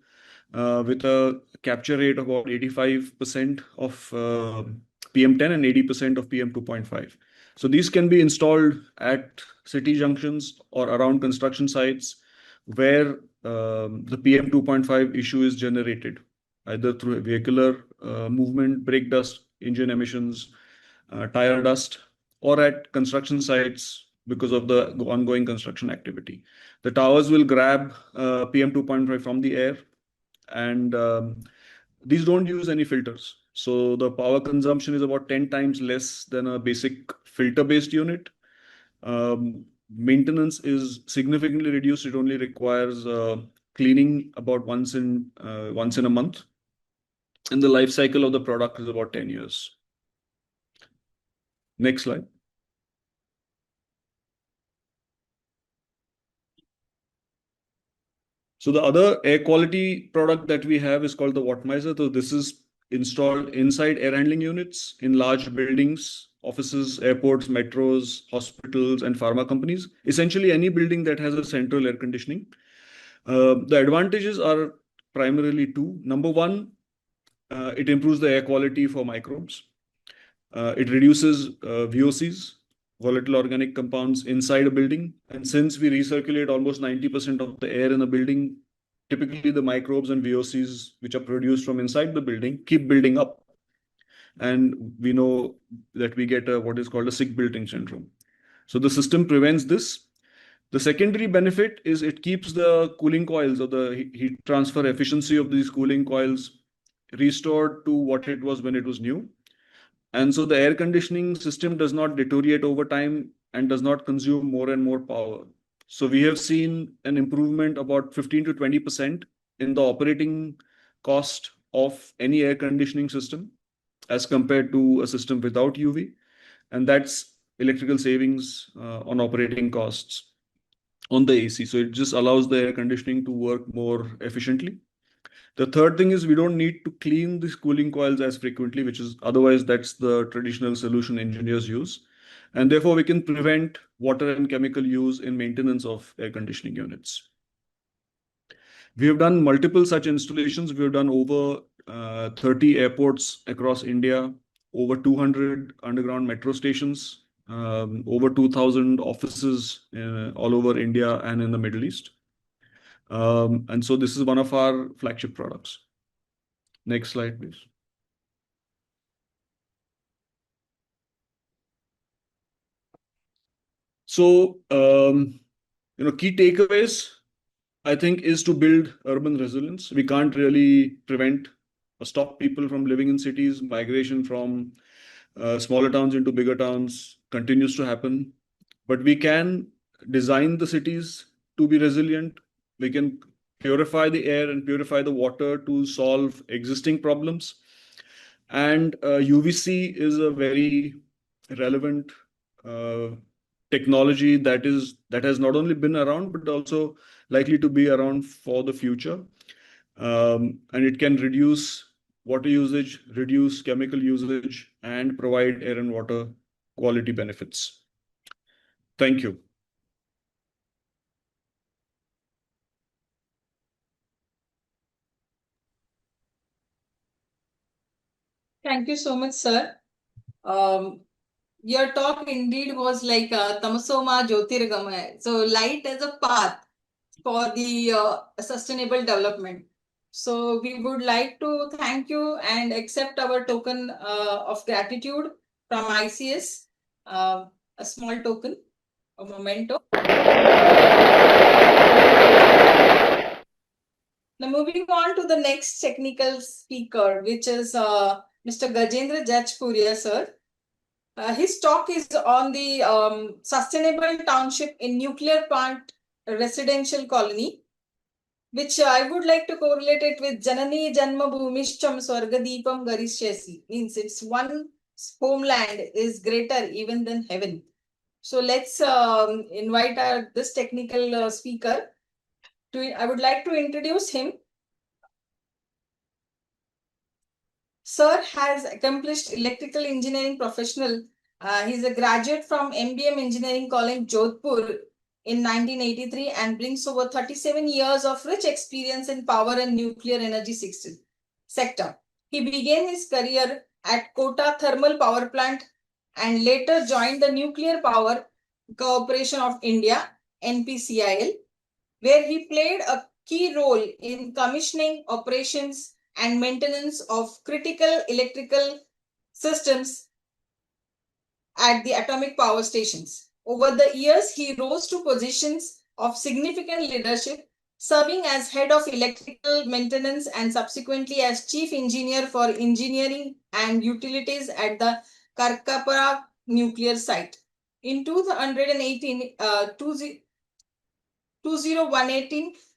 with a capture rate of about 85% of PM 10 and 80% of PM 2.5. So these can be installed at city junctions or around construction sites where the PM 2.5 issue is generated, either through vehicular movement, brake dust, engine emissions, tire dust, or at construction sites because of the ongoing construction activity. The towers will grab PM 2.5 from the air, and these don't use any filters. So the power consumption is about 10 times less than a basic filter-based unit. Maintenance is significantly reduced. It only requires cleaning about once in a month. And the life cycle of the product is about 10 years. Next slide. So the other air quality product that we have is called the Wattmizer. So this is installed inside air handling units in large buildings, offices, airports, metros, hospitals, and pharma companies. Essentially any building that has a central air conditioning. The advantages are primarily two. Number one, it improves the air quality for microbes. It reduces VOCs, volatile organic compounds, inside a building. And since we recirculate almost 90% of the air in a building, typically the microbes and VOCs which are produced from inside the building keep building up. And we know that we get what is called a sick building syndrome. So the system prevents this. The secondary benefit is it keeps the cooling coils or the heat transfer efficiency of these cooling coils restored to what it was when it was new. And so the air conditioning system does not deteriorate over time and does not consume more and more power. So we have seen an improvement about 15 to 20% in the operating cost of any air conditioning system as compared to a system without UV. And that's electrical savings on operating costs on the AC. So it just allows the air conditioning to work more efficiently. The third thing is we don't need to clean these cooling coils as frequently, which is otherwise that's the traditional solution engineers use. And therefore we can prevent water and chemical use in maintenance of air conditioning units. We have done multiple such installations. We have done over 30 airports across India, over 200 underground metro stations, over 2,000 offices all over India and in the Middle East. And so this is one of our flagship products. Next slide, please. So, key takeaways, I think, is to build urban resilience. We can't really prevent or stop people from living in cities. Migration from smaller towns into bigger towns continues to happen. But we can design the cities to be resilient. We can purify the air and purify the water to solve existing problems. And UVC is a very relevant technology that has not only been around but also likely to be around for the future. And it can reduce water usage, reduce chemical usage, and provide air and water quality benefits. Thank you. Thank you so much, sir. Your talk indeed was like Tamasoma Jyotirgamaya. So light as a path for the sustainable development. So we would like to thank you and accept our token of gratitude from ICS, a small token, a memento. Now moving on to the next technical speaker, which is Mr. Gajendra Jajpuria, sir. His talk is on the sustainable township in nuclear plant residential colony, which I would like to correlate it with Janani Janma Bhumishcham Swargadipam Garishyasi. Means its one homeland is greater even than heaven. So let's invite this technical speaker. I would like to introduce him. Sir has accomplished electrical engineering professional. He's a graduate from MBM Engineering College, Jodhpur in 1983 and brings over 37 years of rich experience in power and nuclear energy sector. He began his career at Kota Thermal Power Plant and later joined the Nuclear Power Corporation of India, NPCIL, where he played a key role in commissioning, operations, and maintenance of critical electrical systems at the atomic power stations. Over the years, he rose to positions of significant leadership, serving as head of electrical maintenance and subsequently as chief engineer for engineering and utilities at the Karkapara nuclear site. In 2018,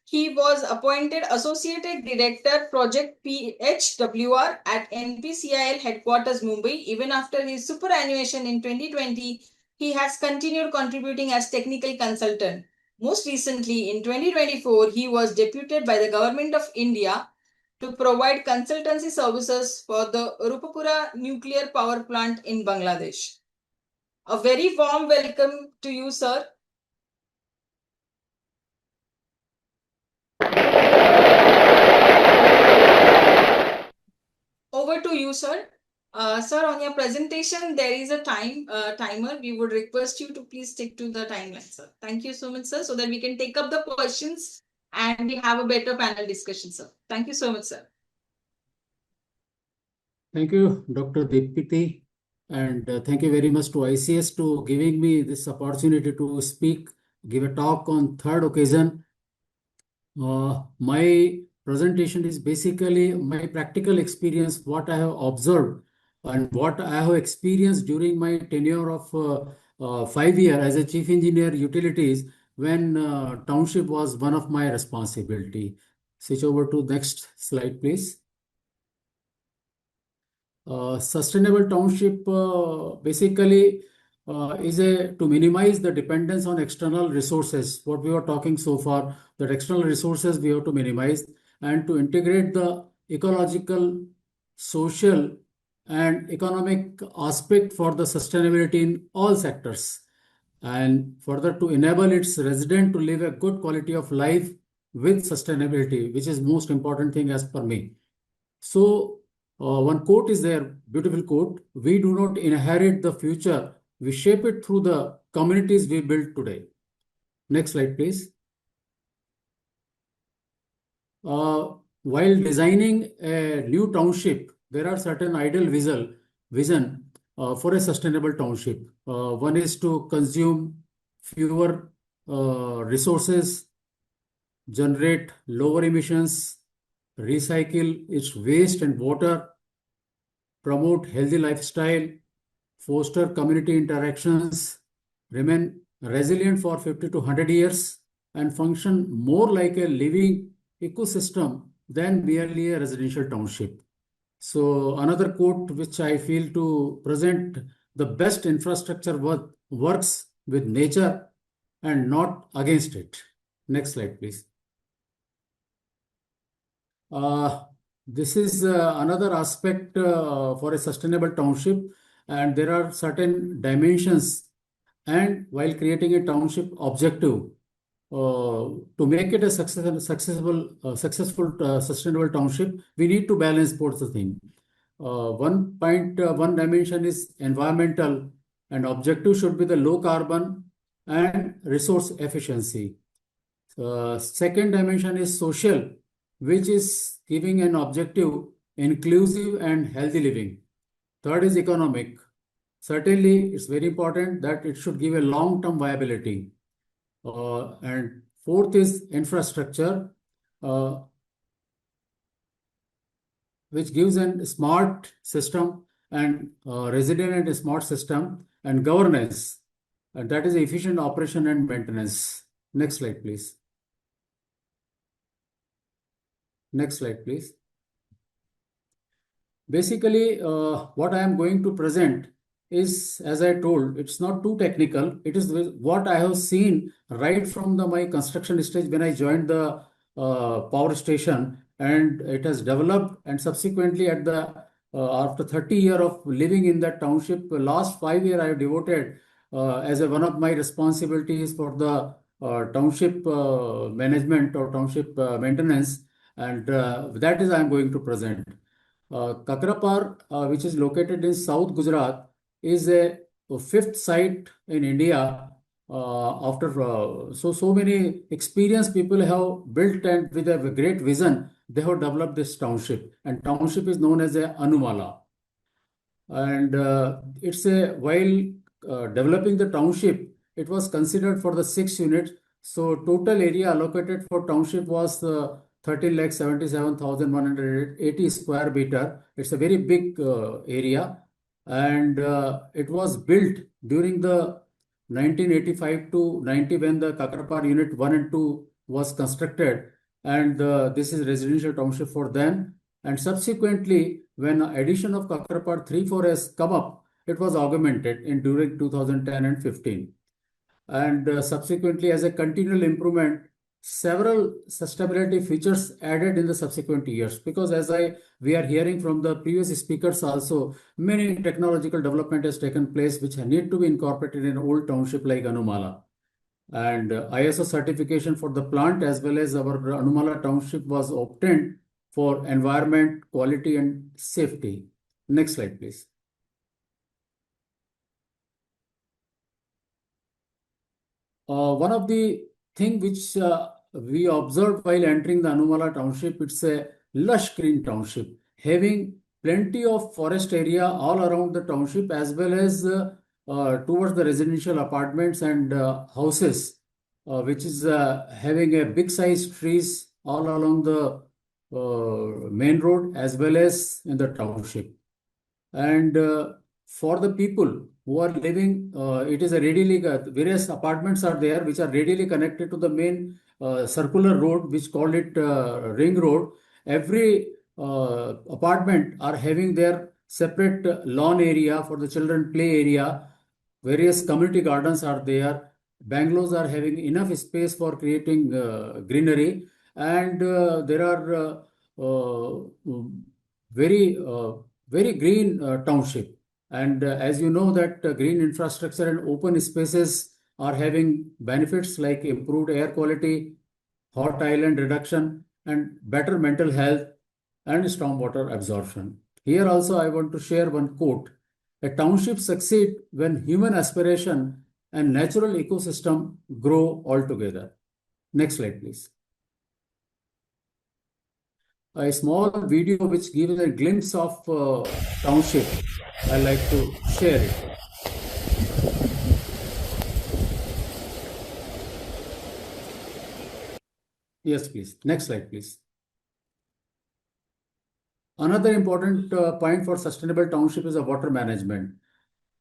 he was appointed Associate Director Project PHWR at NPCIL headquarters Mumbai. Even after his superannuation in 2020, he has continued contributing as technical consultant. Most recently, in 2024, he was deputed by the Government of India to provide consultancy services for the Rupapura nuclear power plant in Bangladesh. A very warm welcome to you, sir. Over to you, sir. Sir, on your presentation, there is a timer. We would request you to please stick to the timeline, sir. Thank you so much, sir, so that we can take up the questions and we have a better panel discussion, sir. Thank you so much, sir. Thank you, Dr. Deepti, and thank you very much to ICS to giving me this opportunity to speak, give a talk on third occasion. My presentation is basically my practical experience, what I have observed and what I have experienced during my tenure of 5 years as a chief engineer utilities when township was one of my responsibility. Switch over to next slide, please. Sustainable township basically is to minimize the dependence on external resources. What we were talking so far, that external resources we have to minimize and to integrate the ecological, social, and economic aspect for the sustainability in all sectors. And further to enable its resident to live a good quality of life with sustainability, which is most important thing as per me. So one quote is there, beautiful quote: we do not inherit the future, we shape it through the communities we build today. Next slide, please. While designing a new township, there are certain ideal vision for a sustainable township. One is to consume fewer resources, generate lower emissions, recycle its waste and water, promote healthy lifestyle, foster community interactions, remain resilient for 50 to 100 years, and function more like a living ecosystem than merely a residential township. So another quote which I feel to present: the best infrastructure works with nature and not against it. Next slide, please. This is another aspect for a sustainable township, and there are certain dimensions. And while creating a township objective, to make it a successful, sustainable township, we need to balance both the things. One dimension is environmental, and objective should be the low carbon and resource efficiency. Second dimension is social, which is giving an objective, inclusive and healthy living. Third is economic. Certainly, it's very important that it should give a long-term viability. And fourth is infrastructure, which gives a smart system and resilient and smart system, and governance, and that is efficient operation and maintenance. Next slide, please. Next slide, please. Basically, what I am going to present is, as I told, it's not too technical. It is what I have seen right from my construction stage when I joined the power station, and it has developed, and subsequently at the after 30 years of living in that township, last 5 years I have devoted as one of my responsibilities for the township management or township maintenance, and that is I am going to present. Kakrapar, which is located in South Gujarat, is a fifth site in India. After so many experienced people have built, and with a great vision, they have developed this township. And township is known as a Anumala. And it's a while developing the township, it was considered for the 6 units. So total area allocated for township was 13,77,180 square meter. It's a very big area, and it was built during the 1985 to 90 when the Kakrapar Unit 1 and 2 was constructed, and this is residential township for them. And subsequently, when addition of Kakrapar 3-4 has come up, it was augmented in during 2010 and 15. And subsequently, as a continual improvement, several sustainability features added in the subsequent years, because as we are hearing from the previous speakers also, many technological development has taken place which need to be incorporated in old township like Anumala. And ISO certification for the plant as well as our Anumala township was obtained for environment, quality and safety. Next slide, please. One of the thing which we observed while entering the Anumala township, it's a lush green township having plenty of forest area all around the township, as well as towards the residential apartments and houses, which is having a big size trees all along the main road as well as in the township. And for the people who are living, it is a readily, various apartments are there which are readily connected to the main circular road, which called it ring road. Every apartment are having their separate lawn area for the children play area. Various community gardens are there. Bungalows are having enough space for creating greenery, and there are very green township. And as you know that green infrastructure and open spaces are having benefits like improved air quality, hot island reduction, and better mental health and stormwater absorption. Here also I want to share one quote: a township succeeds when human aspiration and natural ecosystem grow all together. Next slide, please. A small video which gives a glimpse of township. I like to share it. Yes, please. Next slide, please. Another important point for sustainable township is water management.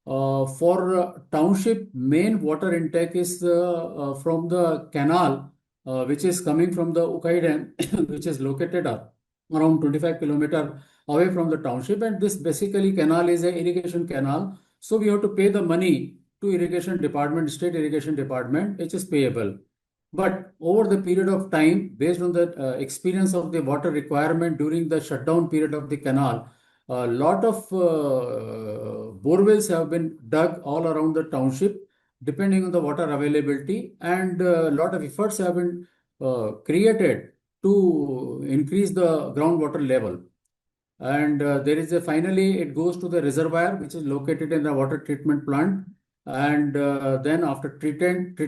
For township, main water intake is from the canal, which is coming from the Ukai Dam, which is located around 25 kilometer away from the township. And this basically canal is an irrigation canal. So we have to pay the money to irrigation department, state irrigation department, which is payable. But over the period of time, based on the experience of the water requirement during the shutdown period of the canal, a lot of borewells have been dug all around the township, depending on the water availability, and a lot of efforts have been created to increase the groundwater level. And there is a finally it goes to the reservoir, which is located in the water treatment plant. And then after treatment,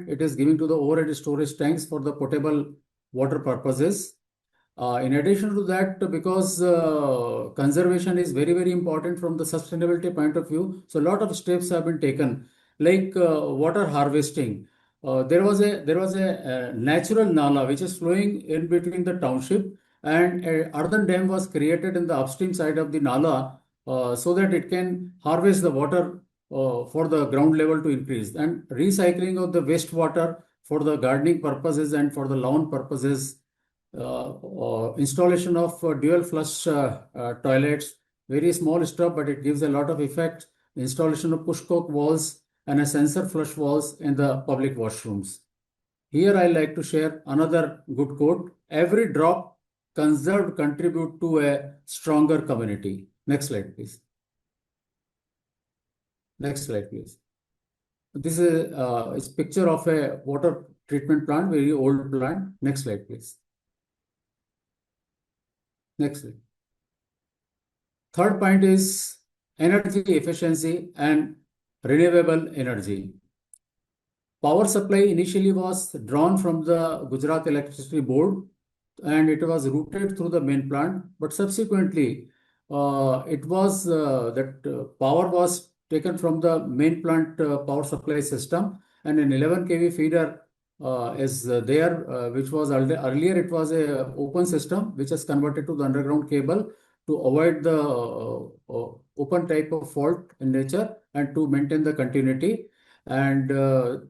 it is given to the overhead storage tanks for the potable water purposes. In addition to that, because conservation is very, very important from the sustainability point of view, so a lot of steps have been taken, like water harvesting. There was a natural nala which is flowing in between the township, and an earthen dam was created in the upstream side of the nala so that it can harvest the water for the ground level to increase, and recycling of the wastewater for the gardening purposes and for the lawn purposes. Installation of dual flush toilets, very small stuff, but it gives a lot of effect. Installation of push coke walls and a sensor flush walls in the public washrooms. Here I like to share another good quote: every drop conserved contribute to a stronger community. Next slide, please. Next slide, please. This is a picture of a water treatment plant, very old plant. Next slide, please. Next slide. Third point is energy efficiency and renewable energy. Power supply initially was drawn from the Gujarat Electricity Board, and it was routed through the main plant. But subsequently, it was that power was taken from the main plant power supply system, and an 11 kV feeder is there, which was earlier it was a open system, which is converted to the underground cable to avoid the open type of fault in nature and to maintain the continuity. And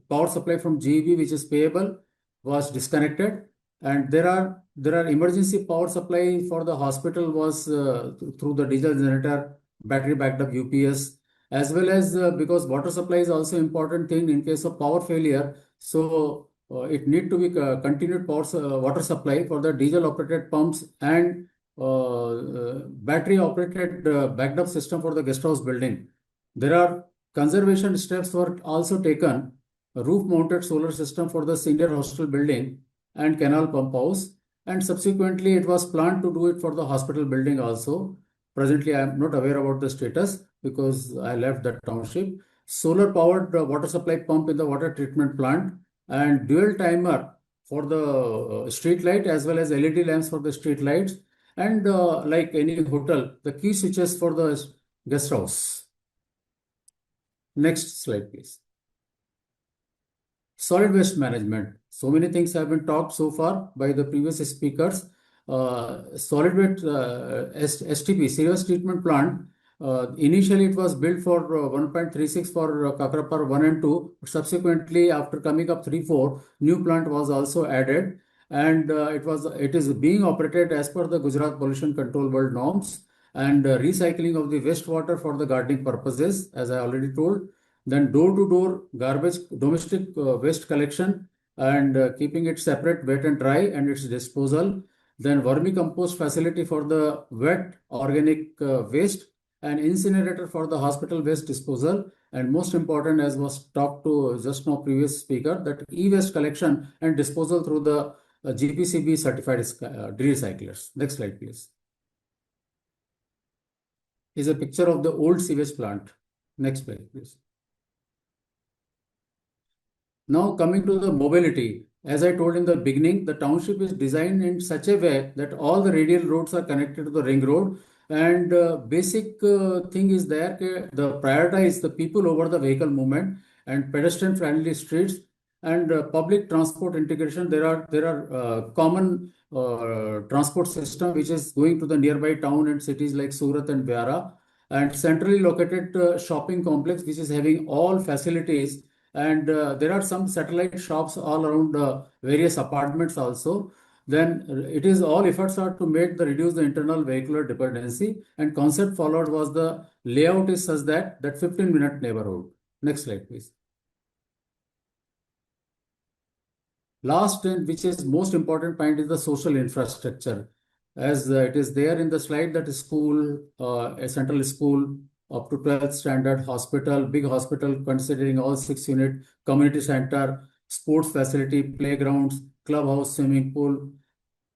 power supply from GEB, which is payable, was disconnected. And there are emergency power supply for the hospital was through the diesel generator, battery backed up UPS, as well as because water supply is also important thing in case of power failure. So it need to be continued water supply for the diesel operated pumps and battery operated backed up system for the guest house building. There are conservation steps were also taken, a roof mounted solar system for the senior hostel building and canal pump house, and subsequently it was planned to do it for the hospital building also. Presently I am not aware about the status because I left the township. Solar powered water supply pump in the water treatment plant, and dual timer for the street light as well as LED lamps for the street lights, and like any hotel, the key switches for the guest house. Next slide, please. Solid waste management. So many things have been talked so far by the previous speakers. Solid waste STP, serious treatment plant. Initially, it was built for 1.36 for Kakrapar 1 and 2. Subsequently, after coming up 3-4, new plant was also added, and it is being operated as per the Gujarat Pollution Control Board norms, and recycling of the wastewater for the gardening purposes, as I already told. Then door-to-door garbage, domestic waste collection, and keeping it separate, wet and dry, and its disposal. Then vermicompost facility for the wet organic waste, and incinerator for the hospital waste disposal. And most important, as was talked to just now previous speaker, that e-waste collection and disposal through the GPCB certified recyclers. Next slide, please. Is a picture of the old sewage plant. Next slide, please. Now coming to the mobility, as I told in the beginning, the township is designed in such a way that all the radial roads are connected to the ring road, and basic thing is there, the prioritize the people over the vehicle movement and pedestrian friendly streets and public transport integration. There are common transport system which is going to the nearby town and cities like Surat and Byara. and centrally located shopping complex which is having all facilities, and there are some satellite shops all around various apartments also. Then it is all efforts are to make the reduce the internal vehicular dependency, and concept followed was the layout is such that 15-minute neighborhood. Next slide, please. Last and which is most important point is the social infrastructure. As it is there in the slide, that is school, a central school up to 12th standard, hospital, big hospital considering all 6 unit, community center, sports facility, playgrounds, clubhouse, swimming pool,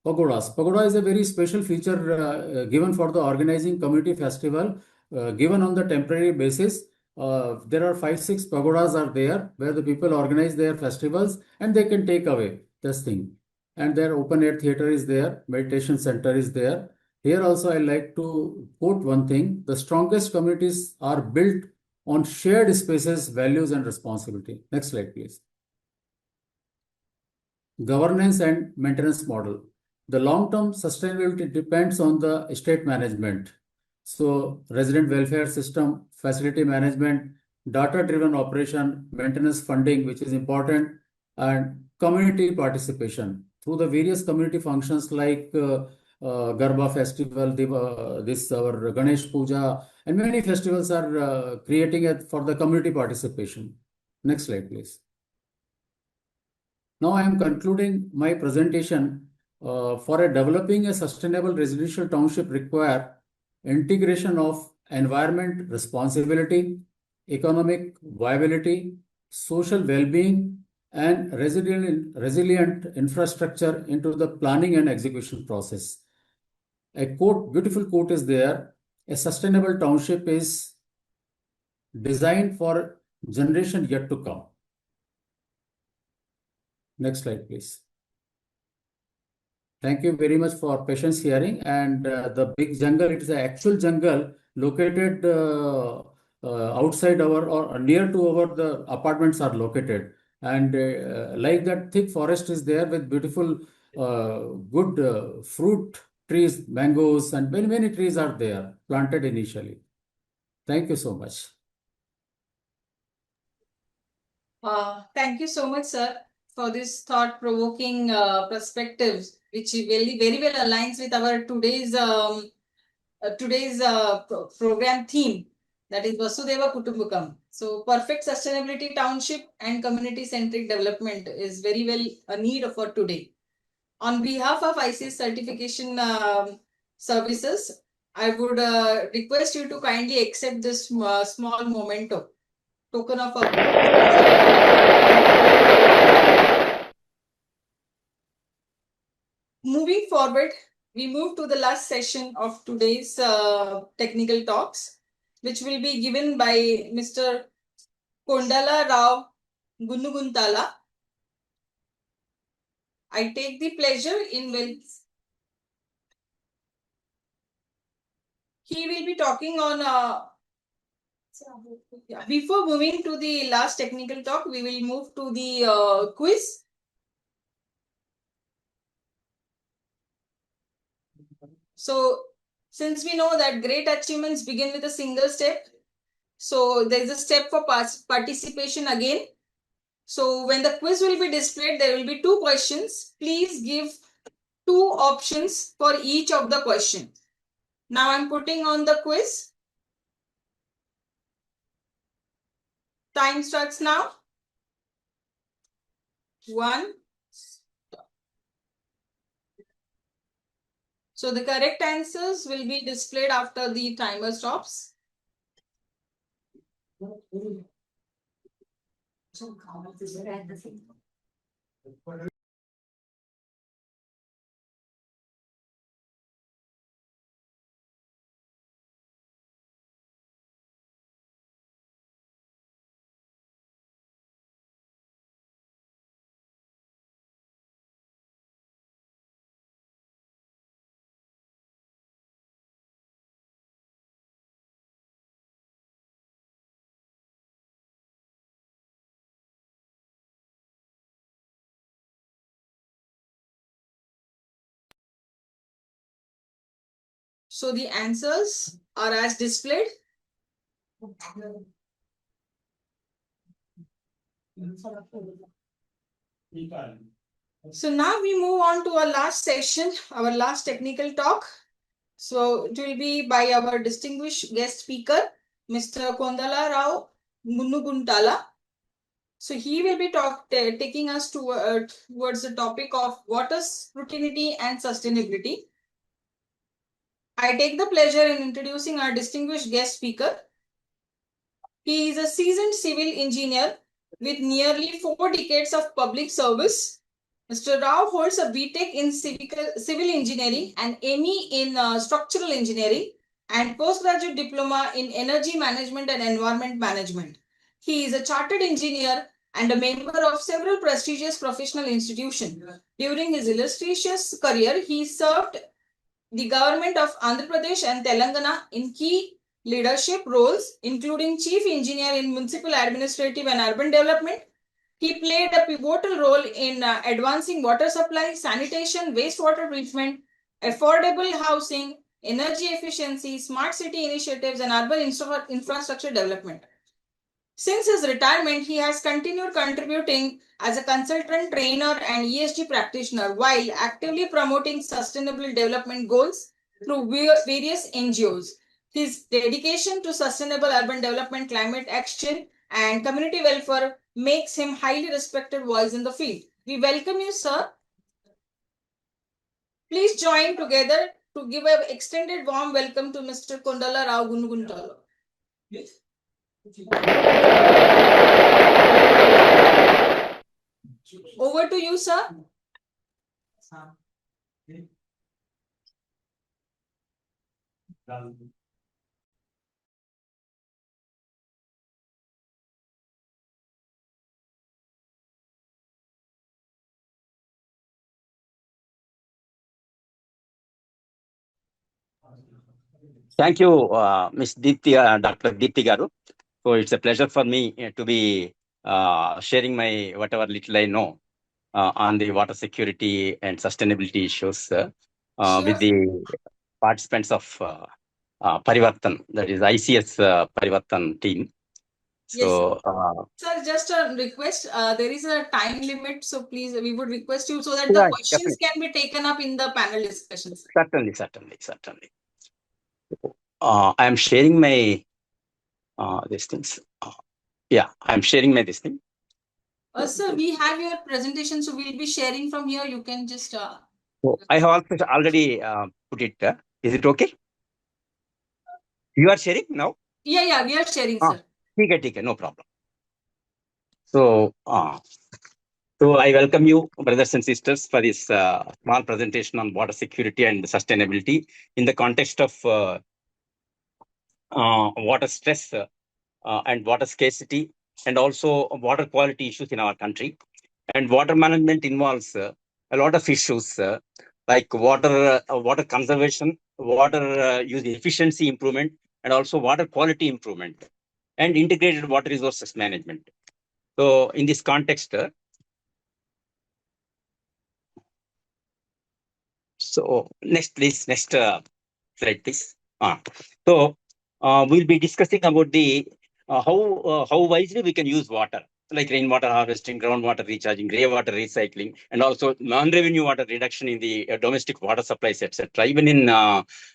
pagodas. Pagoda is a very special feature given for the organizing community festival, given on the temporary basis. There are 5-6 pagodas are there where the people organize their festivals and they can take away this thing. And their open air theater is there, meditation center is there. Here also I like to quote one thing: the strongest communities are built on shared spaces, values and responsibility. Next slide, please. Governance and maintenance model. The long-term sustainability depends on the estate management. So resident welfare system, facility management, data-driven operation, maintenance funding, which is important, and community participation through the various community functions like Garba festival, this our Ganesh Puja, and many festivals are creating it for the community participation. Next slide, please. Now I am concluding my presentation. For developing a sustainable residential township require integration of environment responsibility, economic viability, social well-being, and resilient infrastructure into the planning and execution process. A quote, beautiful quote is there: a sustainable township is designed for generation yet to come. Next slide, please. Thank you very much for patience hearing. And the big jungle, it is an actual jungle located outside our or near to our the apartments are located. And like that thick forest is there with beautiful good fruit trees, mangoes, and many trees are there planted initially. Thank you so much. Thank you so much, sir, for this thought-provoking perspectives, which very well aligns with our today's program theme, that is Vasudhaiva Kutumbakam. So perfect sustainability township and community-centric development is very well a need for today. On behalf of ICS certification services, I would request you to kindly accept this small memento, token of Moving forward, we move to the last session of today's technical talks, which will be given by Mr. Kondala Rao Gunuguntala. I take the pleasure in he will be talking on before moving to the last technical talk, we will move to the quiz. So since we know that great achievements begin with a single step, so there is a step for participation again. So when the quiz will be displayed, there will be 2 questions. Please give 2 options for each of the questions. Now I'm putting on the quiz. Time starts now. 1. So the correct answers will be displayed after the timer stops. So the answers are as displayed. So now we move on to our last session, our last technical talk. So it will be by our distinguished guest speaker, Mr. Kondala Rao Munuguntala. So he will be taking us towards the topic of water scrutiny and sustainability. I take the pleasure in introducing our distinguished guest speaker. He is a seasoned civil engineer with nearly 4 decades of public service. Mr. Rao holds a BTech in civil engineering and ME in structural engineering and postgraduate diploma in energy management and environment management. He is a chartered engineer and a member of several prestigious professional institutions. During his illustrious career, he served the government of Andhra Pradesh and Telangana in key leadership roles, including Chief Engineer in Municipal Administrative and Urban Development. He played a pivotal role in advancing water supply, sanitation, wastewater treatment, affordable housing, energy efficiency, smart city initiatives, and urban infrastructure development. Since his retirement, he has continued contributing as a consultant, trainer, and ESG practitioner while actively promoting sustainable development goals through various NGOs. His dedication to sustainable urban development, climate action, and community welfare makes him highly respected voice in the field. We welcome you, sir. Please join together to give an extended warm welcome to Mr. Kondala Rao Gunuguntala. Yes. Over to you, sir. Thank you, Ms. Dipti, Dr. Dipti Garu. So it's a pleasure for me to be sharing my whatever little I know on the water security and sustainability issues Sure. with the participants of Paryavartan, that is ICS Paryavartan team. So, Sir, just a request. There is a time limit, so please, we would request you so that the yeah, questions definitely. can be taken up in the panel discussions. Certainly. I am sharing my these things. Yeah, I am sharing my this thing. Sir, we have your presentation, so we'll be sharing from here. You can just. So I have also already put it. Is it okay? You are sharing now? Yeah, we are sharing, sir. Okay, no problem. So, so I welcome you, brothers and sisters, for this small presentation on water security and sustainability in the context of water stress and water scarcity, and also water quality issues in our country. And water management involves a lot of issues like water conservation, water use efficiency improvement, and also water quality improvement, and integrated water resources management. So in this context, so next please, next slide please. So we'll be discussing about the how wisely we can use water, like rainwater harvesting, groundwater recharging, grey-water recycling, and also non-revenue water reduction in the domestic water supplies, etc., even in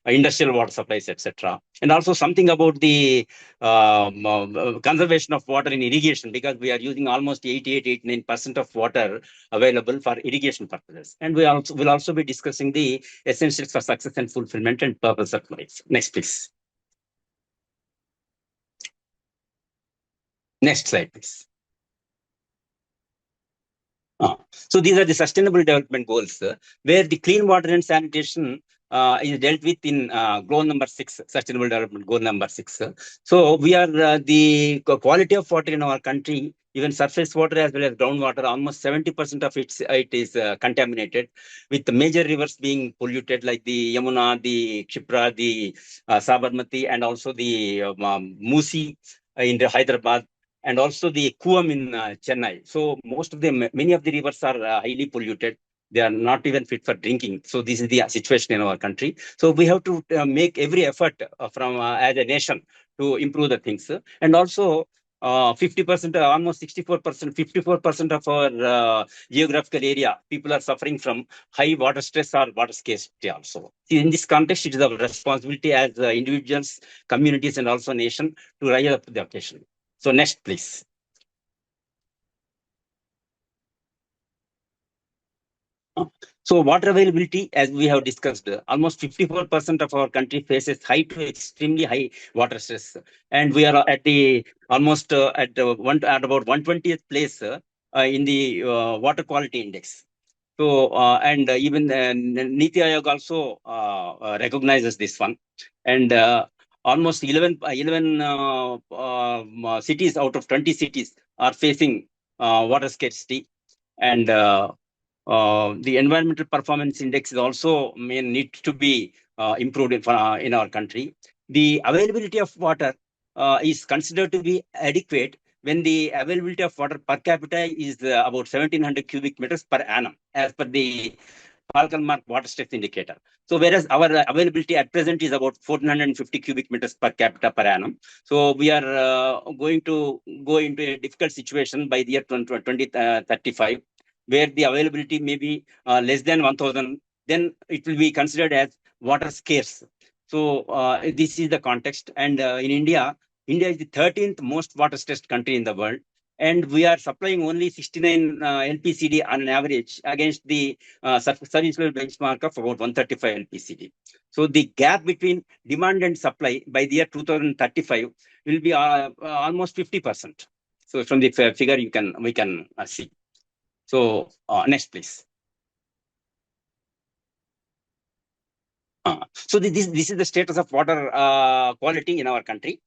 industrial water supplies, etc. And also something about the conservation of water in irrigation, because we are using almost 88-89% of water available for irrigation purposes. And we will also be discussing the essentials for success and fulfillment and purpose of life. Next, please. Next slide, please. So these are the sustainable development goals, where the clean water and sanitation is dealt with in goal number 6, sustainable development goal number 6. So we are the quality of water in our country, even surface water as well as groundwater, almost 70% of it is contaminated, with the major rivers being polluted like the Yamuna, the Kshipra, the Sabarmati, and also the Musi in the Hyderabad, and also the Kuam in Chennai. So many of the rivers are highly polluted. They are not even fit for drinking. So this is the situation in our country. So we have to make every effort from as a nation to improve the things. And also 50%, almost 64%, 54% of our geographical area, people are suffering from high water stress or water scarcity also. In this context, it is our responsibility as individuals, communities, and also nation to rise up to the occasion. So next, please. So water availability, as we have discussed, almost 54% of our country faces high to extremely high water stress, and we are at the almost at about 120th place in the water quality index. So and even Niti Aayog also recognizes this one, and almost 11 cities out of 20 cities are facing water scarcity, and the environmental performance index is also needs to be improved in our country. The availability of water is considered to be adequate when the availability of water per capita is about 1700 cubic meters per annum, as per the Falkenmark water stress indicator. So whereas our availability at present is about 1450 cubic meters per capita per annum. So we are going to go into a difficult situation by the year 2035, where the availability may be less than 1000, then it will be considered as water scarce. So this is the context. And in India, India is the 13th most water stressed country in the world. And we are supplying only 69 LPCD on an average against the service level benchmark of about 135 LPCD. So the gap between demand and supply by the year 2035 will be almost 50%. So from the figure we can see. So next, please. So this is the status of water quality in our country.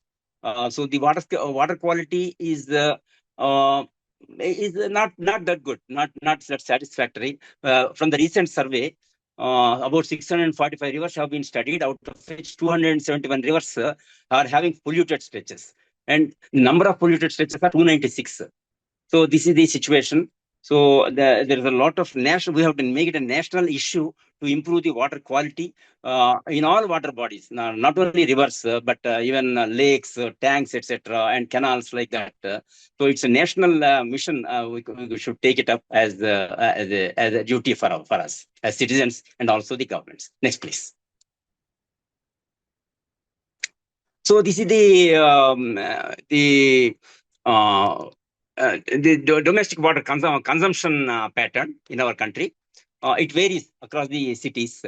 So the water quality is not that good, not that satisfactory. From the recent survey, about 645 rivers have been studied, out of which 271 rivers are having polluted stretches, and the number of polluted stretches are 296. So this is the situation. So there is a lot of national. We have to make it a national issue to improve the water quality in all water bodies, not only rivers, but even lakes, tanks, etc., and canals like that. So it's a national mission. We should take it up as a duty for us as citizens and also the governments. Next, please. So this is the domestic water consumption pattern in our country. It varies across the cities,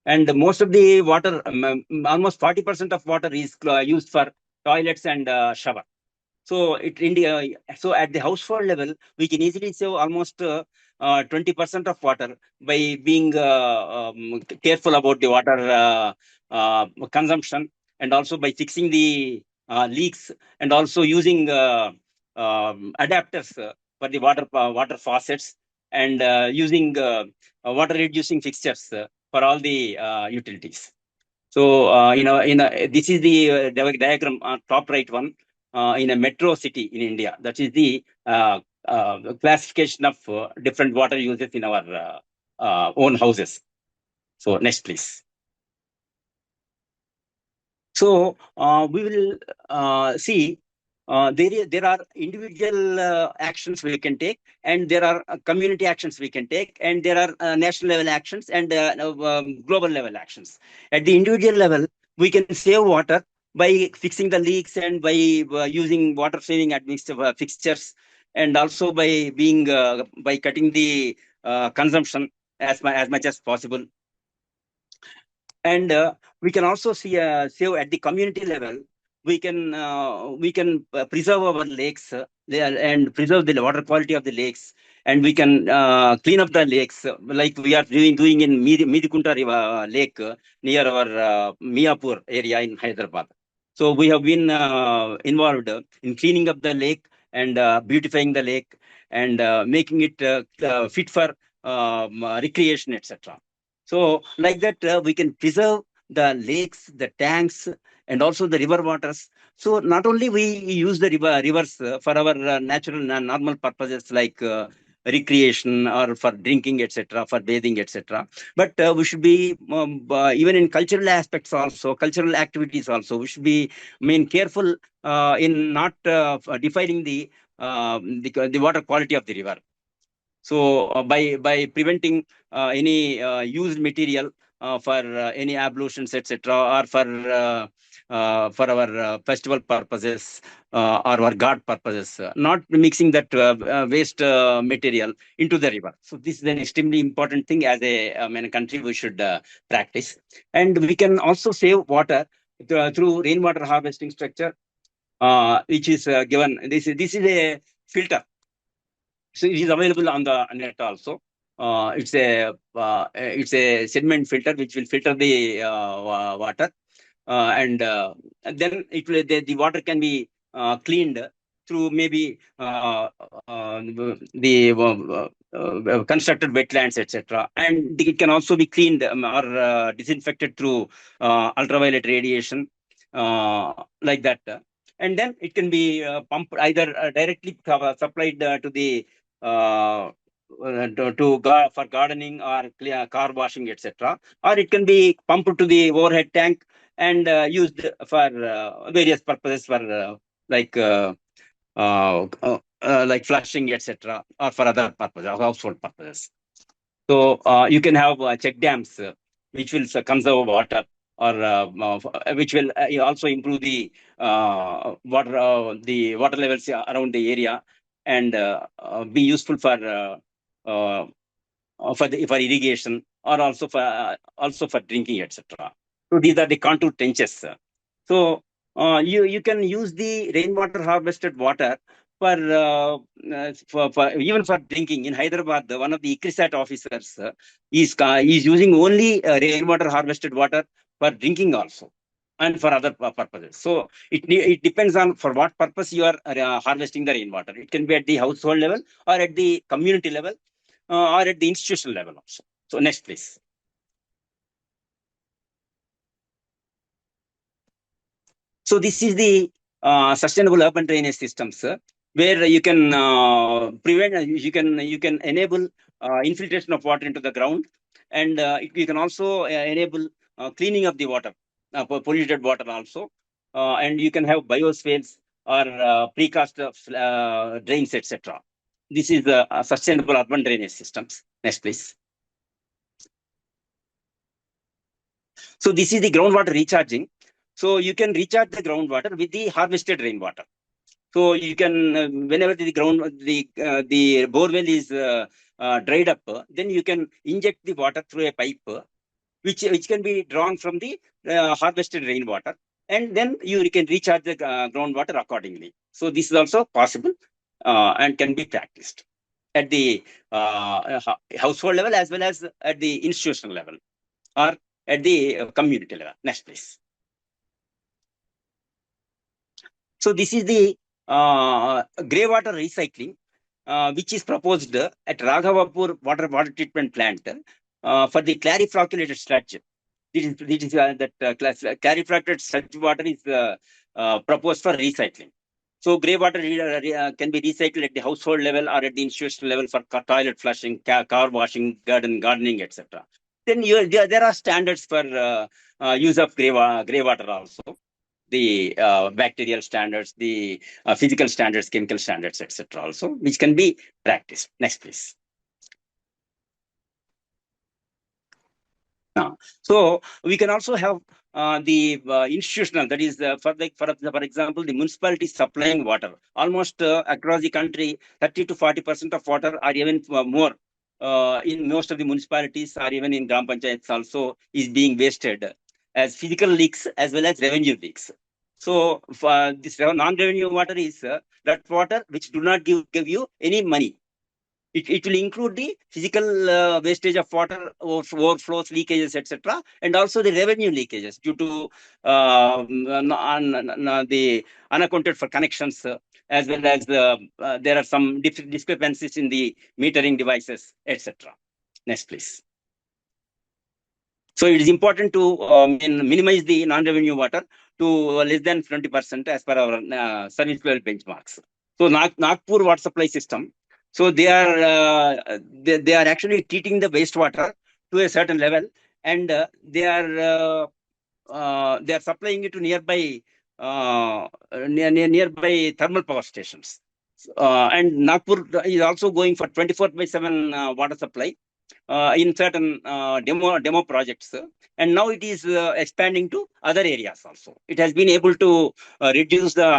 and most of the water, almost 40% of water is used for toilets and shower. So so at the household level, we can easily save almost 20% of water by being careful about the water consumption, and also by fixing the leaks, and also using adapters for the water faucets, and using water reducing fixtures for all the utilities. So this is the diagram, top right one, in a metro city in India. That is the classification of different water uses in our own houses. So next, please. So we will see there are individual actions we can take, and there are community actions we can take, and there are national level actions and global level actions. At the individual level, we can save water by fixing the leaks, and by using water saving fixtures, and also by by cutting the consumption as much as possible. And we can also save at the community level. We can preserve our lakes and preserve the water quality of the lakes, and we can clean up the lakes, like we are doing in Midikunta River Lake near our Miapur area in Hyderabad. So we have been involved in cleaning up the lake and beautifying the lake, and making it fit for recreation, etc. So like that, we can preserve the lakes, the tanks, and also the river waters. So not only we use the rivers for our natural normal purposes like recreation or for drinking, etc., for bathing, etc. But we should be even in cultural aspects also, cultural activities also. We should be careful in not defiling the water quality of the river. So by preventing any used material for any ablutions, etc., or for our festival purposes or our guard purposes, not mixing that waste material into the river. So this is an extremely important thing as a country we should practice. And we can also save water through rainwater harvesting structure, which is given. This is a filter. So it is available on the net also. It's a sediment filter which will filter the water, and then the water can be cleaned through maybe the constructed wetlands, etc. And it can also be cleaned or disinfected through ultraviolet radiation, like that. And then it can be pumped either directly supplied to the for gardening or car washing, etc., or it can be pumped to the overhead tank and used for various purposes, for like flushing, etc., or for other purposes, household purposes. So you can have check dams which will conserve water, or which will also improve the water levels around the area, and be useful for irrigation, or also for drinking, etc. So these are the contour trenches. So you can use the rainwater harvested water for even for drinking. In Hyderabad, one of the ICRISAT officers is using only rainwater harvested water for drinking also, and for other purposes. So it depends on for what purpose you are harvesting the rainwater. It can be at the household level, or at the community level, or at the institutional level also. So next, please. So this is the sustainable urban drainage systems, where you can prevent, you can enable infiltration of water into the ground, and you can also enable cleaning of the water, polluted water also, and you can have bioswales or precast drains, etc. This is the sustainable urban drainage systems. Next, please. So this is the groundwater recharging. So you can recharge the groundwater with the harvested rainwater. So you can, whenever the borewell is dried up, then you can inject the water through a pipe, which can be drawn from the harvested rainwater, and then you can recharge the groundwater accordingly. So this is also possible and can be practiced at the household level, as well as at the institutional level, or at the community level. Next, please. So this is the grey water recycling, which is proposed at Raghavapur water treatment plant for the clariflocculated sludge. That clariflocculated sludge water is proposed for recycling. So grey water can be recycled at the household level, or at the institutional level, for toilet flushing, car washing, gardening, etc. Then there are standards for use of grey water also. The bacterial standards, the physical standards, chemical standards, etc. also, which can be practiced. Next, please. So we can also have the institutional, that is for example, the municipality supplying water. Almost across the country, 30 to 40% of water, or even more, in most of the municipalities, or even in Gram Panchayats also, is being wasted as physical leaks as well as revenue leaks. So this non-revenue water is that water which do not give you any money. It will include the physical wastage of water, overflows, leakages, etc., and also the revenue leakages due to the unaccounted for connections, as well as there are some discrepancies in the metering devices, etc. Next, please. So it is important to minimize the non-revenue water to less than 20% as per our service level benchmarks. So Nagpur water supply system. So they are actually treating the wastewater to a certain level, and they are supplying it to nearby nearby thermal power stations. And Nagpur is also going for 24/7 water supply in certain demo projects, and now it is expanding to other areas also. It has been able to reduce the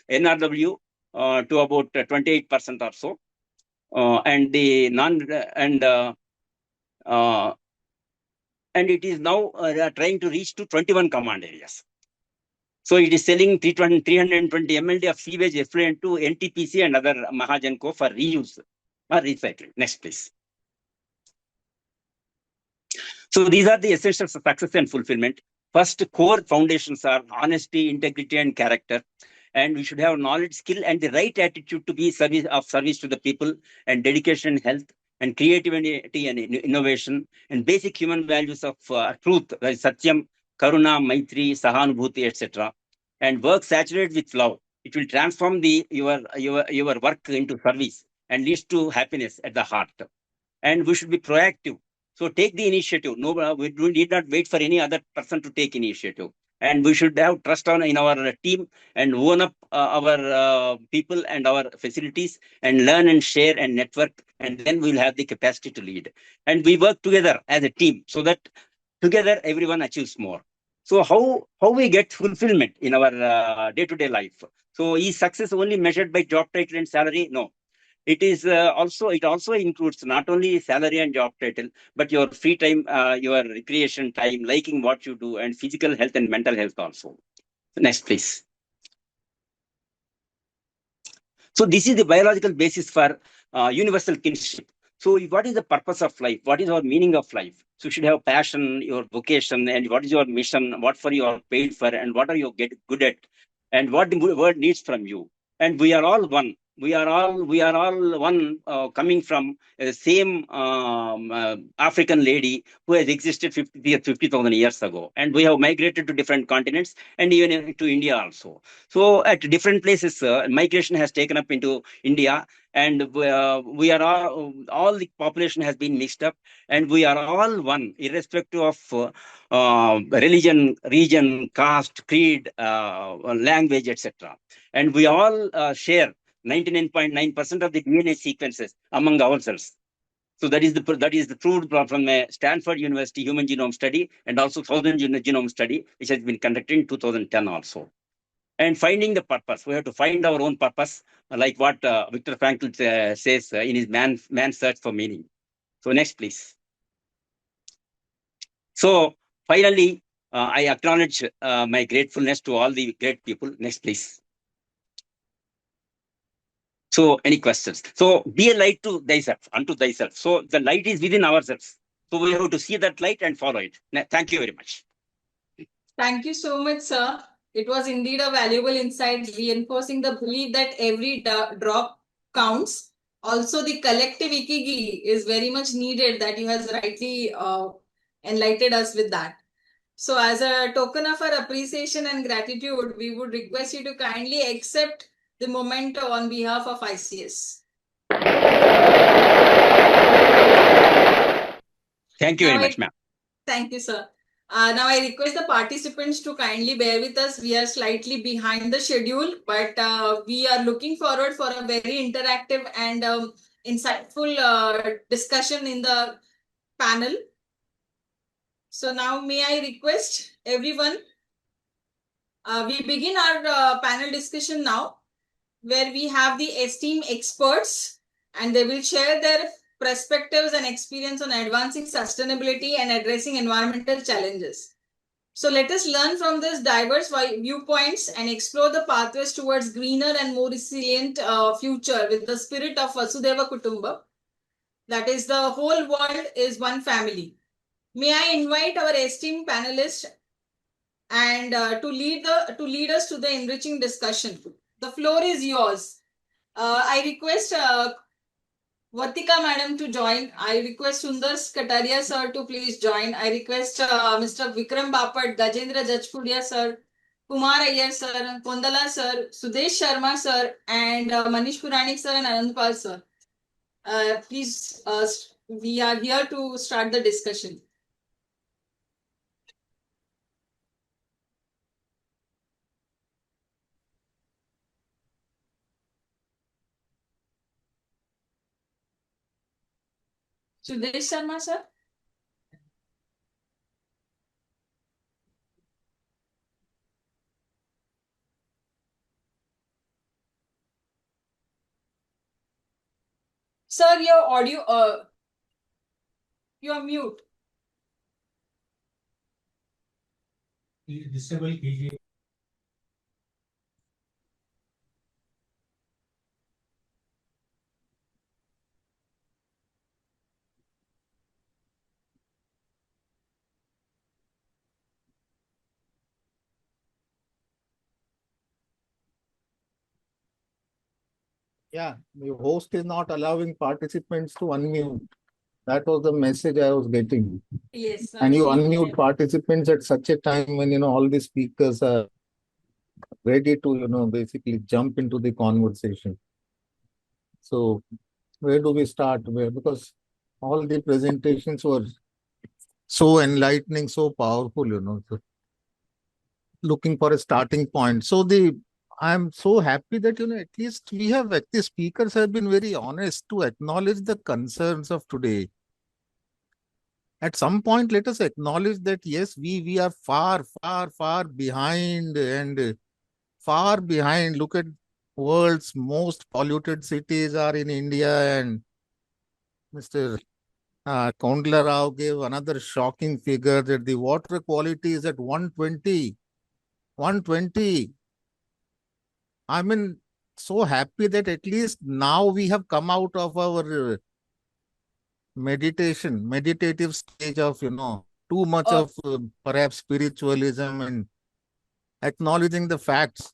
NRW to about 28% or so, and the and it is now trying to reach to 21 command areas. So it is selling 320 MLD of sewage effluent to NTPC and other Mahajanko for reuse or recycling. Next, please. So these are the essentials of success and fulfillment. First, core foundations are honesty, integrity, and character. And we should have knowledge, skill, and the right attitude to be service to the people, and dedication, health, and creativity and innovation, and basic human values of truth, like Satyam, Karuna, Maitri, Sahanubhuti, etc. And work saturated with love. It will transform your work into service and leads to happiness at the heart. And we should be proactive. So take the initiative. No, we need not wait for any other person to take initiative. And we should have trust in our team and own up our people and our facilities, and learn and share and network, and then we'll have the capacity to lead. And we work together as a team so that together everyone achieves more. So how we get fulfillment in our day-to-day life? So is success only measured by job title and salary? No. It is it also includes not only salary and job title, but your free time, your recreation time, liking what you do, and physical health and mental health also. Next, please. So this is the biological basis for universal kinship. So what is the purpose of life? What is our meaning of life? So you should have passion, your vocation, and what is your mission, what for you are paid for, and what are you good at, and what the world needs from you. And we are all one. We are all one, coming from the same African lady who has existed 50,000 years ago. And we have migrated to different continents and even to India also. So at different places, migration has taken up into India, and we are all the population has been mixed up, and we are all one, irrespective of religion, region, caste, creed, language, etc. And we all share 99.9% of the DNA sequences among ourselves. So that is the proved from a Stanford University Human Genome Study, and also Southern Genome Study, which has been conducted in 2010 also. And finding the purpose, we have to find our own purpose, like what Viktor Frankl says in his Man's Search for Meaning. So next, please. So finally, I acknowledge my gratefulness to all the great people. Next, please. So any questions? So be a light to thyself, unto thyself. So the light is within ourselves. So we have to see that light and follow it. Thank you very much. Thank you so much, sir. It was indeed a valuable insight, reinforcing the belief that every drop counts. Also, the collective ikigi is very much needed, that you has rightly enlightened us with that. So as a token of our appreciation and gratitude, we would request you to kindly accept the memento on behalf of ICS. Thank you very much, ma'am. Thank you, sir. Now I request the participants to kindly bear with us. We are slightly behind the schedule, but we are looking forward for a very interactive and insightful discussion in the panel. So now may I request everyone, we begin our panel discussion now, where we have the esteemed experts, and they will share their perspectives and experience on advancing sustainability and addressing environmental challenges. So let us learn from these diverse viewpoints and explore the pathways towards greener and more resilient future with the spirit of Vasudhaiva Kutumbakam. That is, the whole world is one family. May I invite our esteemed panelists and to lead us to the enriching discussion. The floor is yours. I request Vatika madam to join. I request Sundar Kataria sir to please join. I request Mr. Vikram Bapat, Gajendra Jajpuria sir, Kumar Iyer sir, Kondala sir, Sudesh Sharma sir, and Manish Puranik sir and Anandpal sir. Please, we are here to start the discussion. Sudesh Sharma sir. Sir, your audio, you are mute. Disable कीजिए. Yeah, the host is not allowing participants to unmute. That was the message I was getting. Yes. And you unmute participants at such a time when, all the speakers are ready to, basically jump into the conversation. So where do we start? Because all the presentations were so enlightening, so powerful, so looking for a starting point. So I'm so happy that, at least the speakers have been very honest to acknowledge the concerns of today. At some point, let us acknowledge that, yes, we are far, far, far behind and far behind. Look at world's most polluted cities are in India, and Mr. Kondla Rao gave another shocking figure that the water quality is at 120. 120. I mean, so happy that at least now we have come out of our meditative stage of, too much of perhaps spiritualism and acknowledging the facts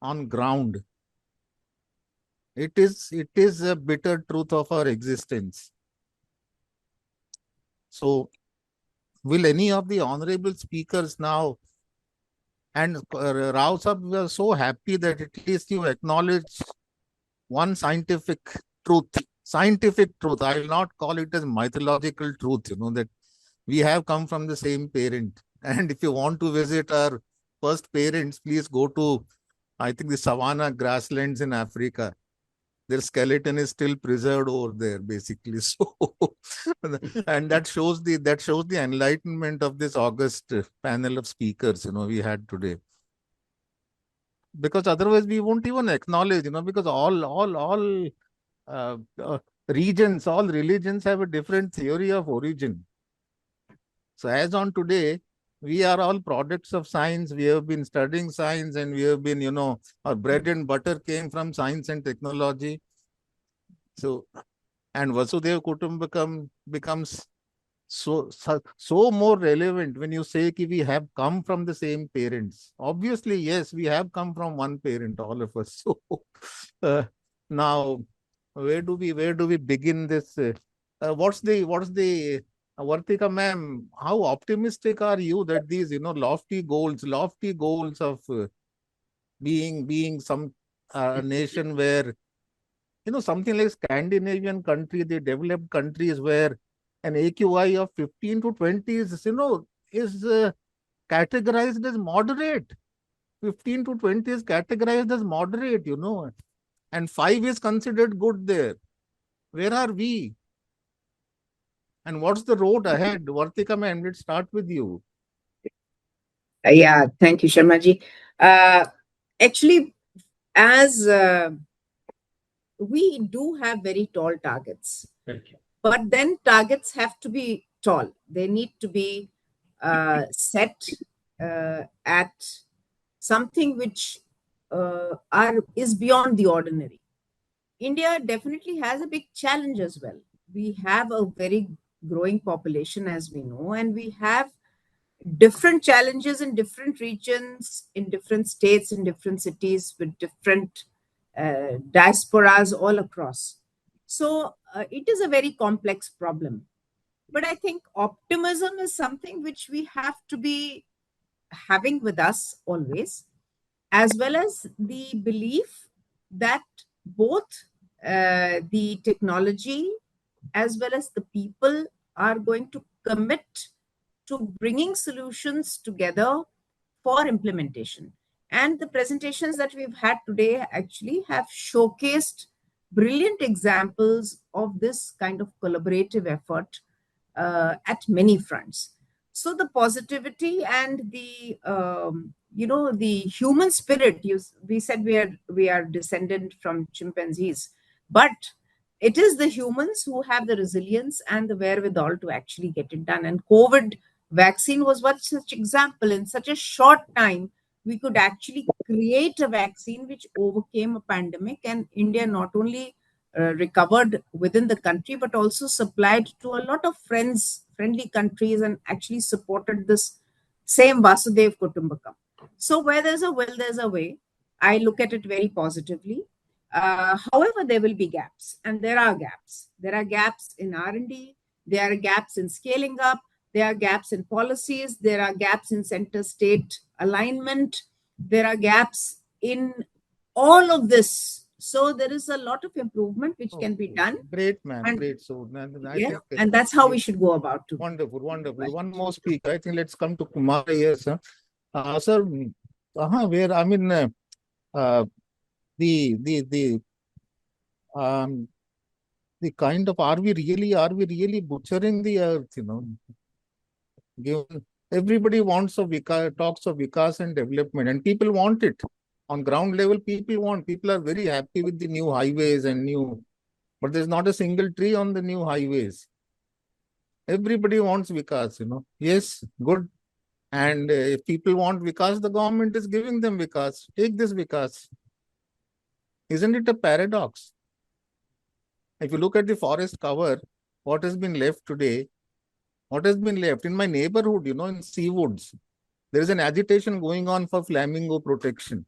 on ground. It is a bitter truth of our existence. So, will any of the honorable speakers now, and Rao Sahab, we are so happy that at least you acknowledge one scientific truth. Scientific truth. I will not call it as mythological truth, that we have come from the same parent. And if you want to visit our first parents, please go to, I think, the savanna grasslands in Africa. Their skeleton is still preserved over there, basically. So, and that shows the enlightenment of this august panel of speakers, we had today. Because otherwise we won't even acknowledge, because all regions, all religions have a different theory of origin. So as on today, we are all products of science. We have been studying science, and we have been, our bread and butter came from science and technology. So, and Vasudhaiva Kutumbakam becomes so more relevant when you say that we have come from the same parents. Obviously, yes, we have come from one parent, all of us. So now, where do we begin this? What's the Vartika ma'am? How optimistic are you that these lofty goals of being some nation where something like Scandinavian country, the developed countries where an AQI of 15 to 20 is, is categorized as moderate. 15 to 20 is categorized as moderate, and 5 is considered good there. Where are we? And what's the road ahead? Vartika ma'am, let's start with you. Yeah, thank you, Sharmaji. Actually, as we do have very tall targets, but then targets have to be tall. They need to be set at something which is beyond the ordinary. India definitely has a big challenge as well. We have a very growing population, as we know, and we have different challenges in different regions, in different states, in different cities, with different diasporas all across. So it is a very complex problem. But I think optimism is something which we have to be having with us always, as well as the belief that both the technology as well as the people are going to commit to bringing solutions together for implementation. And the presentations that we've had today actually have showcased brilliant examples of this kind of collaborative effort at many fronts. So the positivity and the the human spirit. We said we are descendant from chimpanzees, but it is the humans who have the resilience and the wherewithal to actually get it done. And COVID vaccine was one such example. In such a short time, we could actually create a vaccine which overcame a pandemic, and India not only recovered within the country, but also supplied to a lot of friendly countries and actually supported this same Vasudev Kutumbakam. So where there's a will, there's a way. I look at it very positively. However, there will be gaps, and there are gaps. There are gaps in R&D. There are gaps in scaling up. There are gaps in policies. There are gaps in center-state alignment. There are gaps in all of this. So there is a lot of improvement which can be done. Great, man. And, Great. So, I yeah, think and that's how we should go about it. Wonderful, wonderful. One more speaker. I think let's come to Kumar here, sir. Sir, where I mean, the kind of are we really butchering the earth? Given everybody wants talks of vikas and development, and people want it on ground level. People are very happy with the new highways but there's not a single tree on the new highways. Everybody wants vikas, Yes, good. And if people want vikas, the government is giving them vikas. Take this vikas. Isn't it a paradox? If you look at the forest cover, what has been left today? What has been left in my neighborhood, in Seawoods, there is an agitation going on for flamingo protection.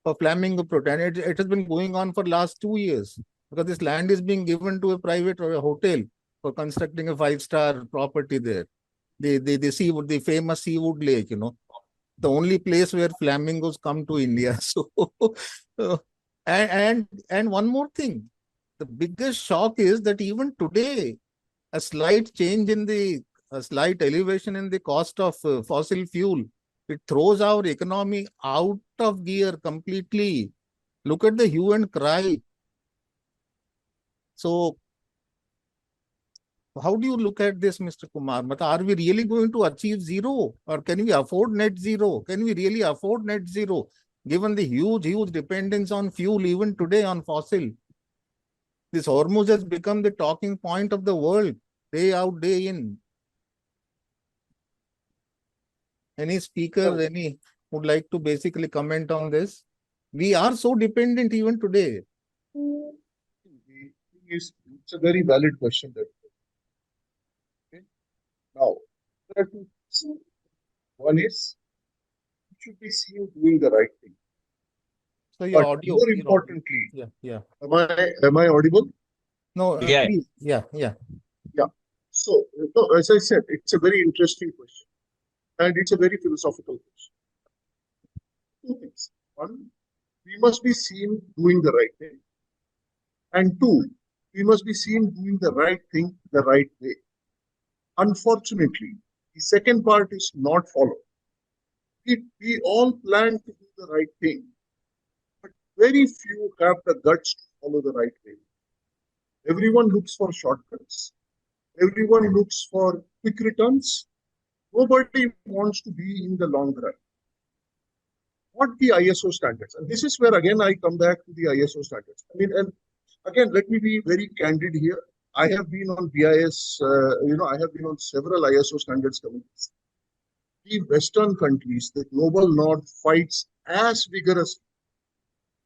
It has been going on for last 2 years because this land is being given to a private or a hotel for constructing a 5-star property there. The Seawood, the famous Seawood Lake, the only place where flamingos come to India. So, and one more thing, the biggest shock is that even today, a slight elevation in the cost of fossil fuel, it throws our economy out of gear completely. Look at the hue and cry. So, how do you look at this, Mr. Kumar? But are we really going to achieve zero? Or can we afford net zero? Can we really afford net zero? Given the huge dependence on fuel, even today on fossil. This Hormuz has become the talking point of the world, day out, day in. Any speaker, would like to basically comment on this? We are so dependent even today. It's a very valid question. Now, there are two things. One is, you should be seen doing the right thing. So your but audio. More importantly, yeah. Am I audible? No, please. Yeah. So, as I said, it's a very interesting question. And it's a very philosophical question. Two things. One, we must be seen doing the right thing. And two, we must be seen doing the right thing the right way. Unfortunately, the second part is not followed. We all plan to do the right thing, but very few have the guts to follow the right way. Everyone looks for shortcuts. Everyone looks for quick returns. Nobody wants to be in the long run. What the ISO standards? And this is where again I come back to the ISO standards. I mean, and again, let me be very candid here. I have been on BIS, I have been on several ISO standards committees. The Western countries, the global north, fights as vigorously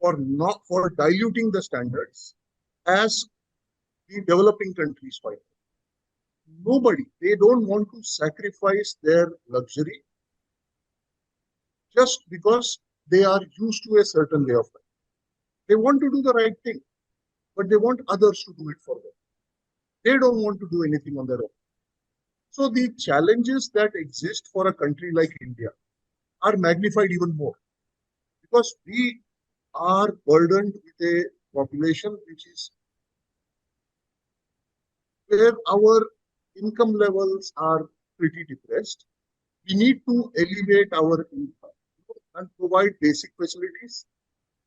for diluting the standards as the developing countries fight. Nobody, they don't want to sacrifice their luxury just because they are used to a certain way of life. They want to do the right thing, but they want others to do it for them. They don't want to do anything on their own. So the challenges that exist for a country like India are magnified even more because we are burdened with a population which is where our income levels are pretty depressed. We need to elevate our income and provide basic facilities.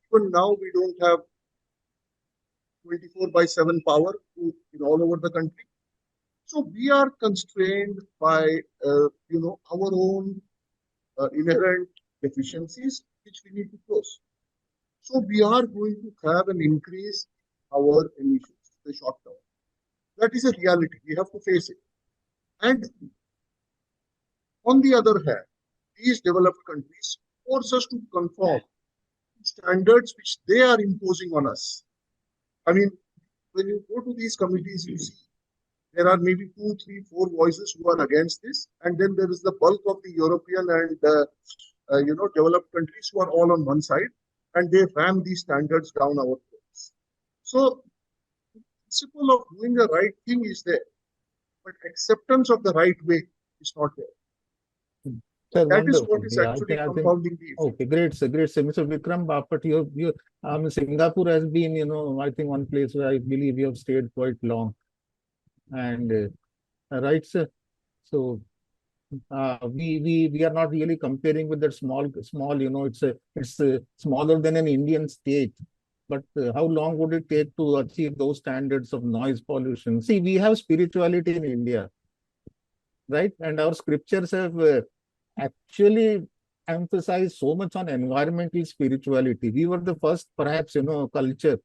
Even now, we don't have 24/7 power in all over the country. So we are constrained by our own inherent deficiencies which we need to close. So we are going to have an increase in our emissions in the short term. That is a reality. We have to face it. And on the other hand, these developed countries force us to conform to standards which they are imposing on us. I mean, when you go to these committees, you see there are maybe 2, 3, 4 voices who are against this, and then there is the bulk of the European and developed countries who are all on one side, and they ram these standards down our throats. So, the principle of doing the right thing is there, but acceptance of the right way is not there. Sir, That is wonderful. what is Yeah, actually I think compounding the effect. okay, great, sir, great, sir. Mr. Vikram Bapat, Singapore has been, I think one place where I believe you have stayed quite long. And right, sir. So we are not really comparing with that small, it's smaller than an Indian state. But how long would it take to achieve those standards of noise pollution? See, we have spirituality in India, right? And our scriptures have actually emphasized so much on environmental spirituality. We were the first, perhaps, culture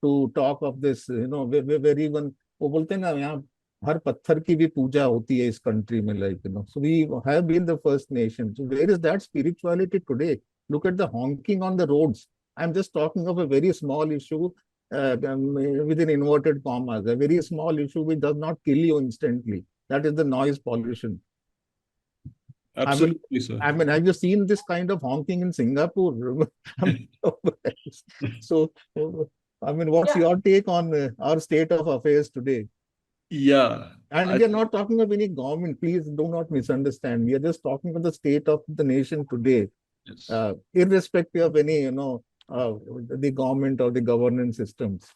to talk of this, where even वो बोलते हैं ना यहाँ हर पत्थर की भी पूजा होती है इस country में, like, so we have been the first nation. So where is that spirituality today? Look at the honking on the roads. I'm just talking of a very small issue within inverted commas, a very small issue which does not kill you instantly. That is the noise pollution. Absolutely, sir. I mean, have you seen this kind of honking in Singapore? So, I mean, what's your take on our state of affairs today? Yeah. And we are not talking of any government. Please do not misunderstand. We are just talking of the state of the nation today, irrespective of any, the government or the governance systems.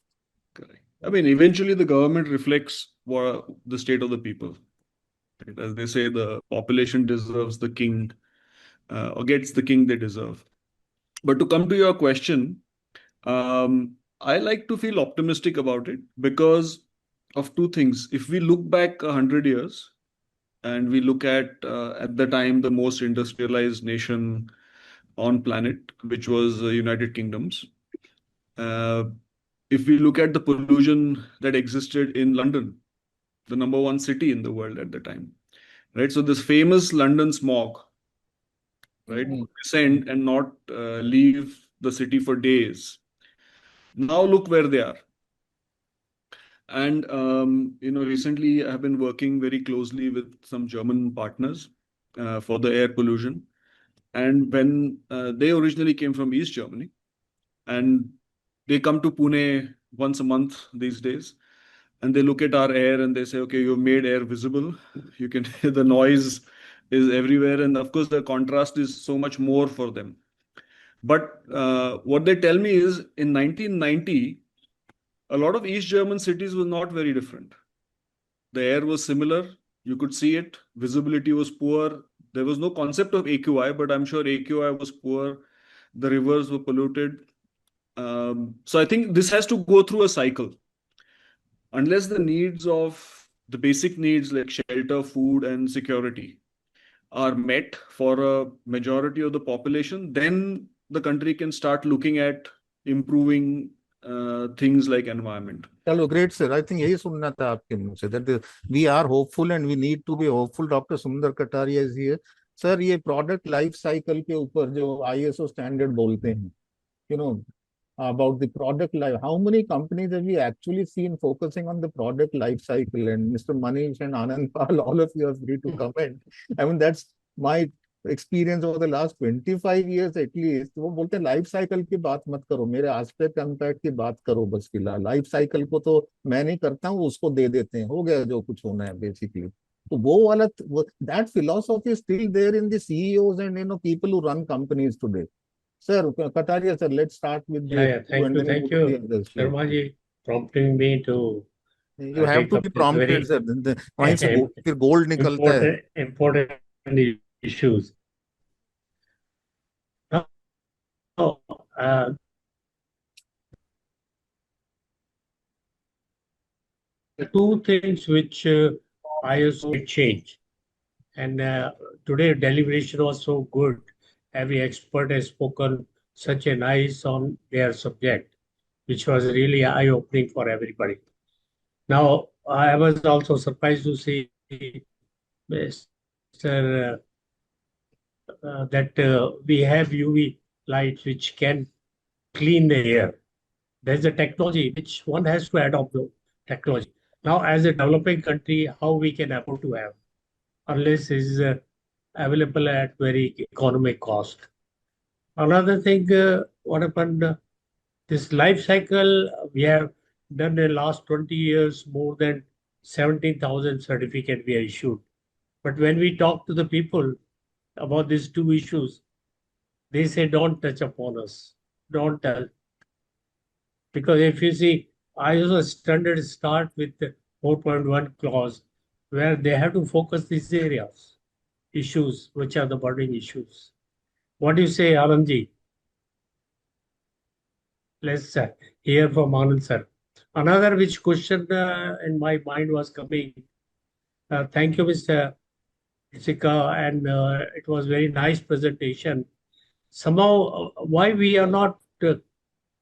Correct. I mean, eventually the government reflects the state of the people. Right? As they say, the population deserves the king, or gets the king they deserve. But to come to your question, I like to feel optimistic about it because of two things. If we look back 100 years and we look at the time, the most industrialized nation on planet, which was the United Kingdoms. If we look at the pollution that existed in London, the #1 city in the world at the time, right? So this famous London smog, right, would descend and not leave the city for days. Now look where they are. And recently I have been working very closely with some German partners for the air pollution. And when they originally came from East Germany, and they come to Pune once a month these days, and they look at our air and they say, okay, you've made air visible. You can hear the noise is everywhere. And of course, the contrast is so much more for them. But what they tell me is in 1990, a lot of East German cities were not very different. The air was similar. You could see it. Visibility was poor. There was no concept of AQI, but I'm sure AQI was poor. The rivers were polluted. So I think this has to go through a cycle. Unless the needs of the basic needs like shelter, food, and security are met for a majority of the population, then the country can start looking at improving things like environment. Hello, great, sir. I think यही सुनना था आपके मुंह से that we are hopeful and we need to be hopeful. Dr. Sundar Kataria is here. Sir, ये product life cycle के ऊपर जो ISO standard बोलते हैं, about the product life. How many companies have we actually seen focusing on the product life cycle? And Mr. Manish and Anand Pal, all of you are free to comment. I mean, that's my experience over the last 25 years at least. वो बोलते हैं life cycle की बात मत करो, मेरे aspect impact की बात करो बस फिलहाल. लाइफ साइकिल को तो मैं नहीं करता हूँ, उसको दे देते हैं, हो गया जो कुछ होना है बेसिकली. तो वो वाला that philosophy is still there in the CEOs and people who run companies today. Sir, Kataria sir, let's start with Yeah, you. yeah. Thank And you, then we thank move to the you, others, please. Sharma ji, prompting me to You have take to up be this prompted, very sir. वहीं से फिर gold निकलता है. important issues. Now, the two things which I also change, and today deliberation was so good. Every expert has spoken such a nice on their subject, which was really eye-opening for everybody. Now, I was also surprised to see Mr. That we have UV lights which can clean the air. There's a technology which one has to adopt the technology. Now, as a developing country, how we can afford to have, unless it is available at very economic cost. Another thing, what happened, this life cycle, we have done in the last 20 years, more than 17,000 certificates we are issued. But when we talk to the people about these two issues, they say, don't touch upon us, don't tell. Because if you see, ISO standards start with the 4.1 clause, where they have to focus these areas, issues, which are the burning issues. What do you say, Anandji? Let's hear from Anand sir. Another which question in my mind was coming. Thank you, Mr. Isika, and it was very nice presentation. Somehow, why we are not,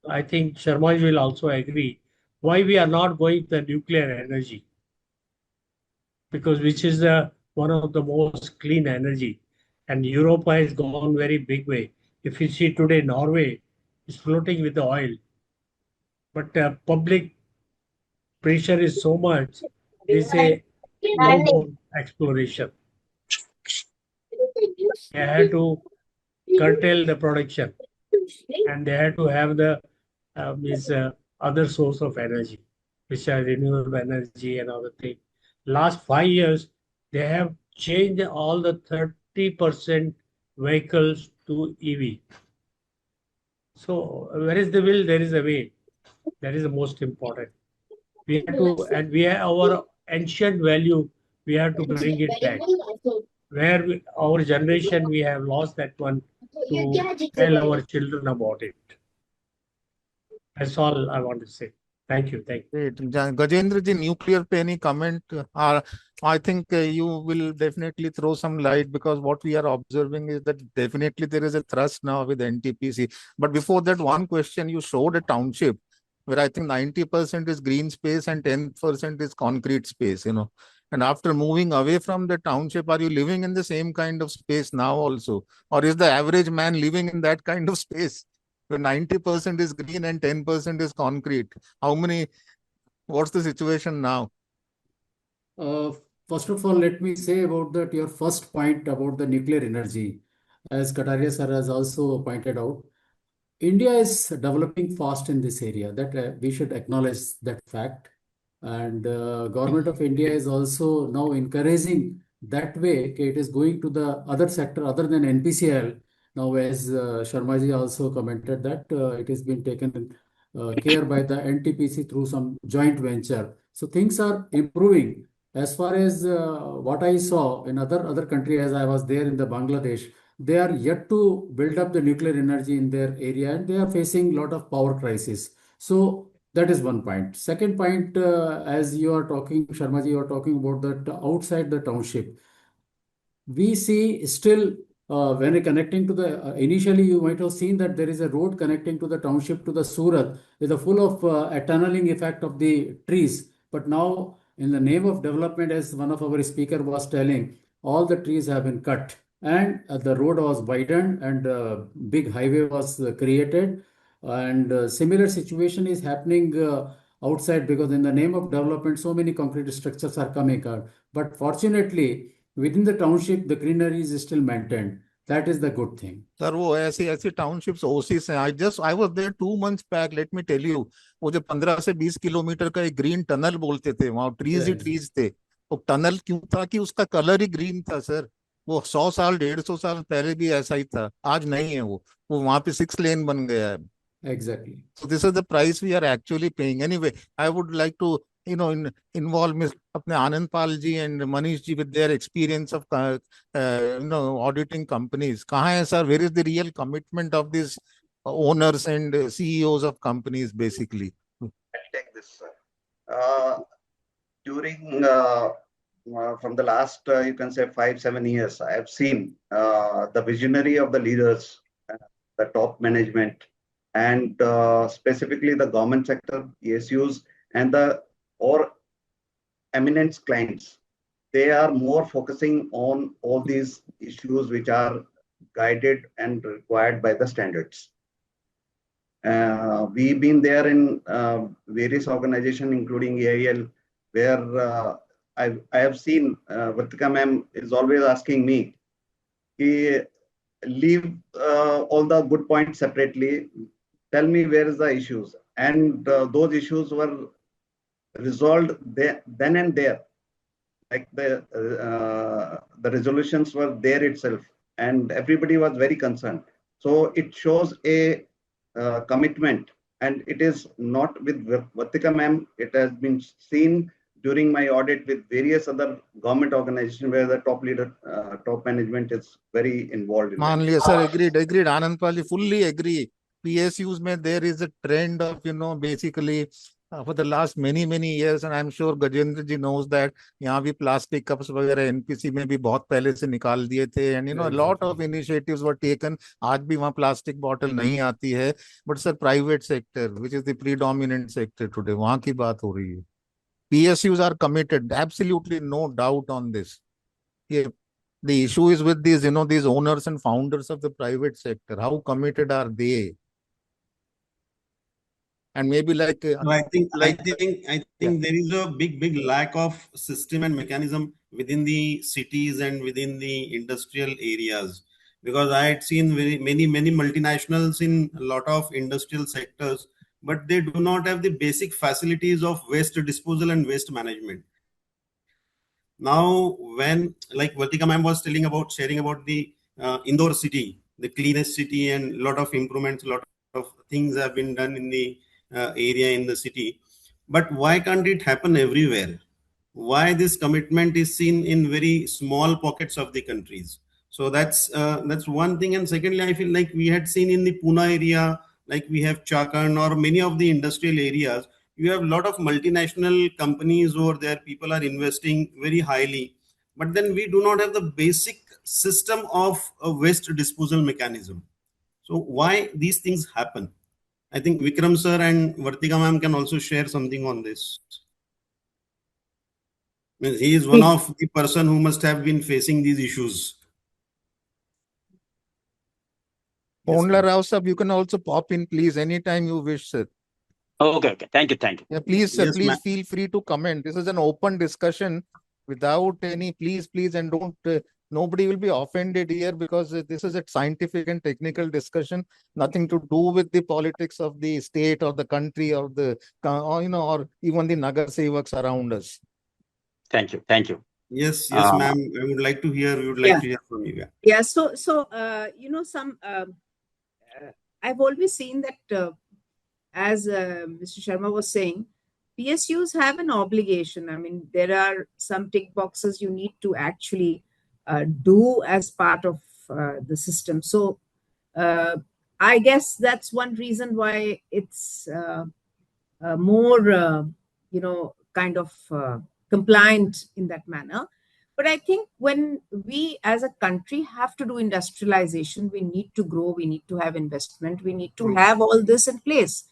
I think Sharma will also agree, why we are not going to the nuclear energy, because which is one of the most clean energy, and Europe has gone very big way. If you see today, Norway is floating with the oil, but public pressure is so much, they say no more exploration. They had to curtail the production, and they had to have the other source of energy, which are renewable energy and other things. Last 5 years, they have changed all the 30% vehicles to EV. So where is the will, there is a way. That is the most important. We have to, and we have our ancient value, we have to bring it back. Where our generation, we have lost that one to tell our children about it. That's all I want to say. Thank you. Thank you. Great. Gajendra ji, nuclear pe any comment? I think you will definitely throw some light, because what we are observing is that definitely there is a thrust now with NTPC. But before that, one question, you showed a township where I think 90% is green space and 10% is concrete space, And after moving away from the township, are you living in the same kind of space now also? Or is the average man living in that kind of space where 90% is green and 10% is concrete? What's the situation now? First of all, let me say about that your first point about the nuclear energy. As Kataria sir has also pointed out, India is developing fast in this area. That we should acknowledge that fact. And government of India is also now encouraging that way. Okay, it is going to the other sector other than NPCL. Now, as Sharmaji also commented that it has been taken care by the NTPC through some joint venture. So things are improving. As far as what I saw in other country, as I was there in the Bangladesh, they are yet to build up the nuclear energy in their area, and they are facing a lot of power crisis. So that is one point. Second point, as you are talking, Sharmaji, you are talking about that outside the township. We see still when connecting to the initially you might have seen that there is a road connecting to the township to the Surat with a full of a tunneling effect of the trees. But now, in the name of development, as one of our speaker was telling, all the trees have been cut, and the road was widened, and big highway was created. And similar situation is happening outside, because in the name of development, so many concrete structures are coming out. But fortunately, within the township, the greenery is still maintained. That is the good thing. Sir वो ऐसी townships Oasis हैं. I was there 2 months back. Let me tell you, वो जो 15 से 20 kilometre का एक green tunnel बोलते थे, वहाँ ट्रीज ही ट्रीज थे. वो टनल क्यों था कि उसका कलर ही ग्रीन था सर। वो 100 साल 150 साल पहले भी ऐसा ही था, आज नहीं है वो वहां पे 6 लेन बन गया है। Exactly. So this is the price we are actually paying. Anyway, I would like to involve Ms. अपने आनंद Pal ji and Manish ji with their experience of auditing companies. कहाँ है sir? Where is the real commitment of these owners and CEOs of companies basically? I'll take this, sir. During from the last you can say 5-7 years, I have seen the visionary of the leaders, the top management, and specifically the government sector, ESUs, and the or eminent clients. They are more focusing on all these issues which are guided and required by the standards. We've been there in various organizations, including AIL, where I have seen Vartika ma'am is always asking me, leave all the good points separately, tell me where is the issues. And those issues were resolved then and there. Like the resolutions were there itself, and everybody was very concerned. So it shows a commitment, and it is not with Vartika ma'am. It has been seen during my audit with various other government organizations where the top leader, top management is very involved in मान it. लिया sir, agreed आनंद Pal ji, fully agree. PSUs में there is a trend of basically for the last many years, and I'm sure Gajendra ji knows that यहाँ भी plastic cups वगैरह NPC में भी बहुत पहले से निकाल दिए थे, and a lot of initiatives were taken. आज भी वहाँ plastic bottle नहीं आती है, but sir private sector which is the predominant sector today, वहाँ की बात हो रही है. PSUs are committed, absolutely no doubt on this. Yeah. The issue is with these, these owners and founders of the private sector. How committed are they? And maybe like No, I think there is a big lack of system and mechanism within the cities and within the industrial areas, because I had seen many multinationals in a lot of industrial sectors, but they do not have the basic facilities of waste disposal and waste management. Now, when like Vartika ma'am was sharing about the Indore city, the cleanest city, and a lot of improvements, a lot of things have been done in the area in the city. But why can't it happen everywhere? Why this commitment is seen in very small pockets of the countries? So that's one thing. And secondly, I feel like we had seen in the Pune area, like we have Chakan or many of the industrial areas, you have a lot of multinational companies over there. People are investing very highly, but then we do not have the basic system of a waste disposal mechanism. So why these things happen? I think Vikram sir and Vartika ma'am can also share something on this. He is one of the person who must have been facing these issues. Pondla Rao sir, you can also pop in, please, anytime you wish, sir. Okay. Thank you. Yeah, please, sir, Yes, please feel free to comment. This is an open discussion without any please, and don't, nobody will be offended here because this is a scientific and technical discussion, nothing to do with the politics of the state or the country or or even the Nagar Sevaks around us. Thank you. Yes, ma'am. I would like to hear. We would like to hear from you. Yeah. So I've always seen that as Mr. Sharma was saying, PSUs have an obligation. I mean, there are some tick boxes you need to actually do as part of the system. So I guess that's one reason why it's more, kind of compliant in that manner. But I think when we as a country have to do industrialization, we need to grow, we need to have investment, we need to have all this in place.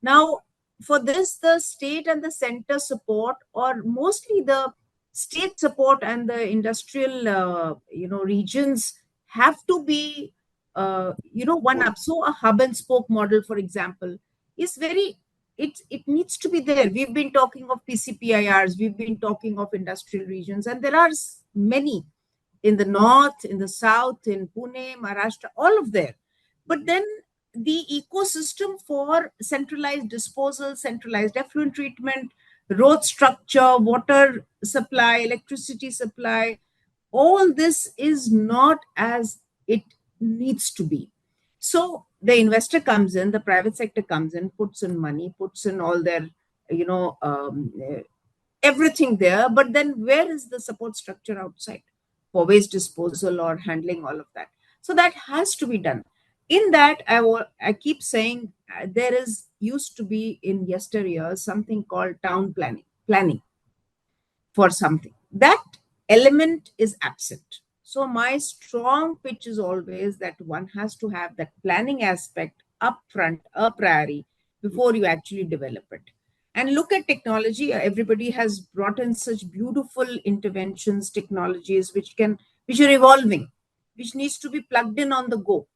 Now, for this, the state and the center support, or mostly the state support and the industrial, regions have to be, one up. So a hub and spoke model, for example, is it needs to be there. We've been talking of PCPIRs, we've been talking of industrial regions, and there are many in the north, in the south, in Pune, Maharashtra, all of there. But then the ecosystem for centralized disposal, centralized effluent treatment, road structure, water supply, electricity supply, all this is not as it needs to be. So the investor comes in, the private sector comes in, puts in money, puts in all their, everything there. But then where is the support structure outside for waste disposal or handling all of that? So that has to be done. In that, I keep saying there is used to be in yesteryear something called town planning for something. That element is absent. So my strong pitch is always that one has to have that planning aspect upfront, a priori, before you actually develop it. And look at technology. Everybody has brought in such beautiful interventions, technologies which are evolving, which needs to be plugged in on the go.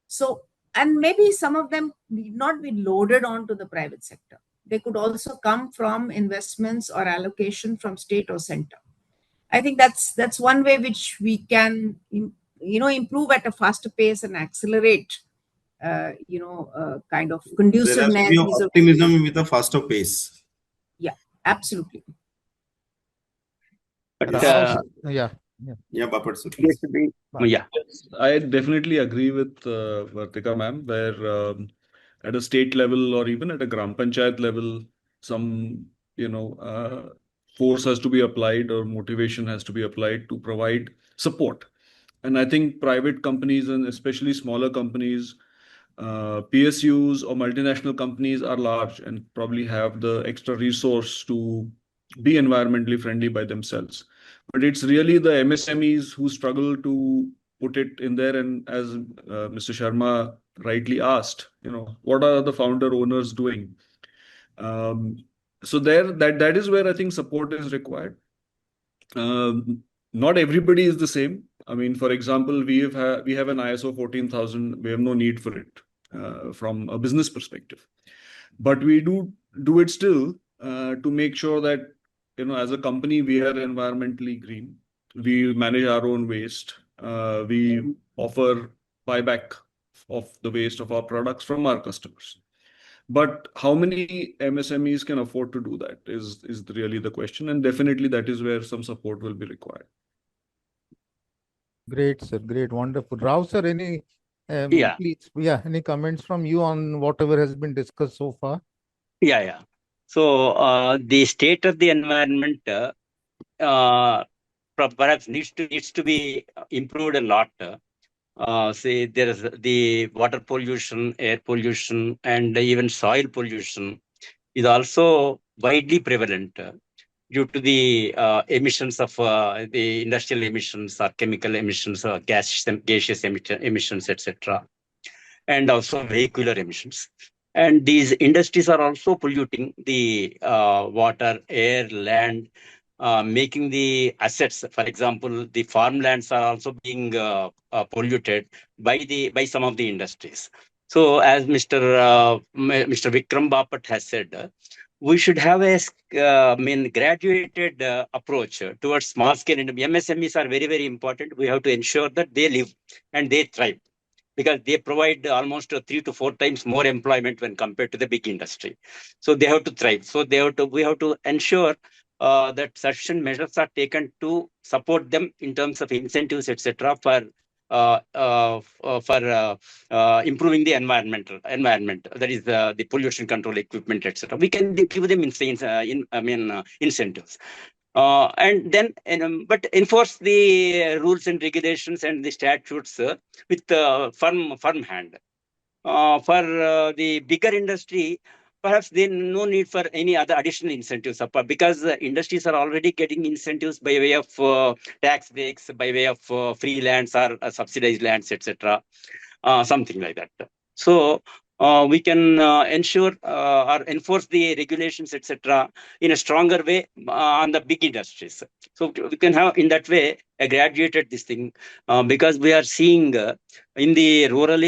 So, and maybe some of them need not be loaded onto the private sector. They could also come from investments or allocation from state or center. I think that's one way which we can, improve at a faster pace and accelerate, kind of There has to conduciveness. be optimism with a faster pace. Yeah, absolutely. But yeah. Bapat sir, yes, yeah. I definitely agree with Vartika ma'am, where at a state level or even at a Gram Panchayat level, some, force has to be applied or motivation has to be applied to provide support. And I think private companies and especially smaller companies, PSUs or multinational companies are large and probably have the extra resource to be environmentally friendly by themselves. But it's really the MSMEs who struggle to put it in there. And as Mr. Sharma rightly asked, what are the founder owners doing? So that is where I think support is required. Not everybody is the same. I mean, for example, we have an ISO 14000. We have no need for it from a business perspective, but we do it still to make sure that as a company we are environmentally green. We manage our own waste. We offer buyback of the waste of our products from our customers. But how many MSMEs can afford to do that is really the question. And definitely that is where some support will be required. Great, sir. Great. Wonderful. Rao, sir, any please, any comments from you on whatever has been discussed so far? Yeah. So the state of the environment perhaps needs to be improved a lot. Say there is the water pollution, air pollution, and even soil pollution is also widely prevalent due to the emissions of the industrial emissions or chemical emissions or gaseous emissions, etc., and also vehicular emissions. And these industries are also polluting the water, air, land, making the assets. For example, the farmlands are also being polluted by some of the industries. So, as Mr. Vikram Bapat has said, we should have a graduated approach towards small scale. And MSMEs are very, very important. We have to ensure that they live and they thrive, because they provide almost 3 to 4 times more employment when compared to the big industry. So they have to thrive. So we have to ensure that sufficient measures are taken to support them in terms of incentives, etc., for improving the environment. That is the pollution control equipment, etc. We can give them incentives. And then, but enforce the rules and regulations and the statutes with firm hand. For the bigger industry, perhaps there no need for any other additional incentives, because industries are already getting incentives by way of tax breaks, by way of free lands or subsidized lands, etc. Something like that. So we can ensure or enforce the regulations, etc., in a stronger way on the big industries. So we can have in that way a graduated this thing, because we are seeing in the rural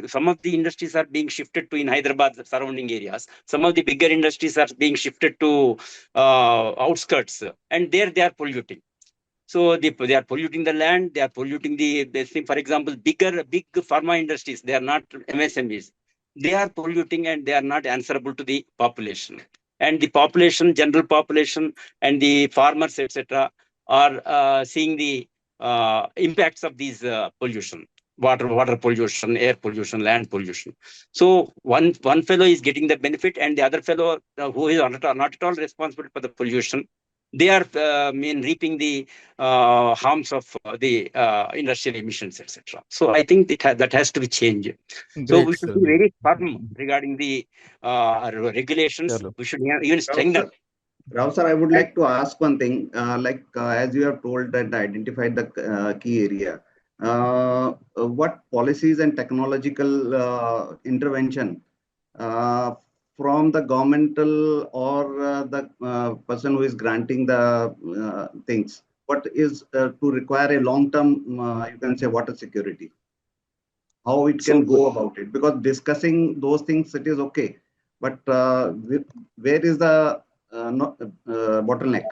some of the industries are being shifted to in Hyderabad surrounding areas. Some of the bigger industries are being shifted to outskirts, and there they are polluting. So they are polluting the land, they are polluting the thing. For example, big pharma industries, they are not MSMEs. They are polluting and they are not answerable to the population. and the population, general population, and the farmers, etc., are seeing the impacts of these pollution, water pollution, air pollution, land pollution. So one fellow is getting the benefit, and the other fellow who is not at all responsible for the pollution, they are reaping the harms of the industrial emissions, etc. So I think that has to be changed. So we Great, should sir. be very firm regarding the regulations. We should even strengthen. Rao sir, I would like to ask one thing. As you have told that identified the key area, what policies and technological intervention from the governmental or the person who is granting the things, what is to require a long-term, you can say, water security? How it can go about it? Because discussing those things, it is okay, but where is the bottleneck?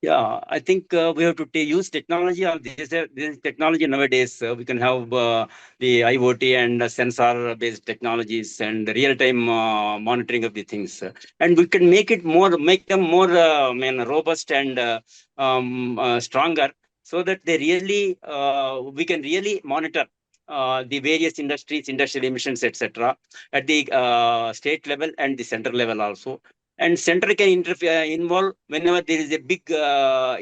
Yeah, I think we have to use technology. This technology nowadays. We can have the IoT and sensor-based technologies and real-time monitoring of the things, and we can make them more robust and stronger, so that they really we can really monitor the various industries, industrial emissions, etc., at the state level and the center level also. And center can involve whenever there is a big bigger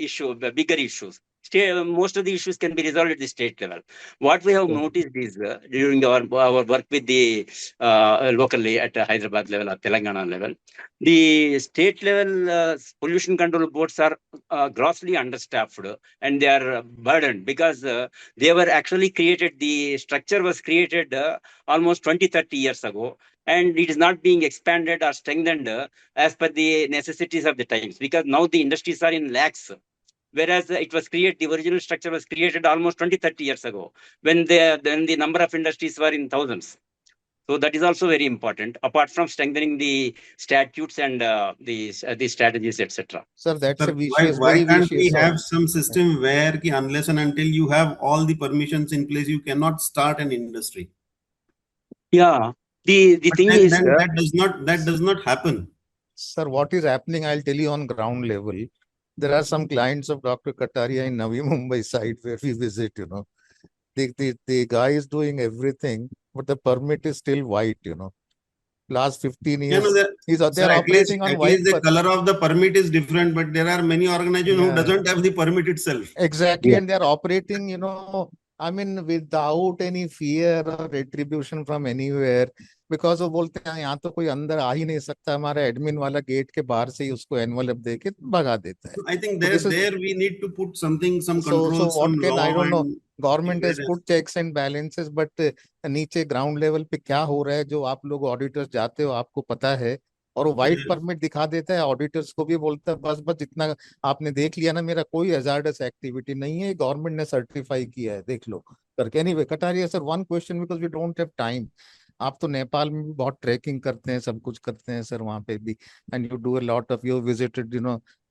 issues. Most of the issues can be resolved at the state level. What we have noticed is during our work with the locally at Hyderabad level or Telangana level, the state level pollution control boards are grossly understaffed, and they are burdened because they were actually created. The structure was created almost 20-30 years ago, and it is not being expanded or strengthened as per the necessities of the times, because now the industries are in lakhs, whereas the original structure was created almost 20-30 years ago, when the number of industries were in thousands. So that is also very important, apart from strengthening the statutes and the strategies, etc. Sir, that's Sir, a vicious, why very can't we vicious. have some system where unless and until you have all the permissions in place, you cannot start an industry? Yeah, the thing is that does not happen. Sir, what is happening, I'll tell you on ground level. There are some clients of Dr. Kataria in Navi Mumbai side where we visit, The guy is doing everything, but the permit is still white, Last 15 years, they're operating on white. The color of the permit is different, but there are many organizations who doesn't have the permit itself. Exactly, and they're operating, without any fear or retribution from anywhere, because वो बोलते हैं यहाँ तो कोई अंदर आ ही नहीं सकता, हमारा एडमिन वाला गेट के बाहर से ही उसको एनवलप देके भगा देता है. I think there we need to put some controls, so what some can, I law. don't know. Government has put checks and balances, but नीचे ग्राउंड लेवल पे क्या हो रहा है, जो आप लोग ऑडिटर्स जाते हो आपको पता है, और वो व्हाइट परमिट दिखा देता है, ऑडिटर्स को भी बोलता है बस जितना आपने देख लिया ना, मेरा कोई हैजार्डस एक्टिविटी नहीं है, गवर्नमेंट ने सर्टिफाई किया है, देख लो करके. Anyway Kataria sir, one question, because we don't have time. आप तो नेपाल में भी बहुत ट्रैकिंग करते हैं, सब कुछ करते हैं सर वहाँ पे भी, and you do a lot of, you visited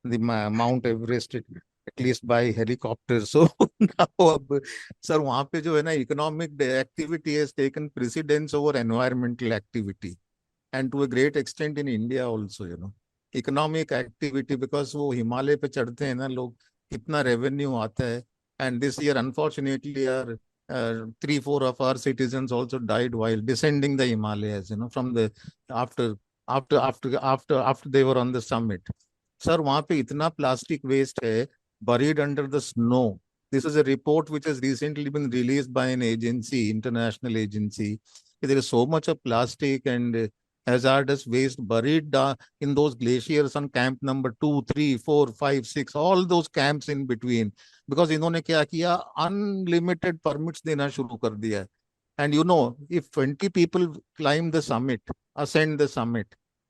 the mount Everest at least by helicopter. So अब सर वहाँ पे जो है ना, economic activity has taken precedence over environmental activity, and to a great extent in India also, economic activity, because वो हिमालय पे चढ़ते हैं ना लोग, कितना revenue आता है. And this year, unfortunately, 3-4 of our citizens also died while descending the Himalayas, from the after they were on the summit. Sir, वहाँ पे इतना plastic waste है buried under the snow. This is a report which has recently been released by an agency, international agency. There is so much of plastic and hazardous waste buried in those glaciers on camp number 2, 3, 4, 5, 6, all those camps in between. Because इन्होंने क्या किया, unlimited permits देना शुरू कर दिया है. And if 20 people climb the summit, ascend the summit,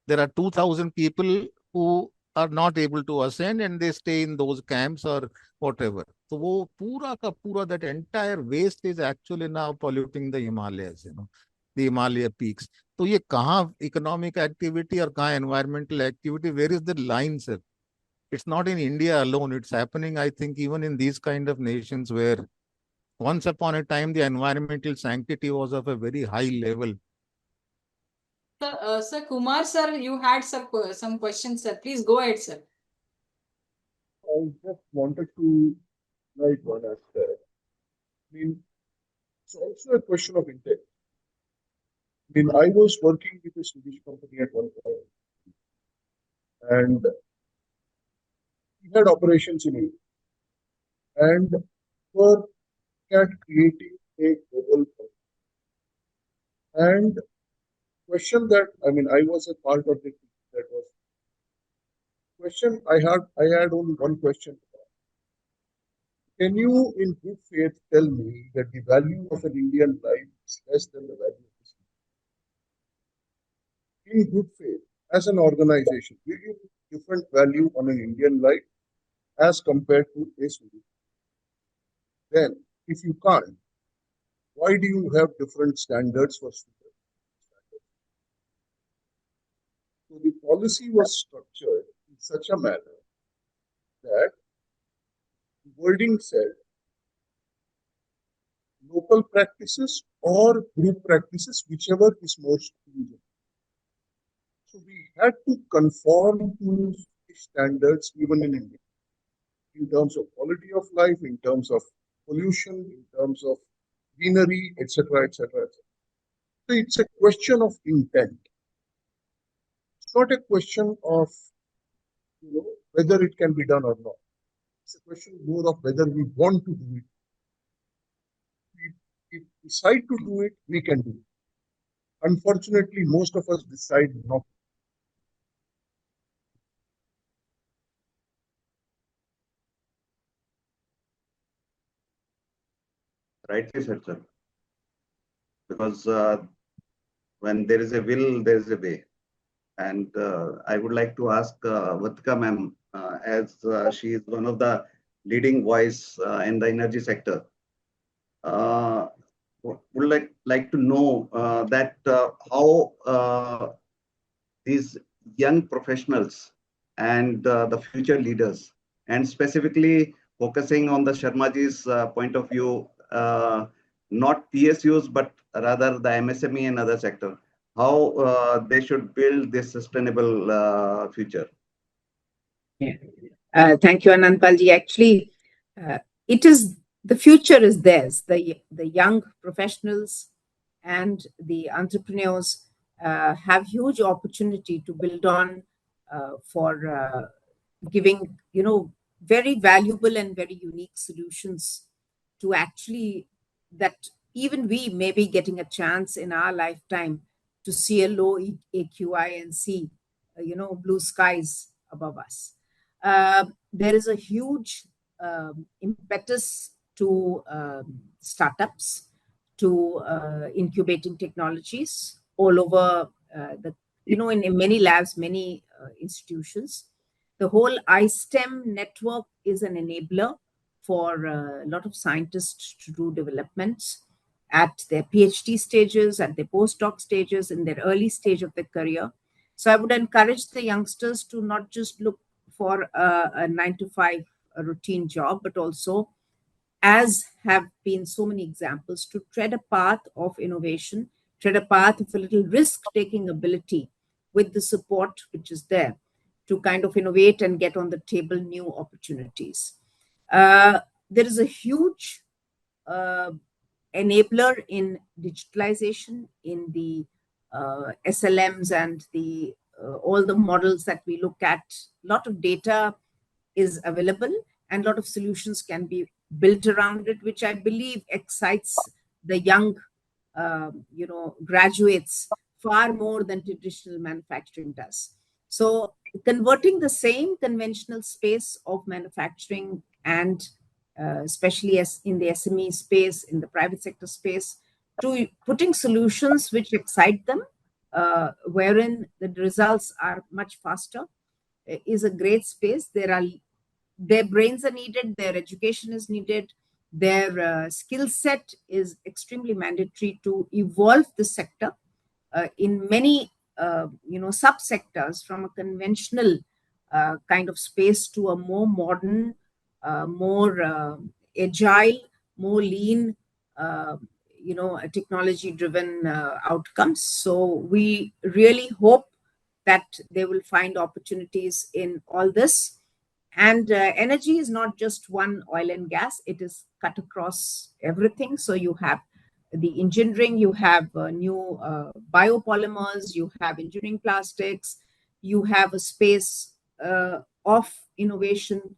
there are 2,000 people who are not able to ascend and they stay in those camps or whatever. So वो पूरा का पूरा, that entire waste is actually now polluting the Himalayas, the Himalaya peaks. तो ये कहाँ economic activity और कहाँ environmental activity? Where is the line, sir? It's not in India alone. It's happening, I think, even in these kind of nations where once upon a time the environmental sanctity was of a very high level. Sir Kumar sir, you had some questions, sir. Please go ahead, sir. I just wanted to write one aspect. I mean, it's also a question of intent. I mean, I was working with a Swedish company at one point, and we had operations in India, and were at creating a global product. And question that, I mean, I was a part of the team that was question I had only one question. Can you, in good faith, tell me that the value of an Indian life is less than the value of this? In good faith, as an organization, will you put different value on an Indian life as compared to a Swedish? Then, if you can't, why do you have different standards for students? So the policy was structured in such a manner that the wording said local practices or group practices, whichever is more stringent. So we had to conform to standards even in India, in terms of quality of life, in terms of pollution, in terms of greenery, etc., etc., etc. So it's a question of intent. It's not a question of whether it can be done or not. It's a question more of whether we want to do it. If we decide to do it, we can do it. Unfortunately, most of us decide not. Rightly said, sir. Because when there is a will, there is a way. And I would like to ask Vatika ma'am, as she is one of the leading voice in the energy sector. Would like to know that how these young professionals and the future leaders, and specifically focusing on the Sharmaji's point of view, not PSUs, but rather the MSME and other sector, how they should build this sustainable future. Yeah. Thank you, Anandpalji. Actually, the future is theirs. The young professionals and the entrepreneurs have huge opportunity to build on for giving very valuable and very unique solutions to actually that even we may be getting a chance in our lifetime to see a low AQI and see blue skies above us. There is a huge impetus to startups, to incubating technologies all over in many labs, many institutions. The whole iSTEM network is an enabler for a lot of scientists to do developments at their PhD stages, at their postdoc stages, in their early stage of their career. So I would encourage the youngsters to not just look for a 9-to-5 routine job, but also, as have been so many examples, to tread a path of innovation, tread a path of a little risk-taking ability with the support which is there to kind of innovate and get on the table new opportunities. There is a huge enabler in digitalization, in the SLMs and the all the models that we look at. A lot of data is available and a lot of solutions can be built around it, which I believe excites the young graduates far more than traditional manufacturing does. So converting the same conventional space of manufacturing and especially as in the SME space, in the private sector space, to putting solutions which excite them, wherein the results are much faster, is a great space. Their brains are needed, their education is needed, their skill set is extremely mandatory to evolve the sector in many subsectors, from a conventional kind of space to a more modern, more agile, more lean, technology-driven outcomes. So we really hope that they will find opportunities in all this. And energy is not just one oil and gas, it is cut across everything. So you have the engineering, you have new biopolymers, you have engineering plastics, you have a space of innovation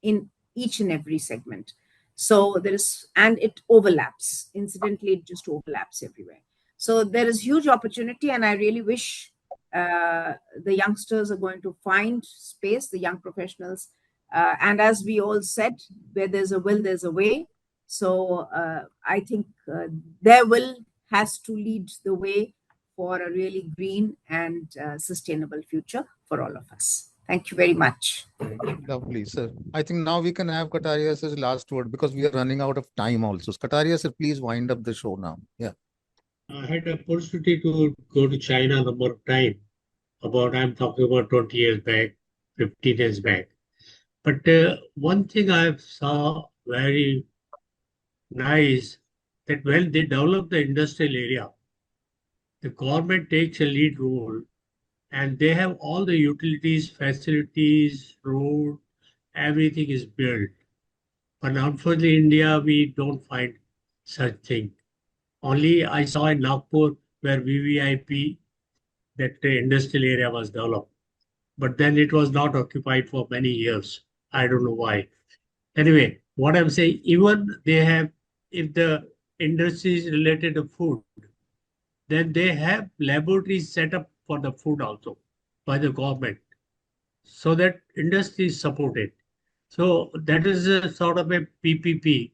in each and every segment. So there is, and it overlaps. Incidentally, it just overlaps everywhere. So there is huge opportunity, and I really wish the youngsters are going to find space, the young professionals. And as we all said, where there's a will, there's a way. So I think their will has to lead the way for a really green and sustainable future for all of us. Thank you very much. Lovely, sir. I think now we can have Kataria's last word because we are running out of time also. Kataria, sir, please wind up the show now. Yeah. I had the opportunity to go to China a number of times. I'm talking about 20 years back, 15 years back. But one thing I saw very nice, that when they develop the industrial area, the government takes a lead role and they have all the utilities, facilities, road, everything is built. But unfortunately, in India, we don't find such thing. Only I saw in Nagpur where VVIP, that the industrial area was developed. But then it was not occupied for many years. I don't know why. Anyway, what I'm saying, even they have, if the industry is related to food, then they have laboratories set up for the food also by the government, so that industry is supported. So that is a sort of a PPP,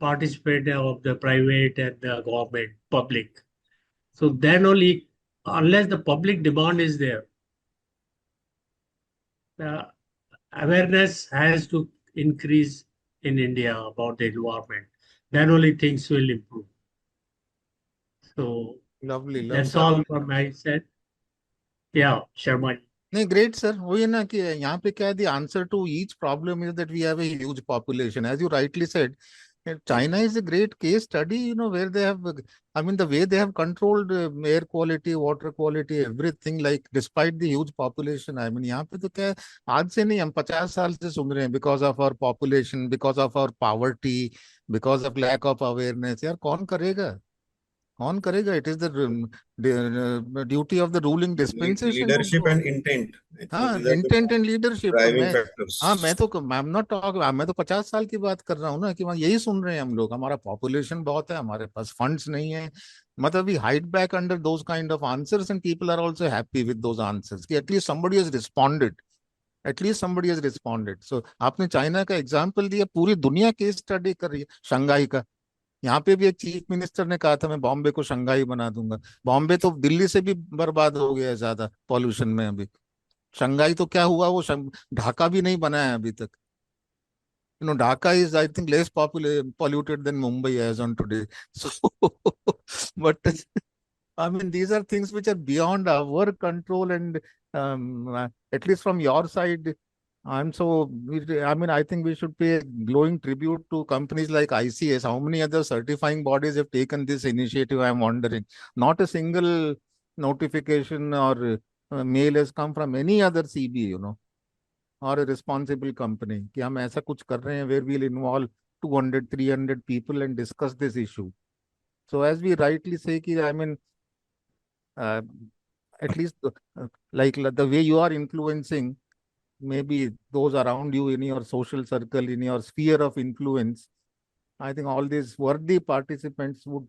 participate of the private and the government, public. So then only, unless the public demand is there, the awareness has to increase in India about the environment. Then only things will improve. So lovely. That's all from my side. Yeah, Sharma. नहीं, great, sir. वही है ना कि यहाँ पे क्या है, the answer to each problem is that we have a huge population. As you rightly said, China is a great case study, where they have, I mean, the way they have controlled air quality, water quality, everything, like despite the huge population. I mean, यहाँ पे तो क्या है, आज से नहीं, हम 50 साल से सुन रहे हैं, because of our population, because of our poverty, because of lack of awareness. यार कौन करेगा? कौन करेगा? It is the duty of the ruling dispensation. Leadership and intent. हाँ, intent and leadership. Driving factors. हाँ, मैं तो 50 साल की बात कर रहा हूँ ना, कि वहाँ यही सुन रहे हैं हम लोग, हमारा पॉपुलेशन बहुत है, हमारे पास फंड्स नहीं है. मतलब we hide back under those kind of answers and people are also happy with those answers कि at least somebody has responded. So आपने चाइना का एग्जाम्पल दिया, पूरी दुनिया केस स्टडी कर रही है. शंघाई का, यहाँ पे भी एक चीफ मिनिस्टर ने कहा था मैं बॉम्बे को शंघाई बना दूंगा. बॉम्बे तो दिल्ली से भी बर्बाद हो गया है ज्यादा पॉल्यूशन में. अभी शंघाई तो क्या हुआ, वो ढाका भी नहीं बना है अभी तक. Dhaka is, I think, less polluted than Mumbai as on today. So, but I mean, these are things which are beyond our control, and at least from your side, I mean, I think we should pay glowing tribute to companies like ICS. How many other certifying bodies have taken this initiative? I'm wondering. Not a single notification or mail has come from any other CB, or a responsible company कि हम ऐसा कुछ कर रहे हैं, where we'll involve 200-300 people and discuss this issue. So as we rightly say, I mean, at least like the way you are influencing maybe those around you in your social circle, in your sphere of influence, I think all these worthy participants would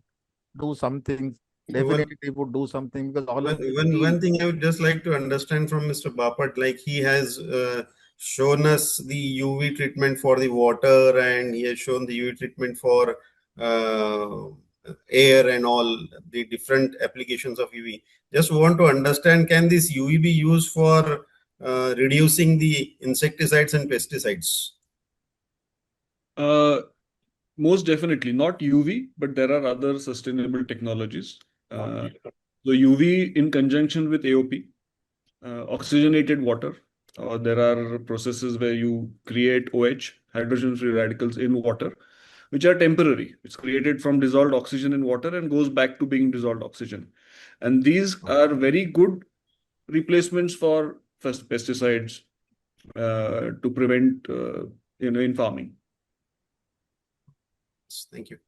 do something. Definitely would do something, because all of one thing I would just like to understand from Mr. Bapat, like he has shown us the UV treatment for the water, and he has shown the UV treatment for air and all the different applications of UV. Just want to understand, can this UV be used for reducing the insecticides and pesticides? Most definitely not UV, but there are other sustainable technologies. So UV in conjunction with AOP, oxygenated water. There are processes where you create OH, hydrogen free radicals, in water. which are temporary. It's created from dissolved oxygen in water and goes back to being dissolved oxygen. And these are very good replacements for pesticides to prevent, in farming. Thank you.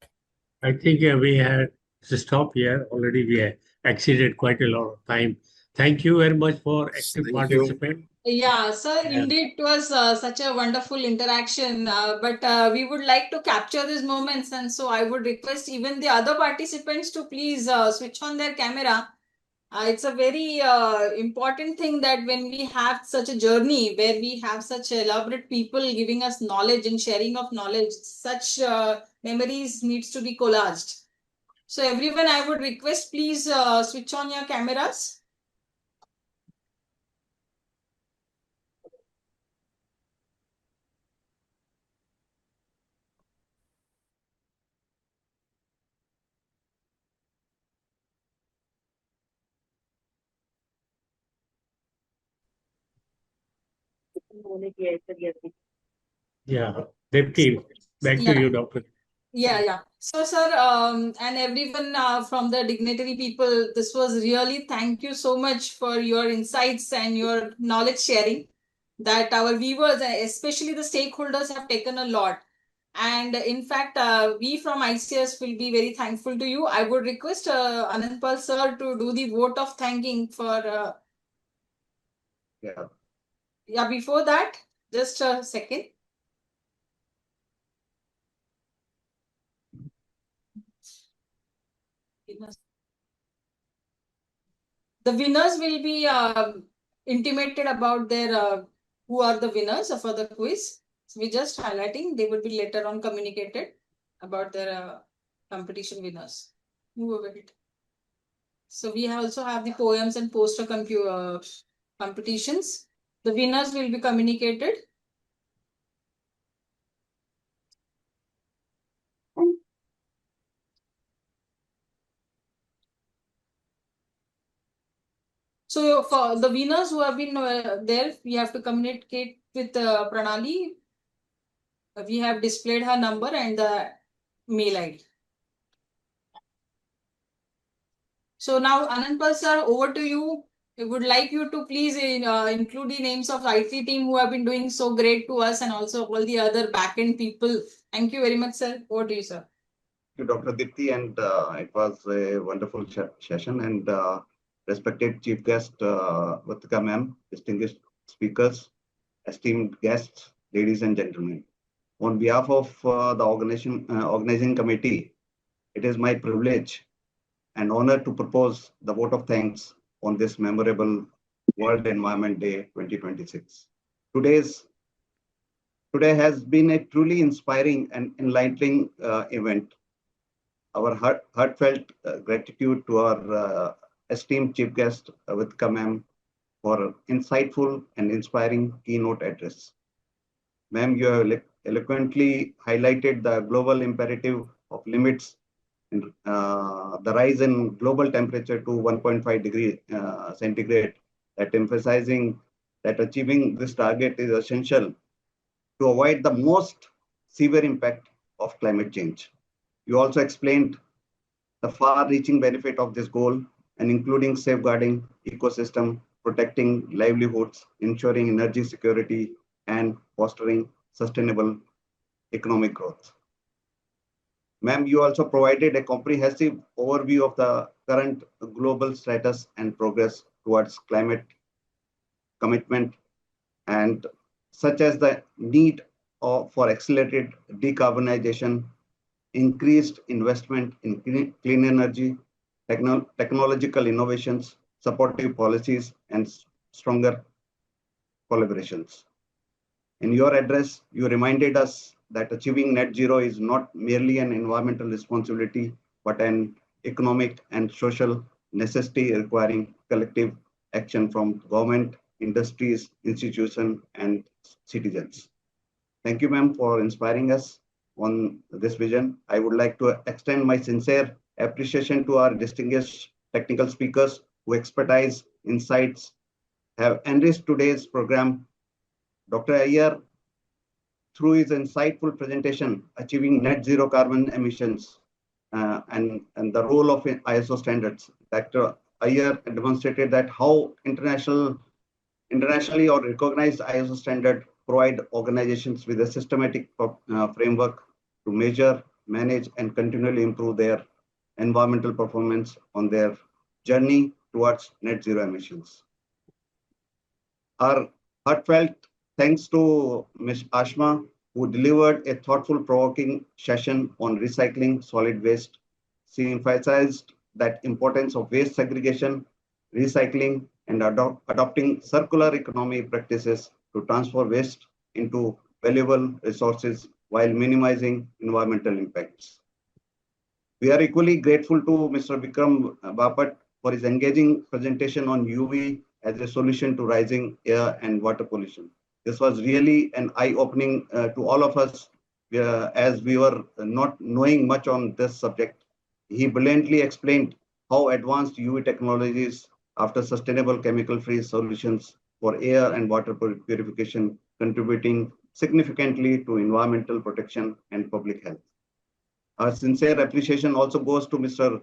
I think we had to stop here. Already we have exceeded quite a lot of time. Thank you very much for active participation. Yeah, sir, Yeah. indeed, it was such a wonderful interaction. But we would like to capture these moments, and so I would request even the other participants to please switch on their camera. It's a very important thing that when we have such a journey where we have such elaborate people giving us knowledge and sharing of knowledge, such memories needs to be collaged. So everyone, I would request, please switch on your cameras. Yeah, Deputy, back to you, Doctor. Yeah. So, sir, and everyone from the dignitary people, this was really, thank you so much for your insights and your knowledge sharing that our viewers, especially the stakeholders, have taken a lot. And in fact, we from ICS will be very thankful to you. I would request Anandpal sir to do the vote of thanking for. Yeah, before that, just a second. The winners will be intimated about their who are the winners for the quiz. So we're just highlighting. They will be later on communicated about their competition winners. Move over it. So we also have the poems and poster competitions. The winners will be communicated. So for the winners who have been there, we have to communicate with Pranali. We have displayed her number and the mail ID. So now, Anandpal sir, over to you. I would like you to please include the names of the IT team who have been doing so great to us and also all the other back-end people. Thank you very much, sir. Over to you, sir. Thank you, Dr. Dipti, and it was a wonderful session. And respected Chief Guest, Vatika ma'am, distinguished speakers, esteemed guests, ladies and gentlemen. On behalf of the organizing committee, it is my privilege and honor to propose the vote of thanks on this memorable World Environment Day 2026. Today has been a truly inspiring and enlightening event. Our heartfelt gratitude to our esteemed chief guest, Vatika ma'am, for insightful and inspiring keynote address. Ma'am, you have eloquently highlighted the global imperative of limits in, the rise in global temperature to 1.5 degree centigrade, that emphasizing that achieving this target is essential to avoid the most severe impact of climate change. You also explained the far-reaching benefit of this goal, and including safeguarding ecosystem, protecting livelihoods, ensuring energy security, and fostering sustainable economic growth. Ma'am, you also provided a comprehensive overview of the current global status and progress towards climate commitment, and such as the need for accelerated decarbonization, increased investment in clean energy, technological innovations, supportive policies, and stronger collaborations. In your address, you reminded us that achieving net zero is not merely an environmental responsibility, but an economic and social necessity requiring collective action from government, industries, institutions, and citizens. Thank you, ma'am, for inspiring us on this vision. I would like to extend my sincere appreciation to our distinguished technical speakers whose expertise, insights have enriched today's program. Dr. Iyer, through his insightful presentation, Achieving Net Zero Carbon Emissions and the Role of ISO Standards. Dr. Iyer demonstrated that how internationally or recognized ISO standard provide organizations with a systematic framework to measure, manage, and continually improve their environmental performance on their journey towards net zero emissions. Our heartfelt thanks to Ms. Ashma, who delivered a thoughtful, provoking session on recycling solid waste. She emphasized that importance of waste segregation, recycling, and adopting circular economy practices to transfer waste into valuable resources while minimizing environmental impacts. We are equally grateful to Mr. Vikram Bapat for his engaging presentation on UV as a solution to rising air and water pollution. This was really an eye-opening to all of us as we were not knowing much on this subject. He brilliantly explained how advanced UV technologies after sustainable chemical-free solutions for air and water purification contributing significantly to environmental protection and public health. Our sincere appreciation also goes to Mr.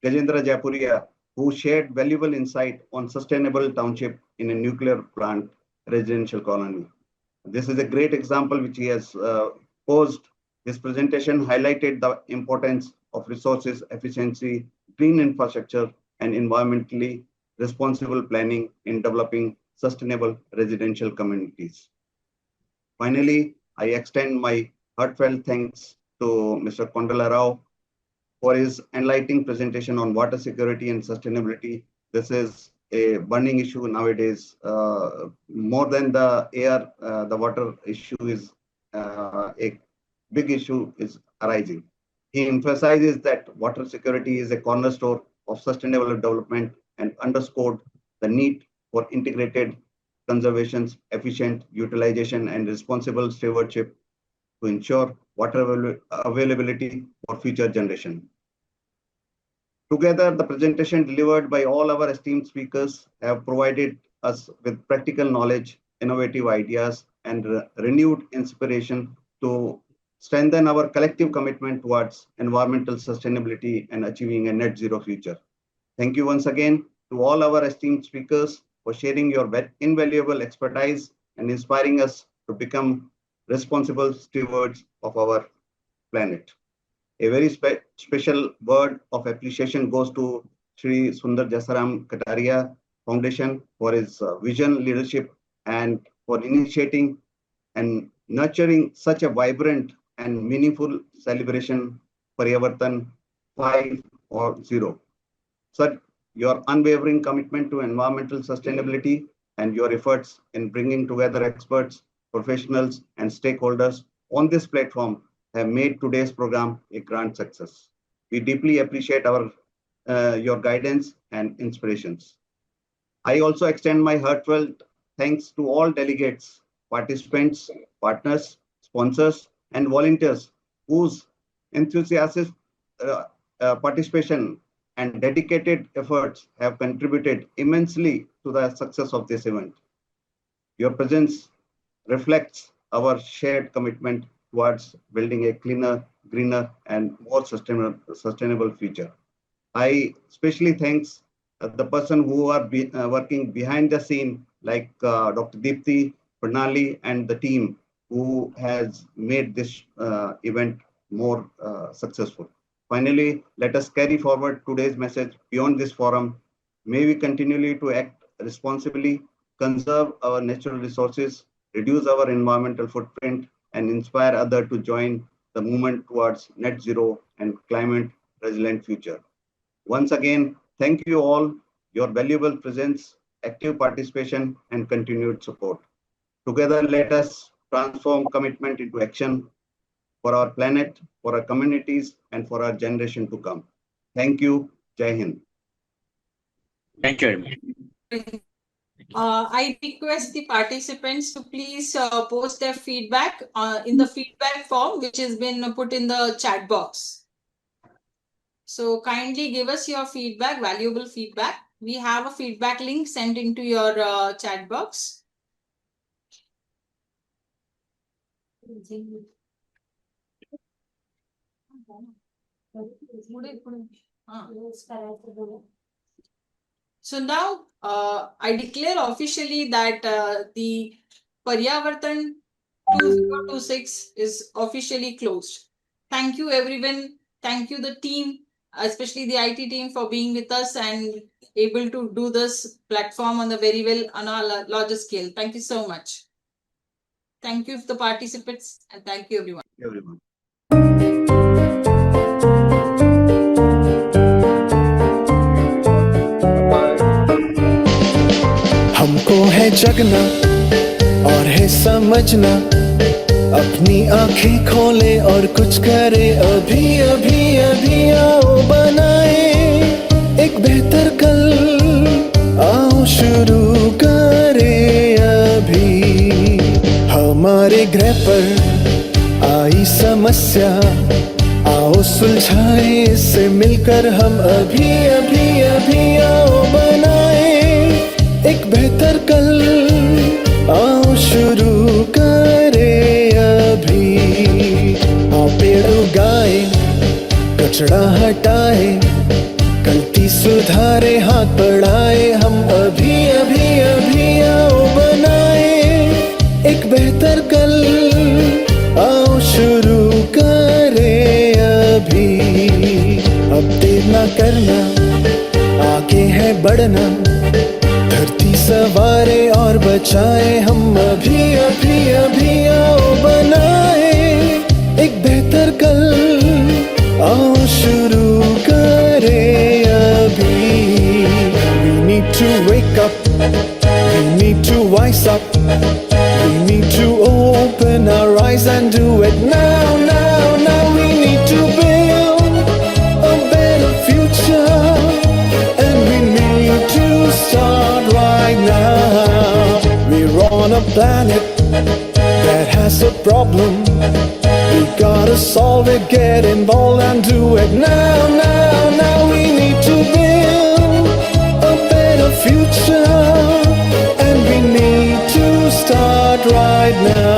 Gajendra Jaipuria, who shared valuable insight on sustainable township in a nuclear plant residential colony. This is a great example which he has posed. His presentation highlighted the importance of resources efficiency, green infrastructure, and environmentally responsible planning in developing sustainable residential communities. Finally, I extend my heartfelt thanks to Mr. Kondala Rao for his enlightening presentation on water security and sustainability. This is a burning issue nowadays. More than the air, the water issue is a big issue is arising. He emphasizes that water security is a cornerstone of sustainable development and underscored the need for integrated conservation, efficient utilization, and responsible stewardship to ensure water availability for future generations. Together, the presentation delivered by all our esteemed speakers have provided us with practical knowledge, innovative ideas, and renewed inspiration to strengthen our collective commitment towards environmental sustainability and achieving a net zero future. Thank you once again to all our esteemed speakers for sharing your invaluable expertise and inspiring us to become responsible stewards of our planet. A very special word of appreciation goes to Sri Sundar Jasaram Kataria Foundation for his vision, leadership, and for initiating and nurturing such a vibrant and meaningful celebration, Paryavartan 5.0. Sir, your unwavering commitment to environmental sustainability and your efforts in bringing together experts, professionals, and stakeholders on this platform have made today's program a grand success. We deeply appreciate your guidance and inspirations. I also extend my heartfelt thanks to all delegates, participants, partners, sponsors, and volunteers whose enthusiastic participation and dedicated efforts have contributed immensely to the success of this event. Your presence reflects our shared commitment towards building a cleaner, greener, and more sustainable future. I especially thanks the person who are working behind the scene, like Dr. Deepthi, Pranali, and the team who has made this event more successful. Finally, let us carry forward today's message beyond this forum. May we continually to act responsibly, conserve our natural resources, reduce our environmental footprint, and inspire others to join the movement towards net zero and climate resilient future. Once again, thank you all, your valuable presence, active participation, and continued support. Together, let us transform commitment into action for our planet, for our communities, and for our generation to come. Thank you. Jai Hind. Thank you very much. I request the participants to please post their feedback in the feedback form, which has been put in the chat box. So kindly give us your feedback, valuable feedback. We have a feedback link sent into your chat box. So now I declare officially that the Paryavartan 2026 is officially closed. Thank you everyone. Thank you the team, especially the IT team, for being with us and able to do this platform on the very well on a larger scale. Thank you so much. Thank you to the participants and thank you everyone. हमको है जगना और है समझना, अपनी आंखें खोले और कुछ करे अभी अभी अभी। आओ बनाए एक बेहतर कल, आओ शुरू करे अभी। हमारे ग्रह पर आई समस्या, आओ सुलझाए इससे मिलकर हम अभी अभी अभी। आओ बनाए एक बेहतर कल, आओ शुरू करे अभी। आओ पेड़ उगाए, कचरा हटाए, गलती सुधारे, हाथ बढ़ाए हम अभी अभी अभी। आओ बनाए एक बेहतर कल, आओ शुरू करे अभी। अब देर ना करना, आगे है बढ़ना, धरती सवारे और बचाए हम अभी अभी अभी। आओ बनाए एक बेहतर कल, आओ शुरू करे अभी। We need to wake up, we need to wise up, we need to open our eyes and do it now, now, now. We need to build a better future, and we need to start right now. We're on a planet that has a problem. We gotta solve it, get involved and do it now, now, now. We need to build a better future, and we need to start right now.